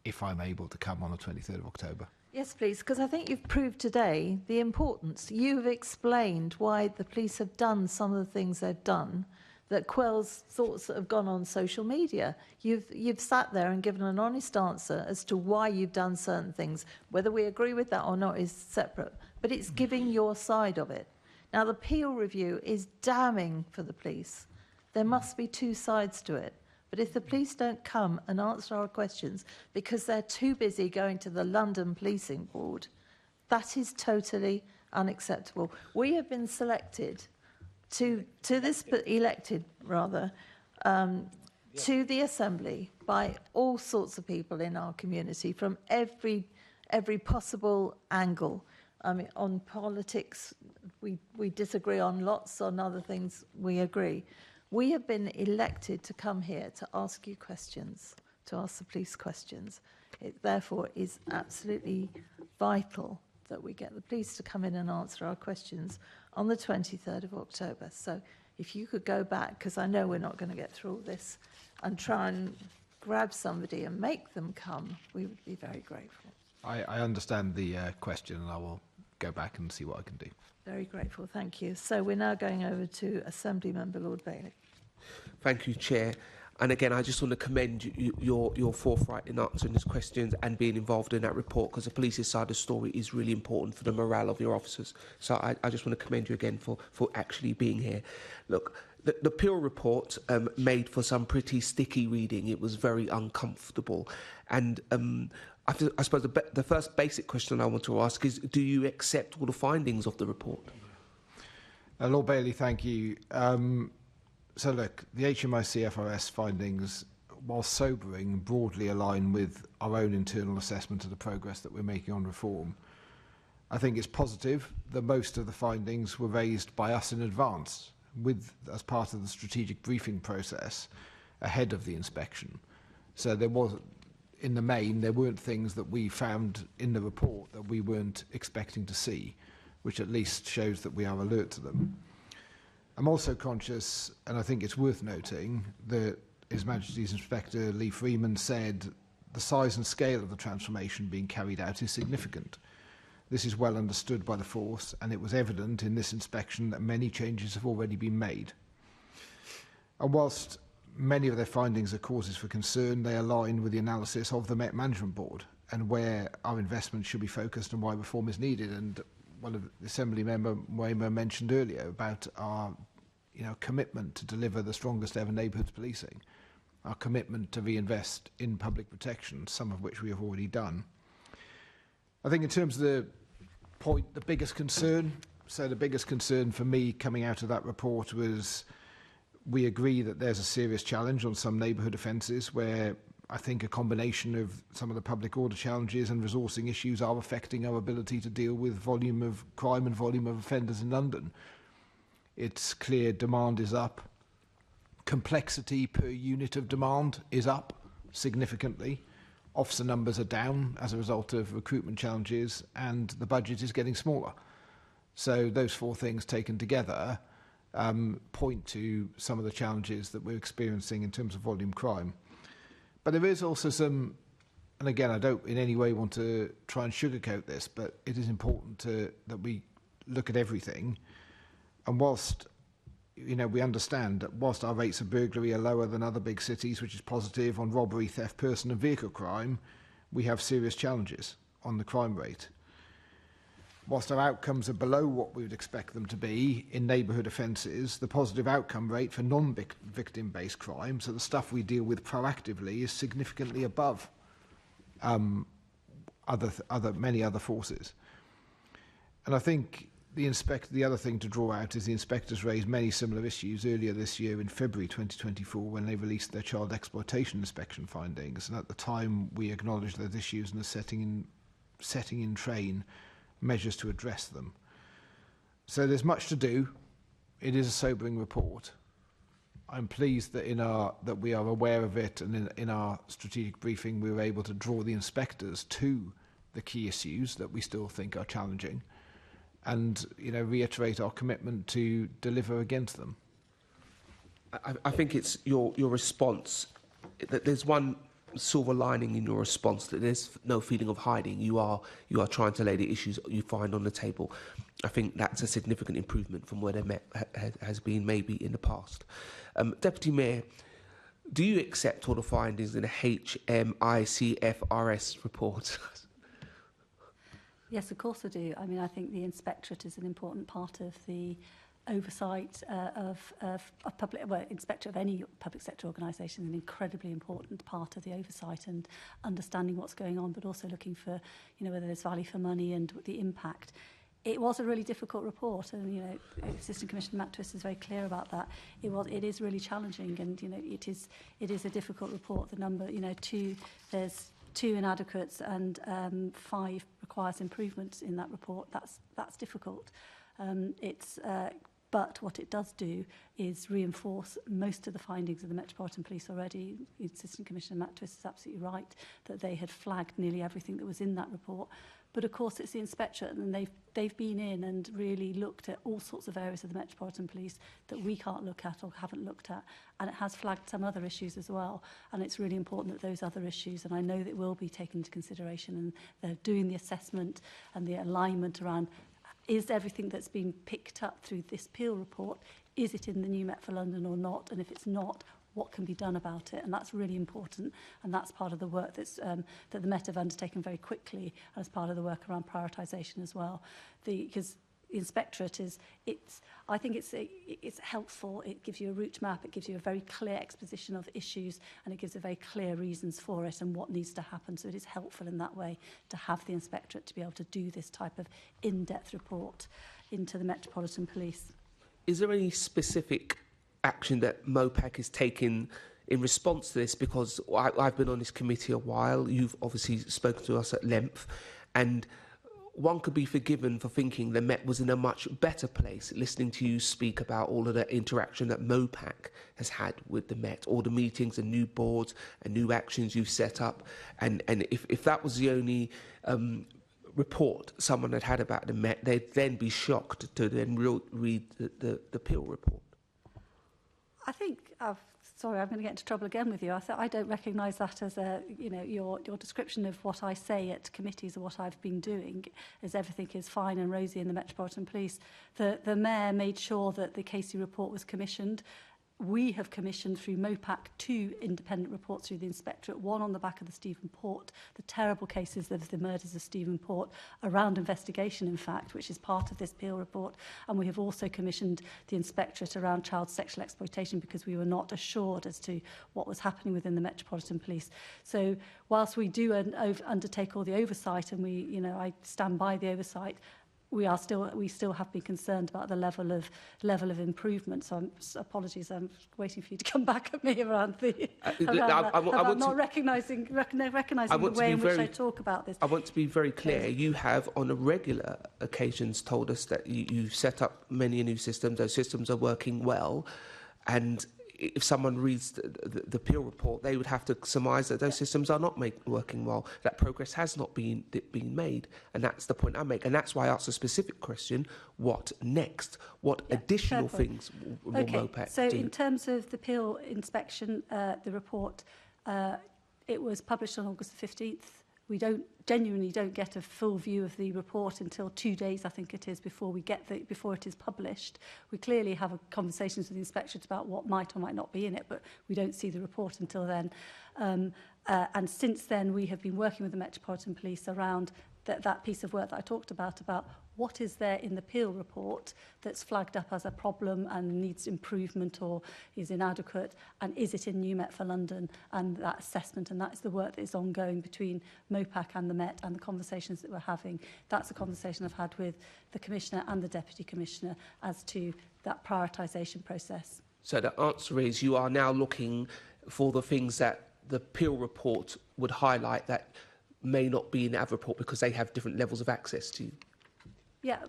if I'm able to come on the 23rd of October. Yes, please, because I think you've proved today the importance. You've explained why the police have done some of the things they've done that quells thoughts that have gone on social media. You've sat there and given an honest answer as to why you've done certain things. Whether we agree with that or not is separate, but it's giving your side of it. Now, the Peel review is damning for the police. There must be two sides to it. But if the police don't come and answer our questions because they're too busy going to the London Policing Board, that is totally unacceptable. We have been selected elected to the Assembly by all sorts of people in our community from every possible angle. I mean, on politics, we disagree on lots, on other things we agree. We have been elected to come here to ask you questions, to ask the police questions. It therefore is absolutely vital that we get the police to come in and answer our questions on the 23rd of October. So if you could go back, because I know we're not going to get through all this, and try and grab somebody and make them come, we would be very grateful. I understand the question, and I will go back and see what I can do. Very grateful, thank you. So we're now going over to Assembly Member Lord Bailey. Thank you, Chair. And again, I just want to commend your forthright in answering these questions and being involved in that report, because the police's side of the story is really important for the morale of your officers. So I just want to commend you again for actually being here. Look, the Peel report made for some pretty sticky reading. It was very uncomfortable. And I suppose the first basic question I want to ask is, do you accept all the findings of the report? Lord Bailey, thank you. So look, the HMI CFRS findings, while sobering, broadly align with our own internal assessment of the progress that we're making on reform. I think it's positive that most of the findings were raised by us in advance, as part of the strategic briefing process ahead of the inspection. So there was, in the main, there weren't things that we found in the report that we weren't expecting to see, which at least shows that we are alert to them. I'm also conscious, and I think it's worth noting, that His Majesty's Inspector Lee Freeman said the size and scale of the transformation being carried out is significant. This is well understood by the force, and it was evident in this inspection that many changes have already been made. And whilst many of their findings are causes for concern, they align with the analysis of the Met Management Board and where our investment should be focused and why reform is needed. And one of the Assembly Member Waymer mentioned earlier about our commitment to deliver the strongest ever neighbourhood policing, our commitment to reinvest in public protection, some of which we have already done. I think in terms of the biggest concern for me coming out of that report was we agree that there's a serious challenge on some neighbourhood offences where I think a combination of some of the public order challenges and resourcing issues are affecting our ability to deal with volume of crime and volume of offenders in London. It's clear demand is up. Complexity per unit of demand is up significantly. Officer numbers are down as a result of recruitment challenges, and the budget is getting smaller. So those four things taken together point to some of the challenges that we're experiencing in terms of volume crime. But there is also some, and again, I don't in any way want to try and sugarcoat this, but it is important that we look at everything. And whilst we understand that whilst our rates of burglary are lower than other big cities, which is positive, on robbery, theft, person and vehicle crime, we have serious challenges on the crime rate. Whilst our outcomes are below what we would expect them to be in neighbourhood offences, the positive outcome rate for non-victim-based crime, so the stuff we deal with proactively, is significantly above many other forces. And I think the other thing to draw out is the inspectors raised many similar issues earlier this year in February 2024 when they released their child exploitation inspection findings. And at the time, we acknowledged those issues and are setting in train measures to address them. So there's much to do. It is a sobering report. I'm pleased that we are aware of it, and in our strategic briefing we were able to draw the inspectors to the key issues that we still think are challenging, and reiterate our commitment to deliver against them. I think it's your response. That there's one silver lining in your response, that there's no feeling of hiding. You are trying to lay the issues you find on the table. I think that's a significant improvement from where they has been maybe in the past. Deputy Mayor, do you accept all the findings in the HMICFRS report? Yes, of course I do. I mean, I think the inspectorate is an important part of the oversight of public, well, inspector of any public sector organisation is an incredibly important part of the oversight and understanding what's going on, but also looking for, you know, whether there's value for money and the impact. It was a really difficult report, and you know, Assistant Commissioner Matt Twist is very clear about that. It is really challenging, and you know, it is a difficult report. The number, you know, there's 2 inadequates and 5 requires improvements in that report. That's difficult. But what it does do is reinforce most of the findings of the Metropolitan Police already. Assistant Commissioner Matt Twist is absolutely right that they had flagged nearly everything that was in that report. But of course it's the inspectorate, and they've been in and really looked at all sorts of areas of the Metropolitan Police that we can't look at or haven't looked at, and it has flagged some other issues as well. And it's really important that those other issues, and I know that will be taken into consideration, and they're doing the assessment and the alignment around, is everything that's been picked up through this Peel report, is it in the new Met for London or not? And if it's not, what can be done about it? And that's really important. And that's part of the work that's, that the Met have undertaken very quickly as part of the work around prioritisation as well. Because the inspectorate I think it's helpful. It gives you a route map. It gives you a very clear exposition of issues, and it gives a very clear reasons for it and what needs to happen. So it is helpful in that way to have the inspectorate to be able to do this type of in-depth report into the Metropolitan Police. Is there any specific action that MOPAC is taking in response to this? Because I've been on this committee a while. You've obviously spoken to us at length, and one could be forgiven for thinking the Met was in a much better place, listening to you speak about all of the interaction that MOPAC has had with the Met, all the meetings and new boards and new actions you've set up. And if that was the only report someone had about the Met, they'd then be shocked to then read the Peel report. I think, sorry, I'm going to get into trouble again with you. I don't recognise that as your description of what I say at committees or what I've been doing as everything is fine and rosy in the Metropolitan Police. The Mayor made sure that the Casey report was commissioned. We have commissioned through MOPAC 2 independent reports through the Inspectorate, one on the back of the Stephen Port, the terrible cases of the murders of Stephen Port, around investigation, in fact, which is part of this Peel report. And we have also commissioned the Inspectorate around child sexual exploitation because we were not assured as to what was happening within the Metropolitan Police. So whilst we do undertake all the oversight, and I stand by the oversight, we still have been concerned about the level of improvement. So apologies, I'm waiting for you to come back at me around not recognising the way in which I talk about this. I want to be very clear. You have, on a regular occasions, told us that you've set up many new systems. Those systems are working well, and if someone reads the Peel report, they would have to surmise that those systems are not working well, that progress has not been made. And that's the point I make. And that's why I asked a specific question, what next? What additional things will MOPAC so do? In terms of the Peel inspection, the report, it was published on August the 15th. We genuinely don't get a full view of the report until 2 days, I think it is, before it is published. We clearly have conversations with the inspectorate about what might or might not be in it, but we don't see the report until then. And since then, we have been working with the Metropolitan Police around that piece of work that I talked about what is there in the Peel report that's flagged up as a problem and needs improvement or is inadequate, and is it in new Met for London, and that assessment. And that is the work that is ongoing between MOPAC and the Met, and the conversations that we're having. That's a conversation I've had with the Commissioner and the Deputy Commissioner as to that prioritisation process. So the answer is you are now looking for the things that the Peel report would highlight that may not be in our report because they have different levels of access to. Yeah.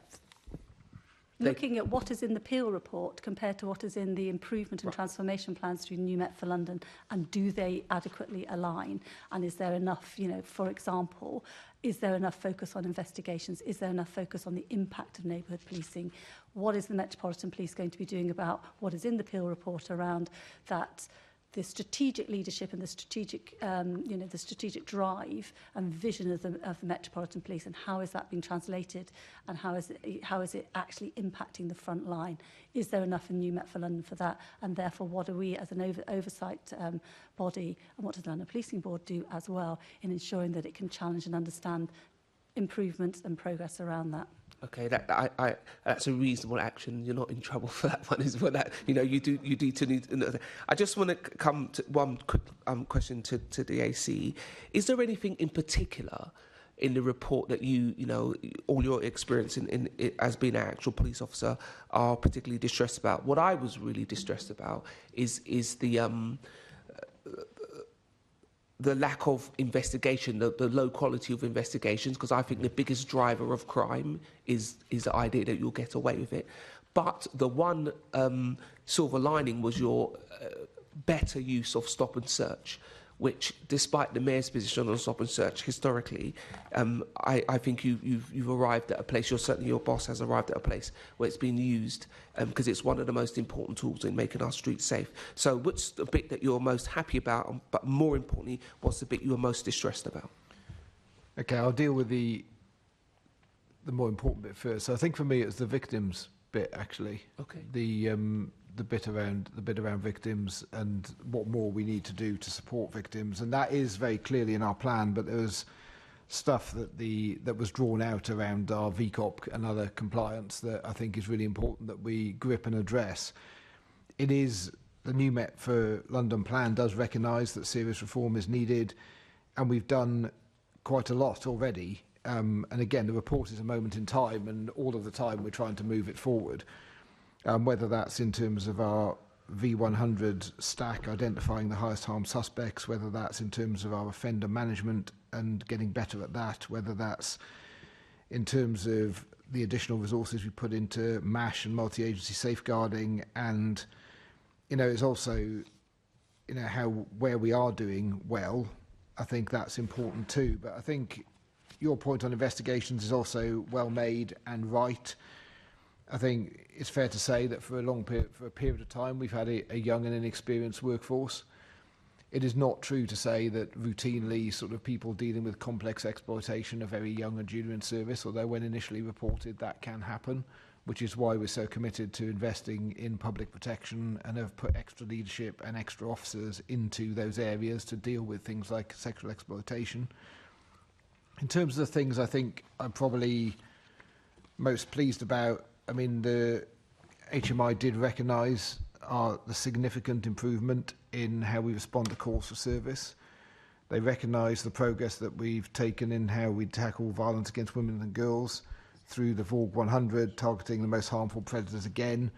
Looking at what is in the Peel report compared to what is in the improvement and transformation plans through New Met for London, and do they adequately align? And is there enough, for example, is there enough focus on investigations? Is there enough focus on the impact of neighbourhood policing? What is the Metropolitan Police going to be doing about what is in the Peel report around that? The strategic leadership and the strategic, the strategic drive and vision of the Metropolitan Police, and how is that being translated, and how is it actually impacting the front line? Is there enough in New Met for London for that? And therefore, what do we as an oversight body, and what does the London Policing Board do as well in ensuring that it can challenge and understand improvements and progress around that. Okay, that's a reasonable action. You're not in trouble for that one, is well, that you need. I just want to come to one quick question to the AC. Is there anything in particular in the report that you know, all your experience in as being an actual police officer are particularly distressed about? What I was really distressed about is the lack of investigation, the low quality of investigations, because I think the biggest driver of crime is the idea that you'll get away with it. But the one silver lining was your better use of stop and search, which, despite the mayor's position on stop and search historically, I think you've arrived at a place, certainly your boss has arrived at a place where it's been used, because it's one of the most important tools in making our streets safe. So what's the bit that you're most happy about, but more importantly, what's the bit you are most distressed about? Okay, I'll deal with the more important bit first. So I think for me it's the victims bit, actually. Okay. The bit around victims and what more we need to do to support victims, and that is very clearly in our plan. But there was stuff that was drawn out around our VCOP and other compliance that I think is really important that we grip and address. It is the new Met for London plan does recognise that serious reform is needed, and we've done quite a lot already. And again, the report is a moment in time, and all of the time we're trying to move it forward. Whether that's in terms of our V100 stack, identifying the highest harm suspects, whether that's in terms of our offender management and getting better at that, whether that's in terms of the additional resources we put into MASH and multi-agency safeguarding, and it's also where we are doing well. I think that's important too. But I think your point on investigations is also well made and right. I think it's fair to say that for a period of time, we've had a young and inexperienced workforce. It is not true to say that routinely sort of people dealing with complex exploitation are very young and junior in service, although when initially reported that can happen, which is why we're so committed to investing in public protection and have put extra leadership and extra officers into those areas to deal with things like sexual exploitation. In terms of the things I think I'm probably most pleased about, I mean, the HMI did recognise the significant improvement in how we respond to calls for service. They recognise the progress that we've taken in how we tackle violence against women and girls through the VORG 100, targeting the most harmful predators again.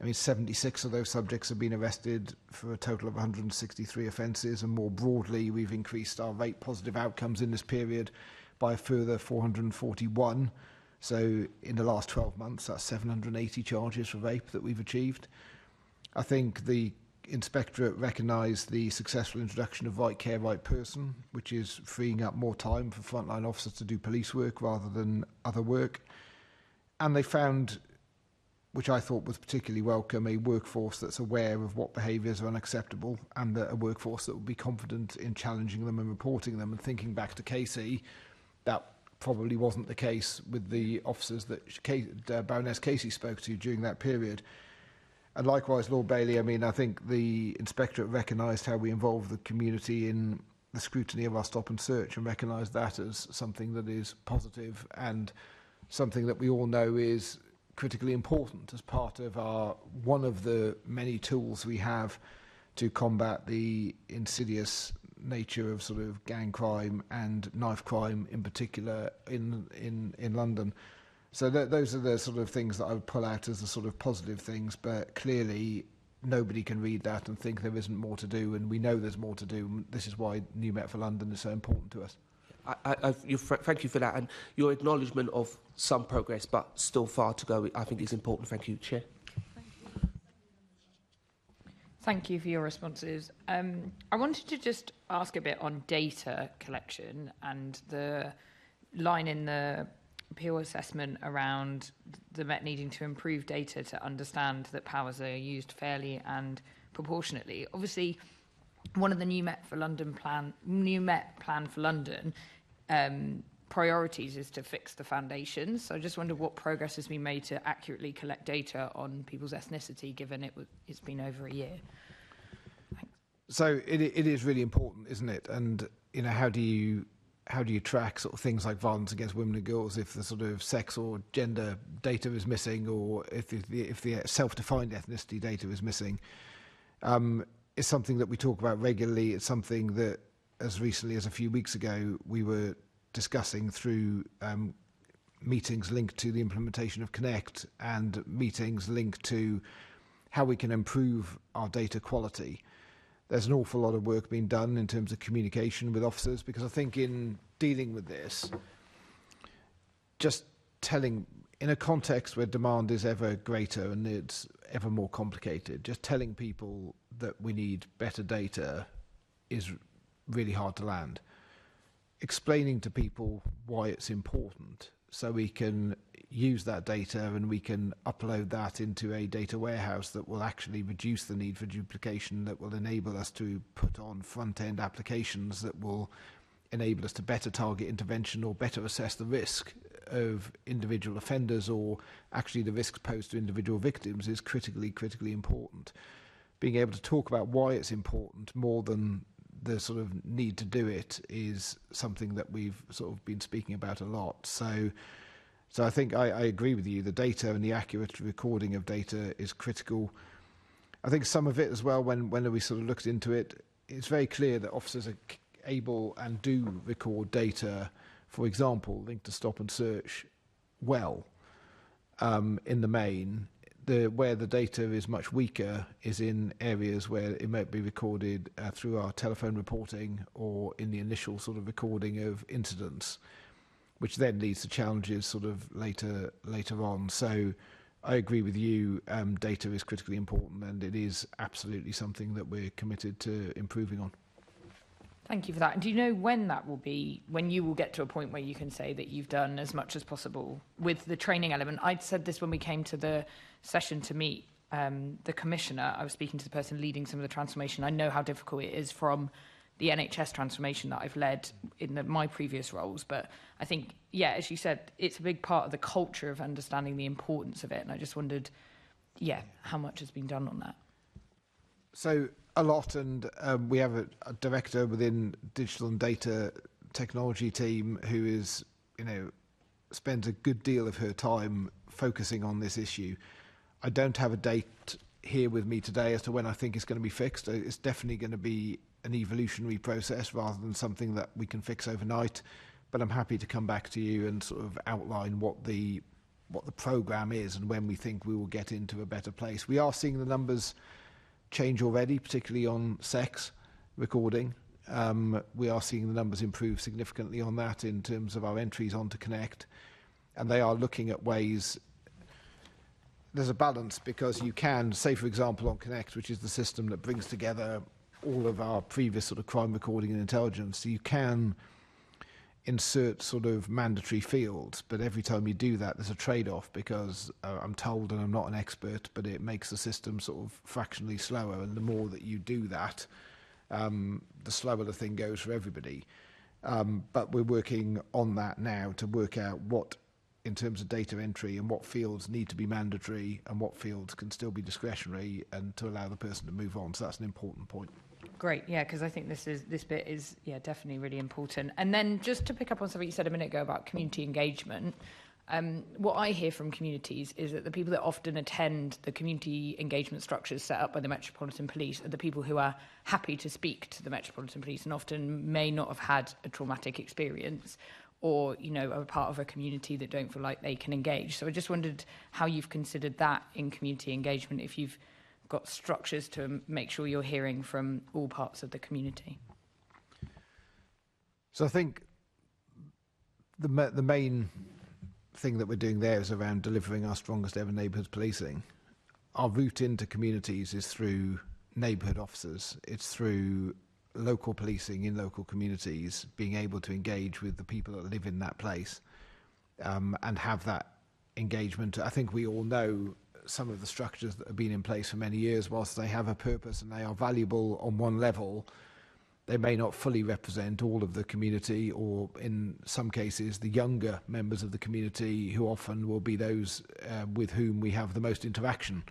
I mean, 76 of those subjects have been arrested for a total of 163 offences, and more broadly, we've increased our rape positive outcomes in this period by a further 441. So in the last 12 months, that's 780 charges for rape that we've achieved. I think the Inspectorate recognised the successful introduction of Right Care, Right Person, which is freeing up more time for frontline officers to do police work rather than other work. And they found, which I thought was particularly welcome, a workforce that's aware of what behaviours are unacceptable, and a workforce that will be confident in challenging them and reporting them. And thinking back to Casey, that probably wasn't the case with the officers that Baroness Casey spoke to during that period. And likewise, Lord Bailey, I mean, I think the Inspectorate recognised how we involve the community in the scrutiny of our stop and search, and recognised that as something that is positive and something that we all know is critically important as part of one of the many tools we have to combat the insidious nature of sort of gang crime and knife crime in particular in London. So those are the sort of things that I would pull out as the sort of positive things, but clearly nobody can read that and think there isn't more to do, and we know there's more to do, and this is why New Met for London is so important to us. Thank you for that, and your acknowledgement of some progress but still far to go, I think is important. Thank you, Chair. Thank you for your responses. I wanted to just ask a bit on data collection and the line in the appeal assessment around the Met needing to improve data to understand that powers are used fairly and proportionately. Obviously, one of the new Met plan for London priorities is to fix the foundations. So I just wondered what progress has been made to accurately collect data on people's ethnicity, given it's been over a year. Thanks. So it is really important, isn't it? And how do you how do you track sort of things like violence against women and girls if the sort of sex or gender data is missing, or if the self-defined ethnicity data is missing. It's something that we talk about regularly. It's something that, as recently as a few weeks ago, we were discussing through meetings linked to the implementation of Connect and meetings linked to how we can improve our data quality. There's an awful lot of work being done in terms of communication with officers, because I think in dealing with this, just telling, in a context where demand is ever greater and it's ever more complicated, just telling people that we need better data is really hard to land. Explaining to people why it's important so we can use that data and we can upload that into a data warehouse that will actually reduce the need for duplication, that will enable us to put on front-end applications that will enable us to better target intervention or better assess the risk of individual offenders, or actually the risks posed to individual victims, is critically important. Being able to talk about why it's important more than the sort of need to do it is something that we've sort of been speaking about a lot. So I think I agree with you. The data and the accurate recording of data is critical. I think some of it as well, when we sort of looked into it, it's very clear that officers are able and do record data, for example, linked to stop and search well, in the main. Where the data is much weaker is in areas where it might be recorded through our telephone reporting or in the initial sort of recording of incidents, which then leads to challenges sort of later on. So I agree with you, data is critically important, and it is absolutely something that we're committed to improving on. Thank you for that. And do you know when that will be, when you will get to a point where you can say that you've done as much as possible with the training element? I said this when we came to the session to meet the Commissioner. I was speaking to the person leading some of the transformation. I know how difficult it is from the NHS transformation that I've led in my previous roles. But I think, yeah, as you said, it's a big part of the culture of understanding the importance of it. And I just wondered, yeah, how much has been done on that? So a lot, and we have a director within digital and data technology team who is, spends a good deal of her time focusing on this issue. I don't have a date here with me today as to when I think it's going to be fixed. It's definitely going to be an evolutionary process rather than something that we can fix overnight. But I'm happy to come back to you and sort of outline what the programme is and when we think we will get into a better place. We are seeing the numbers change already, particularly on sex recording. We are seeing the numbers improve significantly on that in terms of our entries onto Connect. And they are looking at ways. There's a balance, because you can, say for example on Connect, which is the system that brings together all of our previous sort of crime recording and intelligence, you can insert sort of mandatory fields, but every time you do that there's a trade-off, because I'm told, and I'm not an expert, but it makes the system sort of fractionally slower, and the more that you do that, the slower the thing goes for everybody. But we're working on that now to work out what, in terms of data entry, and what fields need to be mandatory and what fields can still be discretionary, and to allow the person to move on. So that's an important point. Great, yeah, because I think this bit is definitely really important. And then just to pick up on something you said a minute ago about community engagement, what I hear from communities is that the people that often attend the community engagement structures set up by the Metropolitan Police are the people who are happy to speak to the Metropolitan Police and often may not have had a traumatic experience, or are part of a community that don't feel like they can engage. So I just wondered how you've considered that in community engagement, if you've got structures to make sure you're hearing from all parts of the community. So I think the main thing that we're doing there is around delivering our strongest ever neighbourhood policing. Our route into communities is through neighbourhood officers. It's through local policing in local communities, being able to engage with the people that live in that place, and have that engagement. I think we all know some of the structures that have been in place for many years, whilst they have a purpose and they are valuable on one level, they may not fully represent all of the community, or in some cases the younger members of the community, who often will be those with whom we have the most interaction.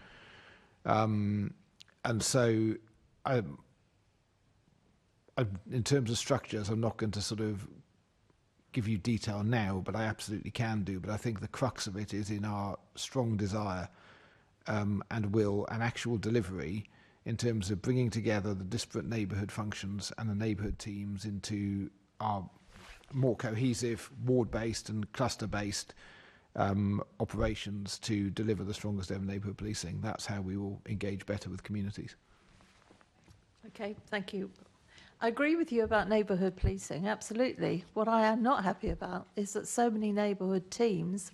And so in terms of structures, I'm not going to sort of give you detail now, but I absolutely can do. But I think the crux of it is in our strong desire and will and actual delivery in terms of bringing together the disparate neighbourhood functions and the neighbourhood teams into our more cohesive, ward-based and cluster-based operations to deliver the strongest ever neighbourhood policing. That's how we will engage better with communities. Okay, thank you. I agree with you about neighbourhood policing, absolutely. What I am not happy about is that so many neighbourhood teams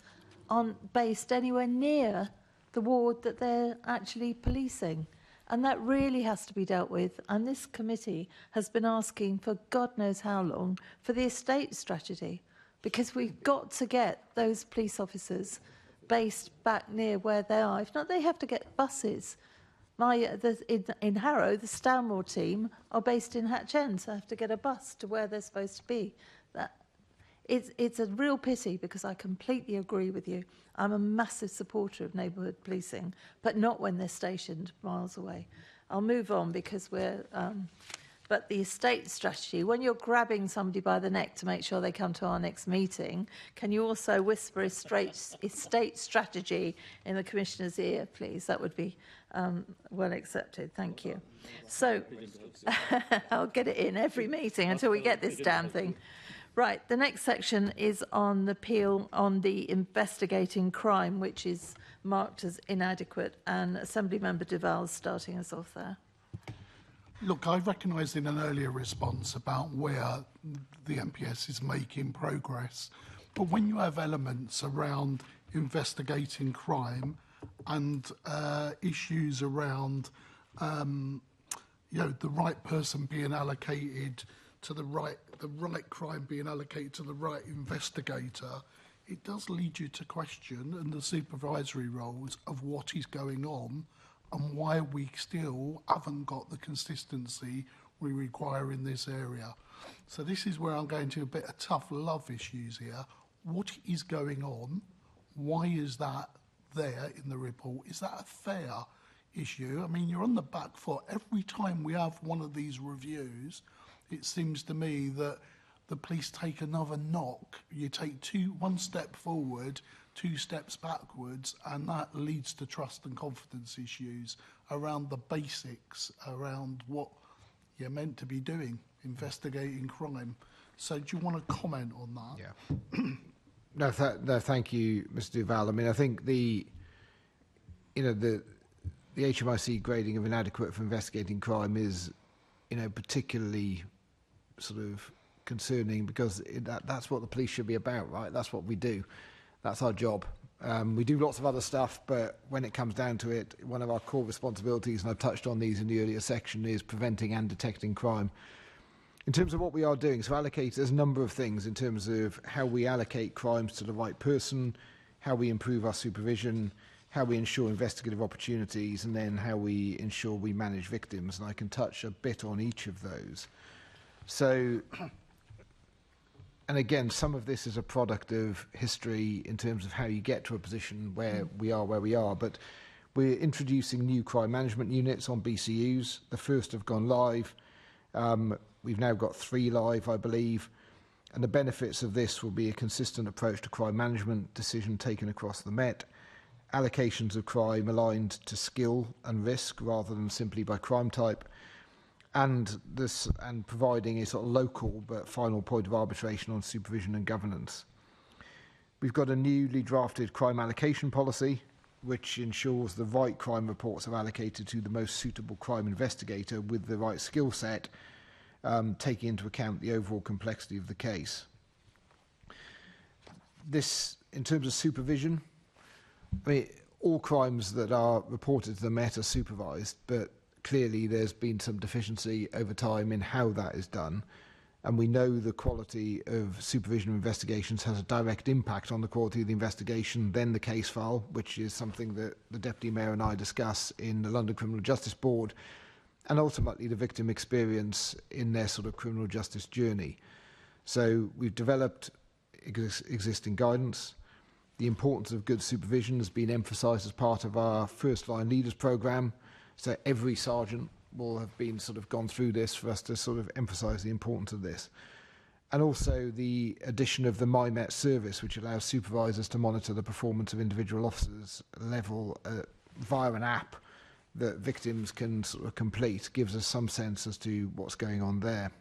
aren't based anywhere near the ward that they're actually policing. And that really has to be dealt with. And this committee has been asking for God knows how long for the estate strategy, because we've got to get those police officers based back near where they are. If not, they have to get buses. In Harrow, the Stanmore team are based in Hatch End, so I have to get a bus to where they're supposed to be. It's a real pity, because I completely agree with you. I'm a massive supporter of neighbourhood policing, but not when they're stationed miles away. I'll move on, because but the estate strategy, when you're grabbing somebody by the neck to make sure they come to our next meeting, can you also whisper estate strategy in the Commissioner's ear, please? That would be well accepted. Thank you. So I'll get it in every meeting until we get this damn thing. Right, the next section is on the appeal on the investigating crime, which is marked as inadequate, and Assemblymember Duval's starting us off there. Look, I recognised in an earlier response about where the MPS is making progress, but when you have elements around investigating crime and issues around, the right person being allocated to the right crime being allocated to the right investigator, it does lead you to question and the supervisory roles of what is going on and why we still haven't got the consistency we require in this area. So this is where I'm going to a bit of tough love issues here. What is going on? Why is that there in the report? Is that a fair issue? I mean, you're on the back foot. Every time we have one of these reviews, it seems to me that the police take another knock. You take one step forward, 2 steps backwards, and that leads to trust and confidence issues around the basics, around what you're meant to be doing, investigating crime. So do you want to comment on that? Yeah. No, thank you, Mr. Duval. I mean, I think the HMIC grading of inadequate for investigating crime is, particularly sort of concerning, because that's what the police should be about, right? That's what we do. That's our job. We do lots of other stuff, but when it comes down to it, one of our core responsibilities, and I've touched on these in the earlier section, is preventing and detecting crime. In terms of what we are doing, so there's a number of things in terms of how we allocate crimes to the right person, how we improve our supervision, how we ensure investigative opportunities, and then how we ensure we manage victims. And I can touch a bit on each of those. So, and again, some of this is a product of history in terms of how you get to a position where we are, but we're introducing new crime management units on BCUs. The first have gone live. We've now got 3 live, I believe, and the benefits of this will be a consistent approach to crime management, decision taken across the Met, allocations of crime aligned to skill and risk rather than simply by crime type, and providing a sort of local but final point of arbitration on supervision and governance. We've got a newly drafted crime allocation policy, which ensures the right crime reports are allocated to the most suitable crime investigator with the right skill set, taking into account the overall complexity of the case. This, in terms of supervision, I mean, all crimes that are reported to the Met are supervised, but clearly there's been some deficiency over time in how that is done. And we know the quality of supervision of investigations has a direct impact on the quality of the investigation, then the case file, which is something that the Deputy Mayor and I discuss in the London Criminal Justice Board, and ultimately the victim experience in their sort of criminal justice journey. So we've developed existing guidance. The importance of good supervision has been emphasised as part of our First Line Leaders programme. So every sergeant will have been sort of gone through this for us to sort of emphasise the importance of this. And also the addition of the MyMet service, which allows supervisors to monitor the performance of individual officers level via an app that victims can sort of complete, gives us some sense as to what's going on there.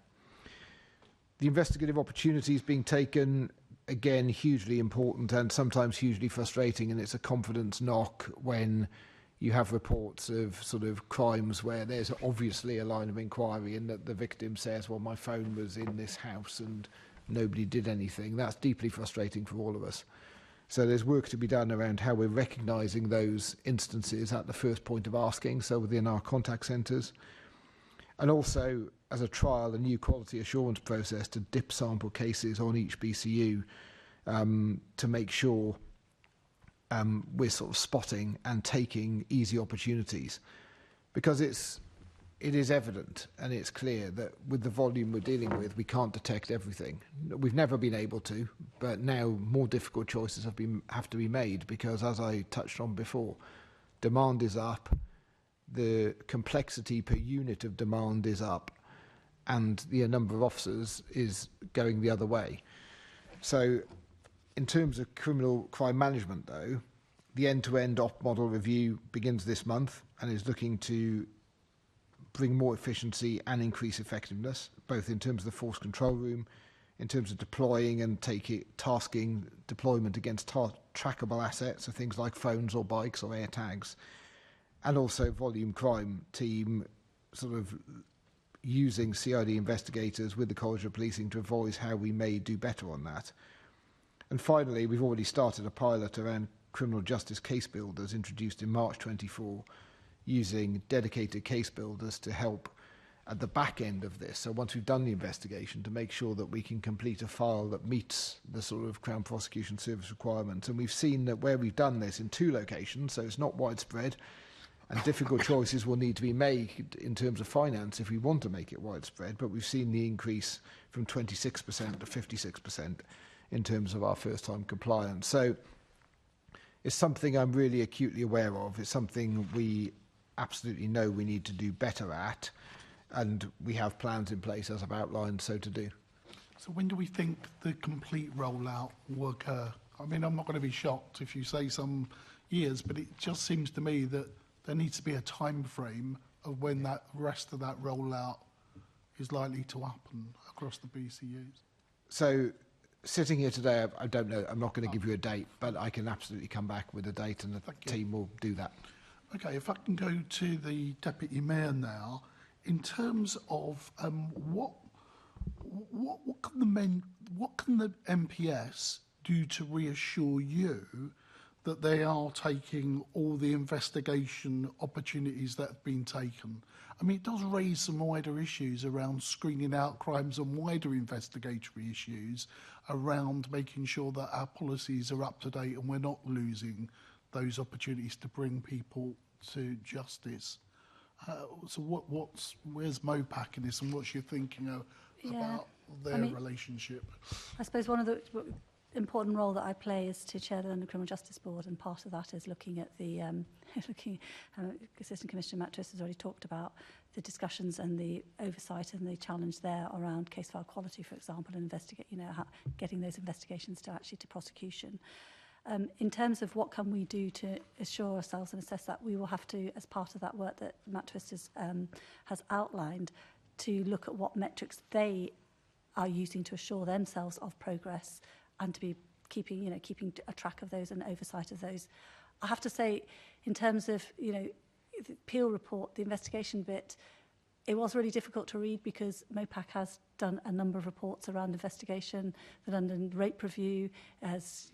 The investigative opportunities being taken, again, hugely important and sometimes hugely frustrating, and it's a confidence knock when you have reports of sort of crimes where there's obviously a line of inquiry and that the victim says, well, my phone was in this house and nobody did anything. That's deeply frustrating for all of us. So there's work to be done around how we're recognising those instances at the first point of asking, so within our contact centres. And also, as a trial, a new quality assurance process to dip sample cases on each BCU to make sure we're sort of spotting and taking easy opportunities. Because it is evident and it's clear that with the volume we're dealing with, we can't detect everything. We've never been able to, but now more difficult choices have to be made because, as I touched on before, demand is up, the complexity per unit of demand is up, and the number of officers is going the other way. So in terms of criminal crime management, though, the end-to-end op model review begins this month and is looking to bring more efficiency and increase effectiveness, both in terms of the force control room, in terms of deploying and tasking deployment against trackable assets, so things like phones or bikes or air tags, and also volume crime team sort of using CID investigators with the College of Policing to advise how we may do better on that. And finally, we've already started a pilot around criminal justice case builders introduced in March 24, using dedicated case builders to help at the back end of this. So once we've done the investigation, to make sure that we can complete a file that meets the sort of Crown Prosecution Service requirements. And we've seen that where we've done this in 2 locations, so it's not widespread, and difficult choices will need to be made in terms of finance if we want to make it widespread, but we've seen the increase from 26% to 56% in terms of our first-time compliance. So it's something I'm really acutely aware of. It's something we absolutely know we need to do better at, and we have plans in place, as I've outlined, so to do. So when do we think the complete rollout will occur? I mean, I'm not going to be shocked if you say some years, but it just seems to me that there needs to be a time frame of when that rest of that rollout is likely to happen across the BCUs. So sitting here today, I don't know. I'm not going to give you a date, but I can absolutely come back with a date, and the team will do that. Okay, if I can go to the Deputy Mayor now, in terms of what can the MPS do to reassure you that they are taking all the investigation opportunities that have been taken? I mean, it does raise some wider issues around screening out crimes and wider investigatory issues around making sure that our policies are up to date and we're not losing those opportunities to bring people to justice. So where's MOPAC in this, and what's your thinking about their relationship? I suppose one of the important role that I play is to chair the London Criminal Justice Board, and part of that is looking at the Assistant Commissioner Matt Twist has already talked about the discussions and the oversight and the challenge there around case file quality, for example, and getting those investigations to prosecution. In terms of what can we do to assure ourselves and assess that, we will have to, as part of that work that Matt Twist has outlined, to look at what metrics they are using to assure themselves of progress, and to be keeping a track of those and oversight of those. I have to say, in terms of the Peel report, the investigation bit, it was really difficult to read because MOPAC has done a number of reports around investigation. The London Rape Review has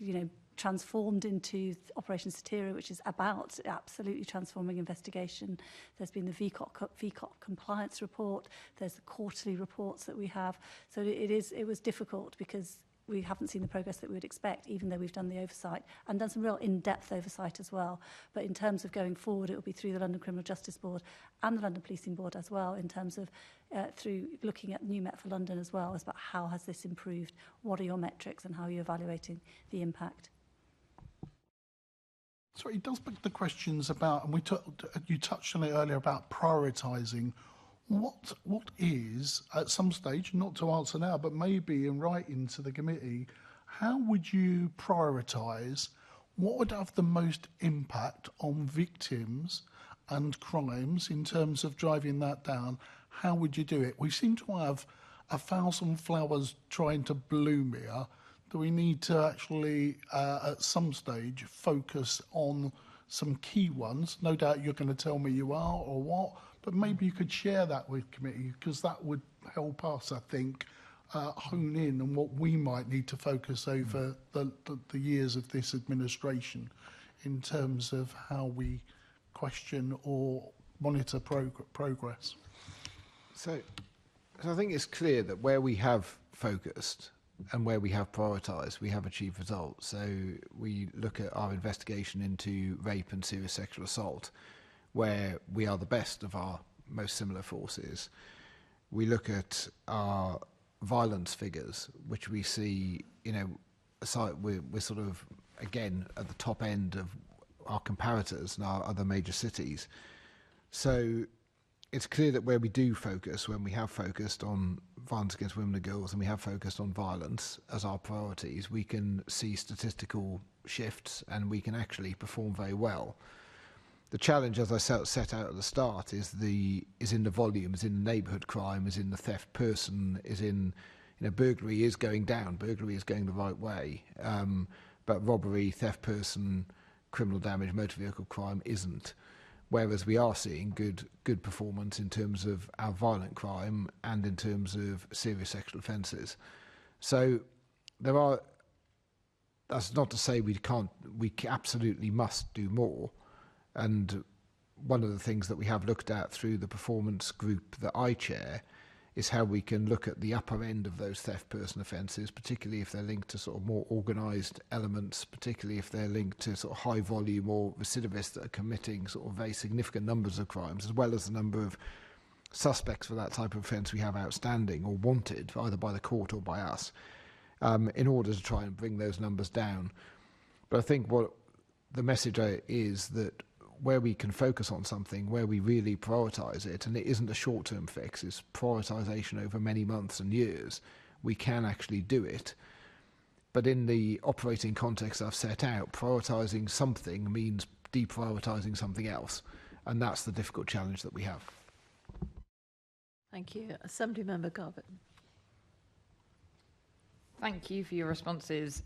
transformed into Operation Satira, which is about absolutely transforming investigation. There's been the VCOT compliance report. There's the quarterly reports that we have. So it was difficult because we haven't seen the progress that we would expect, even though we've done the oversight and done some real in-depth oversight as well. But in terms of going forward, it will be through the London Criminal Justice Board and the London Policing Board as well, in terms of through looking at New Met for London as well, as about how has this improved, what are your metrics, and how are you evaluating the impact. So it does beg the questions about, and you touched on it earlier, about prioritising what is, at some stage, not to answer now, but maybe in writing to the committee, how would you prioritise what would have the most impact on victims and crimes in terms of driving that down? How would you do it? We seem to have 1,000 flowers trying to bloom here. Do we need to actually, at some stage, focus on some key ones? No doubt you're going to tell me you are or what, but maybe you could share that with committee, because that would help us, I think, hone in on what we might need to focus over the years of this administration in terms of how we question or monitor progress. So I think it's clear that where we have focused and where we have prioritised, we have achieved results. So we look at our investigation into rape and serious sexual assault, where we are the best of our most similar forces. We look at our violence figures, which we see, aside, we're sort of, again, at the top end of our comparators in our other major cities. So it's clear that where we do focus, when we have focused on violence against women and girls and we have focused on violence as our priorities, we can see statistical shifts and we can actually perform very well. The challenge, as I set out at the start, is in the volume, is in the neighbourhood crime, is in the theft person, is in, burglary is going down, burglary is going the right way, but robbery, theft person, criminal damage, motor vehicle crime isn't. Whereas we are seeing good performance in terms of our violent crime and in terms of serious sexual offences. So that's not to say we absolutely must do more. And one of the things that we have looked at through the performance group that I chair is how we can look at the upper end of those theft person offences, particularly if they're linked to sort of more organised elements, particularly if they're linked to sort of high volume or recidivists that are committing sort of very significant numbers of crimes, as well as the number of suspects for that type of offence we have outstanding or wanted, either by the court or by us, in order to try and bring those numbers down. But I think what the message is that where we can focus on something, where we really prioritise it, and it isn't a short-term fix, it's prioritisation over many months and years, we can actually do it. But in the operating context I've set out, prioritising something means deprioritising something else, and that's the difficult challenge that we have. Thank you. Assembly Member Garbutt. Thank you for your responses.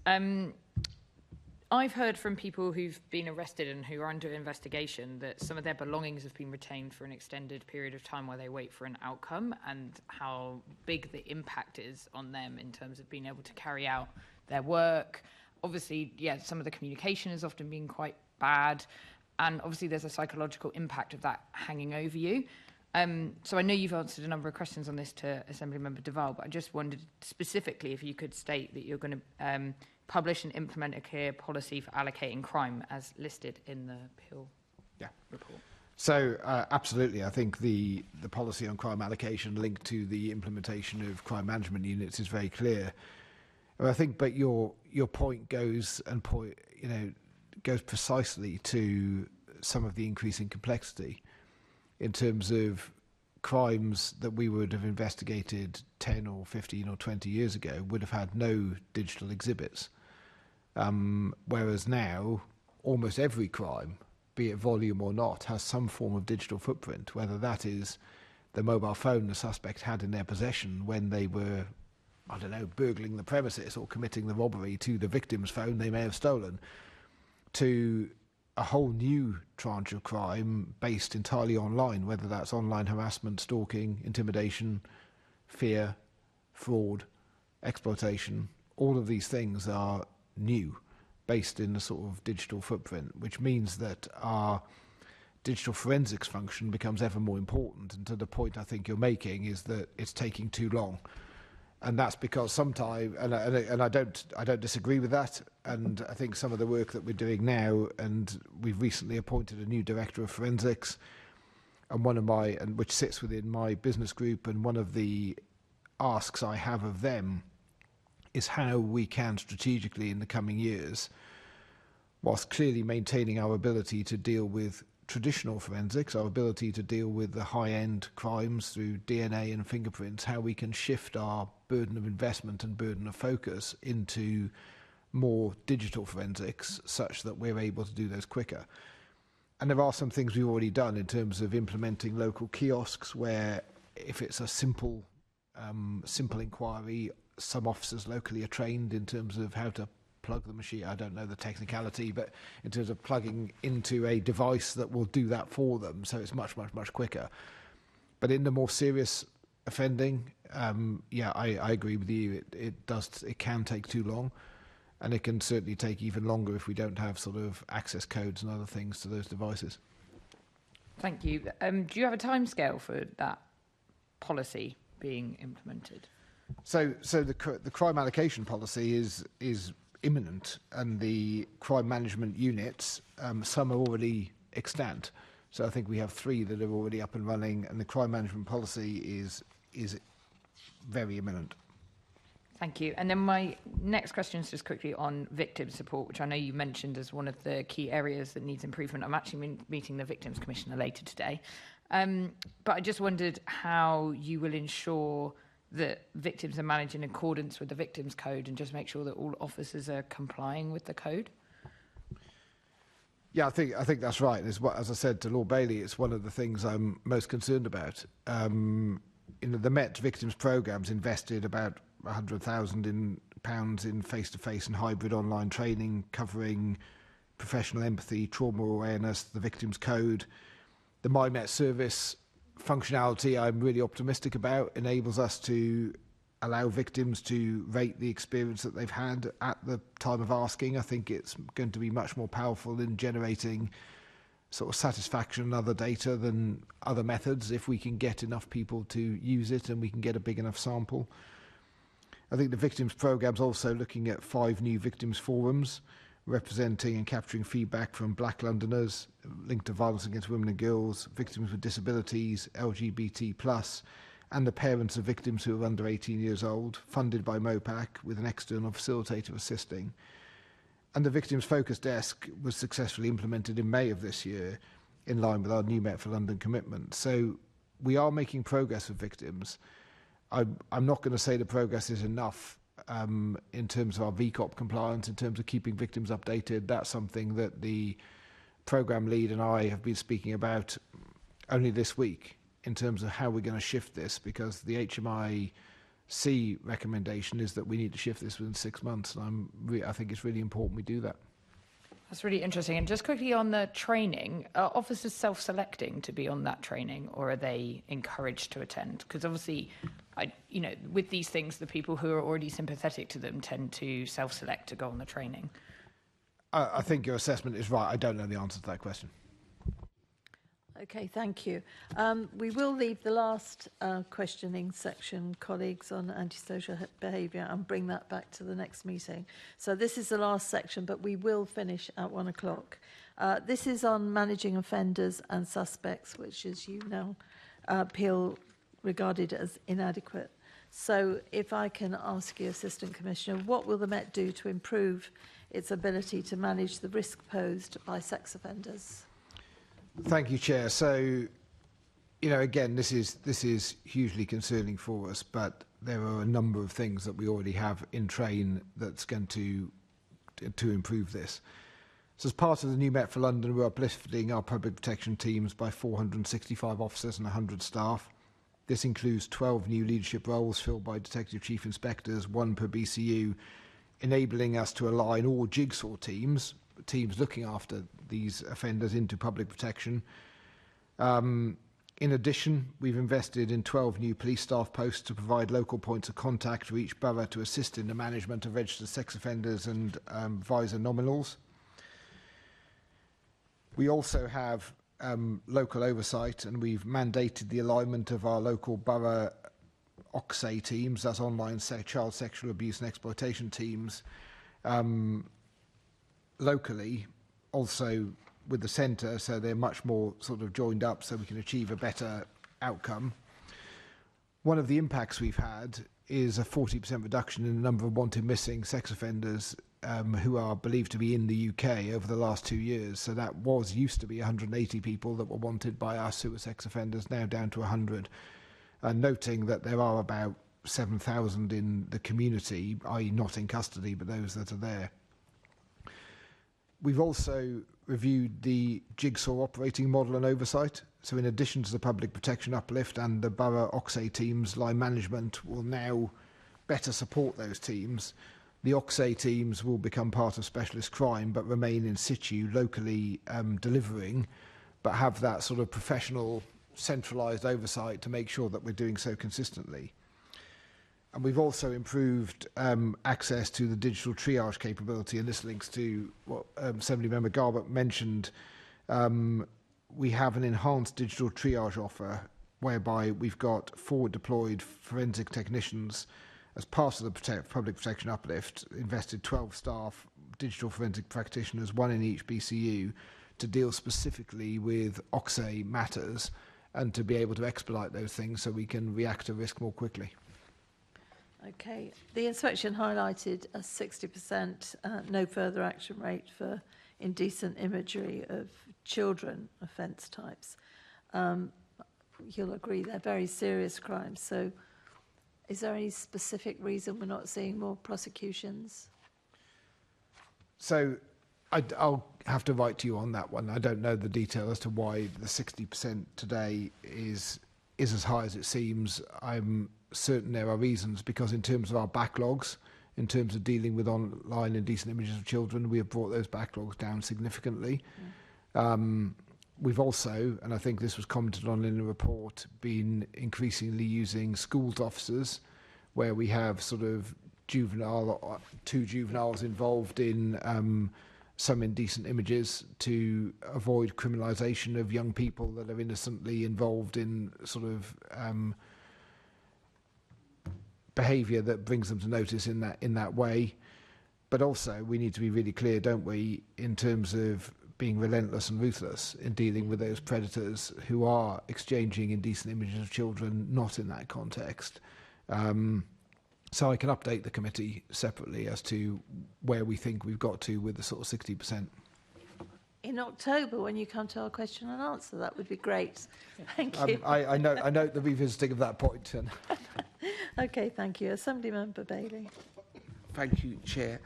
I've heard from people who've been arrested and who are under investigation that some of their belongings have been retained for an extended period of time while they wait for an outcome, and how big the impact is on them in terms of being able to carry out their work. Obviously, some of the communication has often been quite bad, and obviously there's a psychological impact of that hanging over you. So I know you've answered a number of questions on this to Assembly Member Duval, but I just wondered specifically if you could state that you're going to publish and implement a clear policy for allocating crime as listed in the Peel report. So absolutely, I think the policy on crime allocation linked to the implementation of crime management units is very clear. And I think, but your point goes precisely to some of the increasing complexity in terms of crimes that we would have investigated 10 or 15 or 20 years ago would have had no digital exhibits. Whereas now, almost every crime, be it volume or not, has some form of digital footprint, whether that is the mobile phone the suspect had in their possession when they were, burgling the premises or committing the robbery, to the victim's phone they may have stolen, to a whole new tranche of crime based entirely online, whether that's online harassment, stalking, intimidation, fear, fraud, exploitation. All of these things are new, based in a sort of digital footprint, which means that our digital forensics function becomes ever more important. And to the point I think you're making is that it's taking too long. And that's because sometimes, and I don't disagree with that. And I think some of the work that we're doing now, and we've recently appointed a new director of forensics, and which sits within my business group, and one of the asks I have of them is how we can strategically in the coming years, whilst clearly maintaining our ability to deal with traditional forensics, our ability to deal with the high-end crimes through DNA and fingerprints, how we can shift our burden of investment and burden of focus into more digital forensics such that we're able to do those quicker. And there are some things we've already done in terms of implementing local kiosks where if it's a simple inquiry, some officers locally are trained in terms of how to plug the machine. I don't know the technicality, but in terms of plugging into a device that will do that for them, so it's much quicker. But in the more serious offending, I agree with you. It can take too long, and it can certainly take even longer if we don't have sort of access codes and other things to those devices. Thank you. Do you have a timescale for that policy being implemented? So the crime allocation policy is imminent, and the crime management units, some are already extant. So I think we have 3 that are already up and running, and the crime management policy is very imminent. Thank you. And then my next question is just quickly on victim support, which I know you mentioned as one of the key areas that needs improvement. I'm actually meeting the Victims Commissioner later today. But I just wondered how you will ensure that victims are managed in accordance with the Victims Code and just make sure that all officers are complying with the code? Yeah, I think that's right. As I said to Lord Bailey, it's one of the things I'm most concerned about. The Met Victims Programme's invested about £100,000 in face-to-face and hybrid online training covering professional empathy, trauma awareness, the Victims Code. The MyMet service functionality I'm really optimistic about enables us to allow victims to rate the experience that they've had at the time of asking. I think it's going to be much more powerful in generating sort of satisfaction and other data than other methods if we can get enough people to use it and we can get a big enough sample. I think the Victims Programme's also looking at 5 new victims forums representing and capturing feedback from Black Londoners linked to violence against women and girls, victims with disabilities, LGBT+, and the parents of victims who are under 18 years old, funded by MOPAC with an external facilitator assisting. And the Victims Focus Desk was successfully implemented in May of this year in line with our New Met for London commitment. So we are making progress with victims. I'm not going to say the progress is enough in terms of our VCOP compliance, in terms of keeping victims updated. That's something that the programme lead and I have been speaking about only this week in terms of how we're going to shift this, because the HMIC recommendation is that we need to shift this within 6 months, and I think it's really important we do that. That's really interesting. And just quickly on the training, are officers self-selecting to be on that training, or are they encouraged to attend? Because obviously, with these things, the people who are already sympathetic to them tend to self-select to go on the training. I think your assessment is right. I don't know the answer to that question. Okay, thank you. We will leave the last questioning section, colleagues, on antisocial behaviour and bring that back to the next meeting. So this is the last section, but we will finish at 1 o'clock. This is on managing offenders and suspects, which, as you know, Peel regarded as inadequate. So if I can ask you, Assistant Commissioner, what will the Met do to improve its ability to manage the risk posed by sex offenders? Thank you, Chair. So, again, this is hugely concerning for us, but there are a number of things that we already have in train that's going to improve this. So as part of the New Met for London, we're uplifting our public protection teams by 465 officers and 100 staff. This includes 12 new leadership roles filled by Detective Chief Inspectors, 1 per BCU, enabling us to align all jigsaw teams looking after these offenders into public protection. In addition, we've invested in 12 new police staff posts to provide local points of contact for each borough to assist in the management of registered sex offenders and visor nominals. We also have local oversight, and we've mandated the alignment of our local borough OXE teams, that's online child sexual abuse and exploitation teams, locally, also with the centre, so they're much more sort of joined up so we can achieve a better outcome. One of the impacts we've had is a 40% reduction in the number of wanted missing sex offenders who are believed to be in the UK over the last 2 years. So that used to be 180 people that were wanted by us who were sex offenders, now down to 100. Noting that there are about 7,000 in the community, i.e. not in custody, but those that are there. We've also reviewed the Jigsaw operating model and oversight. So in addition to the public protection uplift and the borough OXE teams, line management will now better support those teams. The OXE teams will become part of specialist crime but remain in situ locally delivering, but have that sort of professional centralised oversight to make sure that we're doing so consistently. And we've also improved access to the digital triage capability, and this links to what Assemblymember Garbutt mentioned. We have an enhanced digital triage offer whereby we've got forward deployed forensic technicians as part of the public protection uplift, invested 12 staff, digital forensic practitioners, 1 in each BCU, to deal specifically with OXE matters and to be able to expedite those things so we can react to risk more quickly. Okay. The inspection highlighted a 60% no further action rate for indecent imagery of children offence types. You'll agree they're very serious crimes. So is there any specific reason we're not seeing more prosecutions? So I'll have to write to you on that one. I don't know the detail as to why the 60% today is as high as it seems. I'm certain there are reasons, because in terms of our backlogs, in terms of dealing with online indecent images of children, we have brought those backlogs down significantly. We've also, and I think this was commented on in the report, been increasingly using schools officers where we have sort of two juveniles involved in some indecent images to avoid criminalisation of young people that are innocently involved in sort of behaviour that brings them to notice in that way. But also we need to be really clear, don't we, in terms of being relentless and ruthless in dealing with those predators who are exchanging indecent images of children not in that context. So I can update the committee separately as to where we think we've got to with the sort of 60%. In October, when you come to our question and answer, that would be great. Thank you. I note the revisiting of that point. Okay, thank you. Assemblymember Bailey. Thank you, Chair.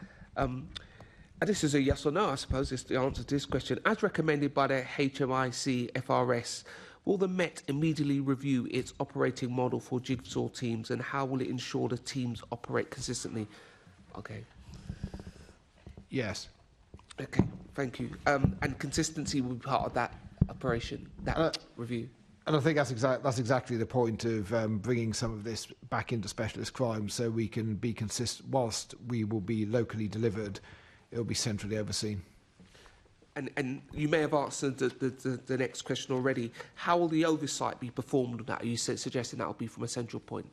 And this is a yes or no, I suppose, is the answer to this question. As recommended by the HMIC FRS, will the Met immediately review its operating model for Jigsaw teams, and how will it ensure the teams operate consistently? Okay. Yes. Okay, thank you. And consistency will be part of that operation, that review. And I think that's exactly the point of bringing some of this back into specialist crime, so we can be consistent. Whilst we will be locally delivered, it will be centrally overseen. And you may have answered the next question already. How will the oversight be performed on that? Are you suggesting that will be from a central point?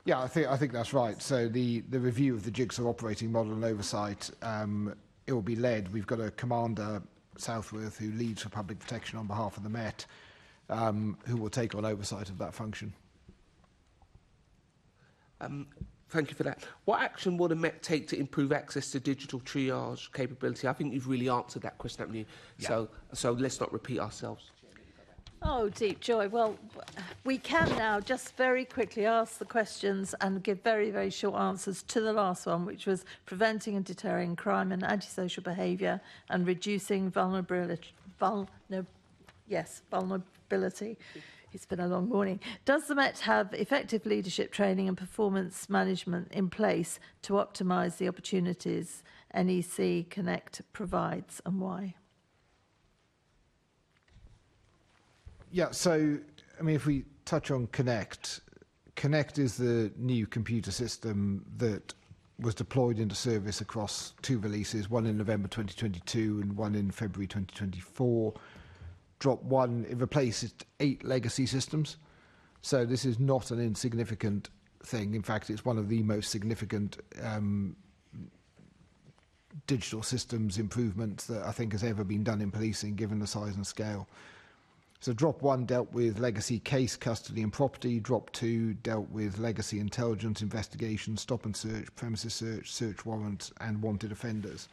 Yeah, I think that's right. So the review of the Jigsaw operating model and oversight, it will be led. We've got a commander, Southworth, who leads for public protection on behalf of the Met, who will take on oversight of that function. Thank you for that. What action will the Met take to improve access to digital triage capability? I think you've really answered that question, haven't you? Yeah. So let's not repeat ourselves. Oh, deep joy. Well, we can now just very quickly ask the questions and give very, very short answers to the last one, which was preventing and deterring crime and antisocial behaviour and reducing vulnerability. It's been a long morning. Does the Met have effective leadership training and performance management in place to optimise the opportunities NEC Connect provides, and why? Yeah, so, I mean, if we touch on Connect is the new computer system that was deployed into service across 2 releases, one in November 2022 and one in February 2024. Drop 1, it replaced 8 legacy systems. So this is not an insignificant thing. In fact, it's one of the most significant digital systems improvements that I think has ever been done in policing, given the size and scale. So drop 1 dealt with legacy case, custody and property. Drop 2 dealt with legacy intelligence, investigation, stop and search, premises search warrants and wanted offenders.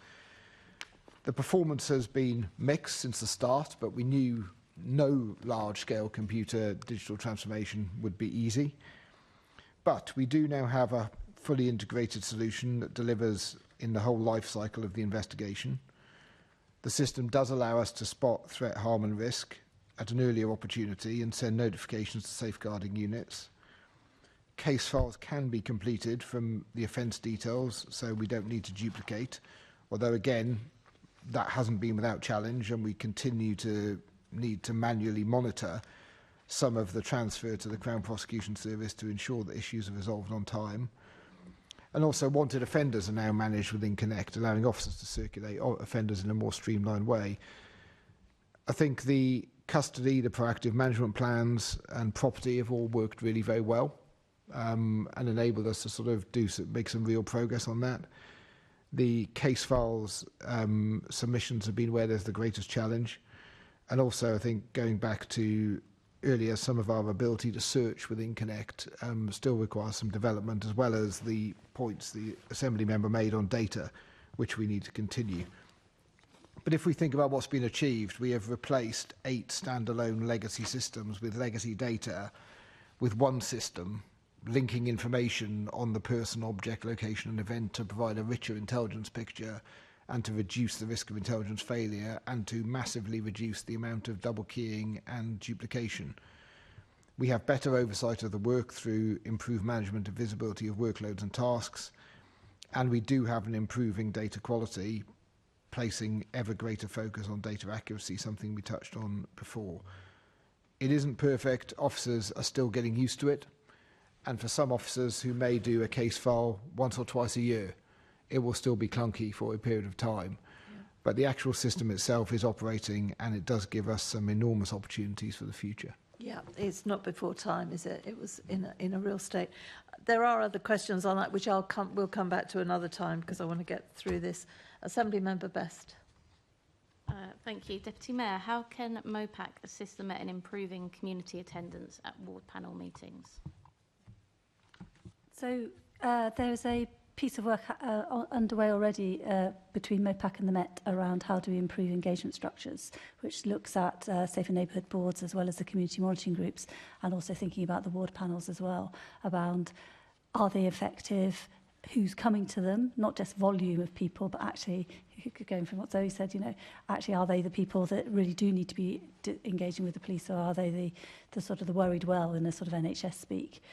The performance has been mixed since the start, but we knew no large-scale computer digital transformation would be easy. But we do now have a fully integrated solution that delivers in the whole life cycle of the investigation. The system does allow us to spot threat, harm and risk at an earlier opportunity and send notifications to safeguarding units. Case files can be completed from the offence details, so we don't need to duplicate, although again, that hasn't been without challenge, and we continue to need to manually monitor some of the transfer to the Crown Prosecution Service to ensure that issues are resolved on time. And also wanted offenders are now managed within Connect, allowing officers to circulate offenders in a more streamlined way. I think the custody, the proactive management plans and property have all worked really very well and enabled us to sort of make some real progress on that. The case files submissions have been where there's the greatest challenge. And also, I think, going back to earlier, some of our ability to search within Connect still requires some development, as well as the points the Assembly member made on data, which we need to continue. But if we think about what's been achieved, we have replaced 8 standalone legacy systems with legacy data with one system, linking information on the person, object, location and event to provide a richer intelligence picture and to reduce the risk of intelligence failure and to massively reduce the amount of double keying and duplication. We have better oversight of the work through improved management and visibility of workloads and tasks, and we do have an improving data quality, placing ever greater focus on data accuracy, something we touched on before. It isn't perfect. Officers are still getting used to it. And for some officers who may do a case file once or twice a year, it will still be clunky for a period of time. Yeah. But the actual system itself is operating, and it does give us some enormous opportunities for the future. Yeah, it's not before time, is it? It was in a real state. There are other questions on that, which we'll come back to another time because I want to get through this. Assembly Member Best. Thank you. Deputy Mayor, how can MOPAC assist the Met in improving community attendance at ward panel meetings? So there is a piece of work underway already between MOPAC and the Met around how do we improve engagement structures, which looks at safer neighbourhood boards as well as the community monitoring groups, and also thinking about the ward panels as well, around are they effective, who's coming to them, not just volume of people, but actually, going from what Zoe said, actually are they the people that really do need to be engaging with the police, or are they the sort of the worried well in a sort of NHS speak?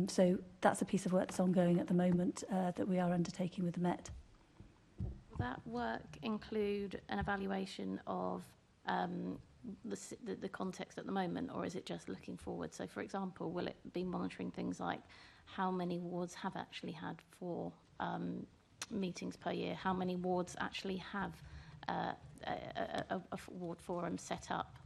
So that's a piece of work that's ongoing at the moment that we are undertaking with the Met. Will that work include an evaluation of the context at the moment, or is it just looking forward? So, for example, will it be monitoring things like how many wards have actually had 4 meetings per year? How many wards actually have a ward forum set up?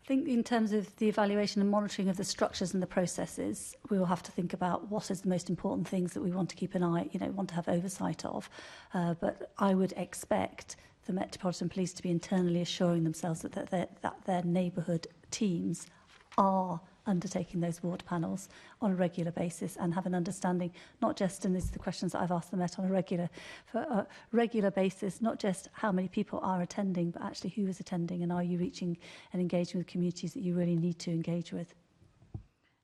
I think in terms of the evaluation and monitoring of the structures and the processes, we will have to think about what is the most important things that we want to keep an eye, want to have oversight of. But I would expect the Metropolitan Police to be internally assuring themselves that their neighbourhood teams are undertaking those ward panels on a regular basis and have an understanding, not just, and this is the questions that I've asked the Met on a regular basis, not just how many people are attending, but actually who is attending, and are you reaching and engaging with communities that you really need to engage with.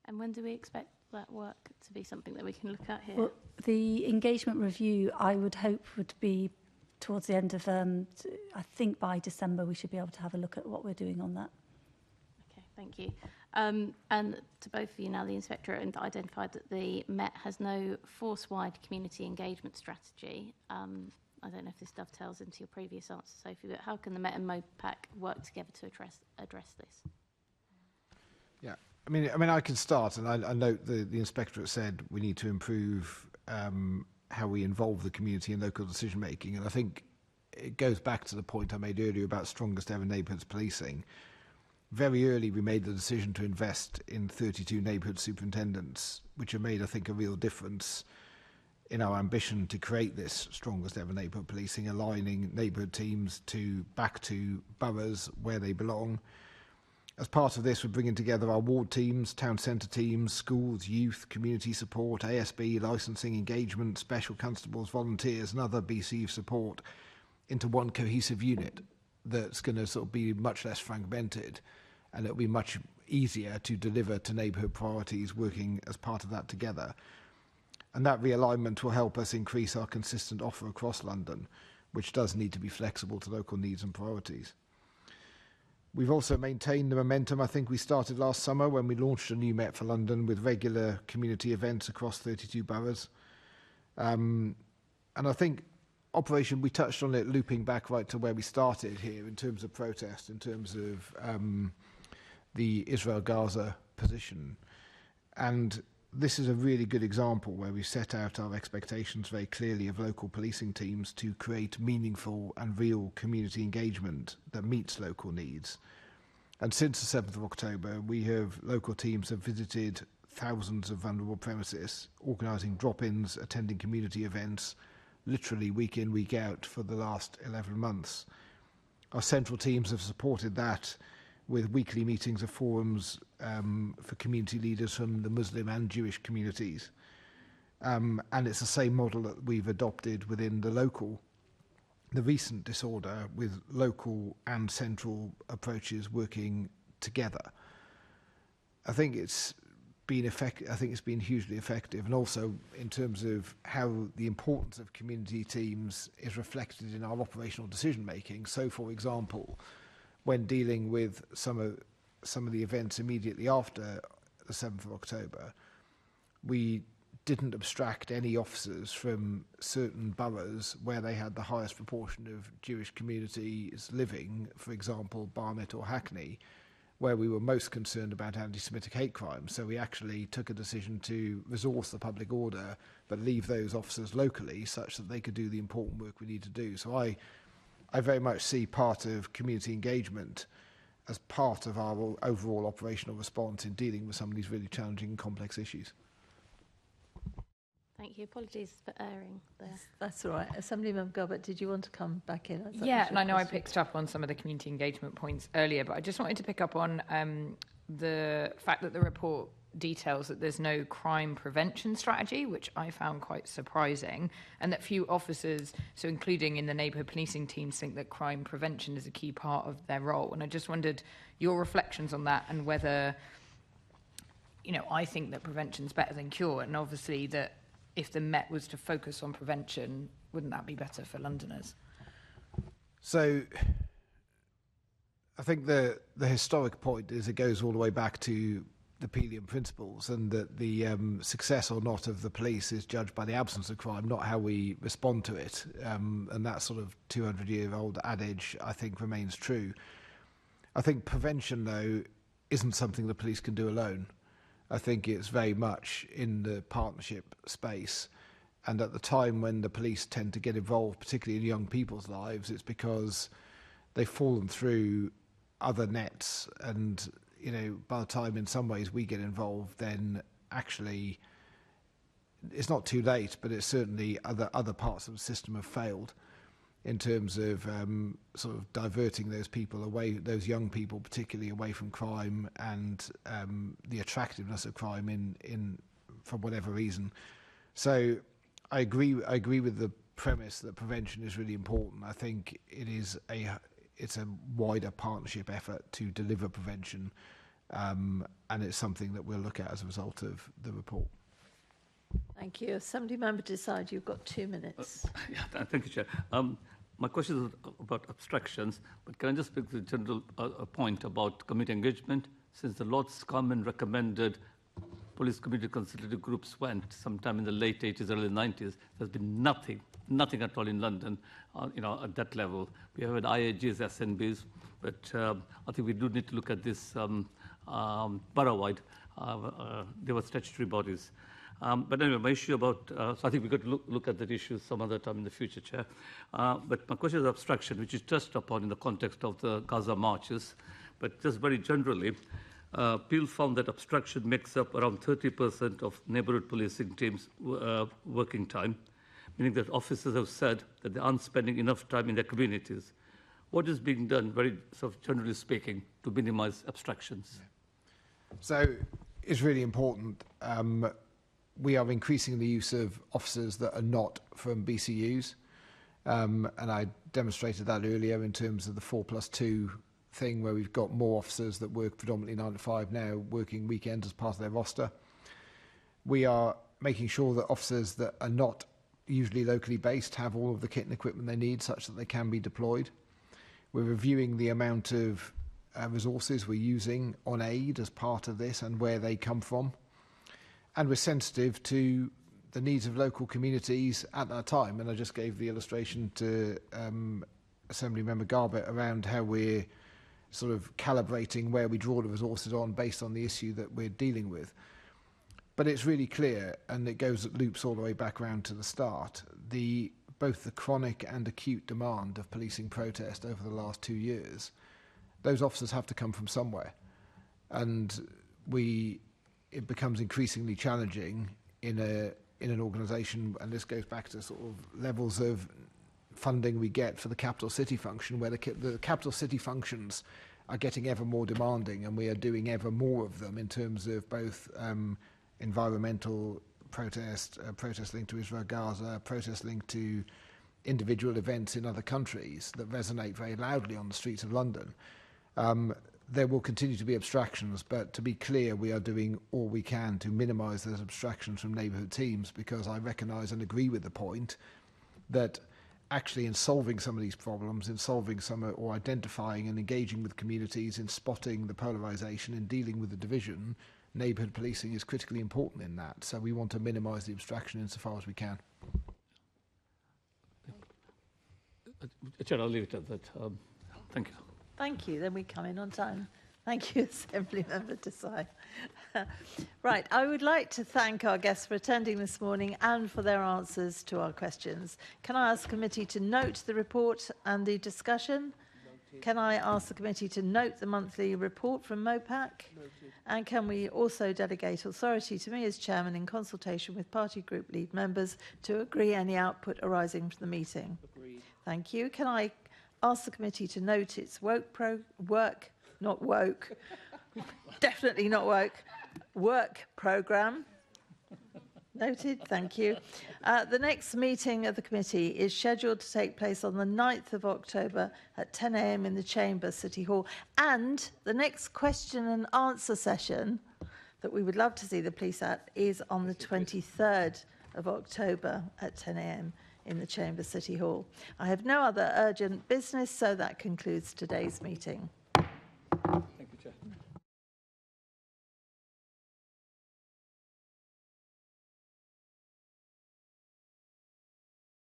And when do we expect that work to be something that we can look at here? Well, the engagement review, I would hope, would be towards the end of, I think by December, we should be able to have a look at what we're doing on that. Okay, thank you. And to both of you now, the Inspectorate identified that the Met has no force-wide community engagement strategy. I don't know if this dovetails into your previous answer, Sophie, but how can the Met and MOPAC work together to address this? Yeah, I mean, I can start, and I note the Inspectorate said we need to improve how we involve the community in local decision making, and I think it goes back to the point I made earlier about strongest ever neighbourhoods policing. Very early, we made the decision to invest in 32 neighbourhood superintendents, which have made, I think, a real difference in our ambition to create this strongest ever neighbourhood policing, aligning neighbourhood teams back to boroughs where they belong. As part of this, we're bringing together our ward teams, town centre teams, schools, youth, community support, ASB, licensing, engagement, special constables, volunteers and other BC support into one cohesive unit that's going to sort of be much less fragmented, and it'll be much easier to deliver to neighbourhood priorities working as part of that together. And that realignment will help us increase our consistent offer across London, which does need to be flexible to local needs and priorities. We've also maintained the momentum I think we started last summer when we launched a new Met for London with regular community events across 32 boroughs. And I think Operation, we touched on it looping back right to where we started here in terms of protest, in terms of the Israel-Gaza position. And this is a really good example where we set out our expectations very clearly of local policing teams to create meaningful and real community engagement that meets local needs. And since the 7th of October, local teams have visited thousands of vulnerable premises, organising drop-ins, attending community events, literally week in, week out for the last 11 months. Our central teams have supported that with weekly meetings of forums for community leaders from the Muslim and Jewish communities. And it's the same model that we've adopted within the recent disorder, with local and central approaches working together. I think it's been hugely effective, and also in terms of how the importance of community teams is reflected in our operational decision making. So, for example, when dealing with some of the events immediately after the 7th of October, we didn't abstract any officers from certain boroughs where they had the highest proportion of Jewish communities living, for example, Barnet or Hackney, where we were most concerned about anti-Semitic hate crimes. So we actually took a decision to resource the public order, but leave those officers locally such that they could do the important work we need to do. So I very much see part of community engagement as part of our overall operational response in dealing with some of these really challenging and complex issues. Thank you. Apologies for erring there. That's all right. Assemblymember Gilbert, did you want to come back in? Yeah, and I know I picked up on some of the community engagement points earlier, but I just wanted to pick up on the fact that the report details that there's no crime prevention strategy, which I found quite surprising, and that few officers, so including in the neighbourhood policing teams, think that crime prevention is a key part of their role. And I just wondered your reflections on that, and whether, I think that prevention's better than cure, and obviously that if the Met was to focus on prevention, wouldn't that be better for Londoners? So I think the historic point is it goes all the way back to the Pelion principles, and that the success or not of the police is judged by the absence of crime, not how we respond to it. And that sort of 200-year-old adage, I think, remains true. I think prevention, though, isn't something the police can do alone. I think it's very much in the partnership space. And at the time when the police tend to get involved, particularly in young people's lives, it's because they've fallen through other nets. And, by the time in some ways we get involved, then actually it's not too late, but it's certainly other parts of the system have failed in terms of sort of diverting those people away, those young people particularly, away from crime and the attractiveness of crime in for whatever reason. So I agree with the premise that prevention is really important. I think it's a wider partnership effort to deliver prevention, and it's something that we'll look at as a result of the report. Thank you. Assemblymember Desai, you've got 2 minutes. Thank you, Chair. My question is about abstractions, but can I just make the general point about community engagement? Since the Lord's Common recommended police community consultative groups went sometime in the late 80s, early 90s, there's been nothing at all in London, at that level. We have had IAGs, SNBs, but I think we do need to look at this borough-wide. There were statutory bodies. But anyway, my issue about, so I think we've got to look at that issue some other time in the future, Chair. But my question is abstraction, which is touched upon in the context of the Gaza marches. But just very generally, Peel found that abstraction makes up around 30% of neighbourhood policing teams' working time, meaning that officers have said that they aren't spending enough time in their communities. what is being done, very sort of generally speaking, to minimise abstractions? So it's really important. We are increasing the use of officers that are not from BCUs. And I demonstrated that earlier in terms of the 4+2 thing, where we've got more officers that work predominantly 9 to 5 now, working weekends as part of their roster. We are making sure that officers that are not usually locally based have all of the kit and equipment they need such that they can be deployed. We're reviewing the amount of resources we're using on aid as part of this and where they come from. And we're sensitive to the needs of local communities at that time. And I just gave the illustration to Assemblymember Garbett around how we're sort of calibrating where we draw the resources on based on the issue that we're dealing with. But it's really clear, and it loops all the way back around to the start, both the chronic and acute demand of policing protest over the last 2 years. Those officers have to come from somewhere. And it becomes increasingly challenging in an organisation, and this goes back to sort of levels of funding we get for the capital city function, where the capital city functions are getting ever more demanding, and we are doing ever more of them in terms of both environmental protest linked to Israel Gaza, protest linked to individual events in other countries that resonate very loudly on the streets of London. There will continue to be abstractions, but to be clear, we are doing all we can to minimise those abstractions from neighbourhood teams, because I recognise and agree with the point that actually in solving some of these problems, in solving or identifying and engaging with communities, in spotting the polarisation, in dealing with the division, neighbourhood policing is critically important in that. So we want to minimise the abstraction insofar as we can. Chair, I'll leave it at that. Thank you. Thank you. Then we come in on time. Thank you, Assemblymember Desai. Right, I would like to thank our guests for attending this morning and for their answers to our questions. Can I ask the committee to note the report and the discussion? Can I ask the committee to note the monthly report from MOPAC? And can we also delegate authority to me as chairman in consultation with party group lead members to agree any output arising from the meeting? Agreed. Thank you. Can I ask the committee to note its definitely not woke, work programme? Noted, thank you. The next meeting of the committee is scheduled to take place on the 9th of October at 10 a.m. in the Chamber, City Hall. And the next question and answer session that we would love to see the police at is on the 23rd of October at 10 a.m. in the Chamber, City Hall. I have no other urgent business, so that concludes today's meeting.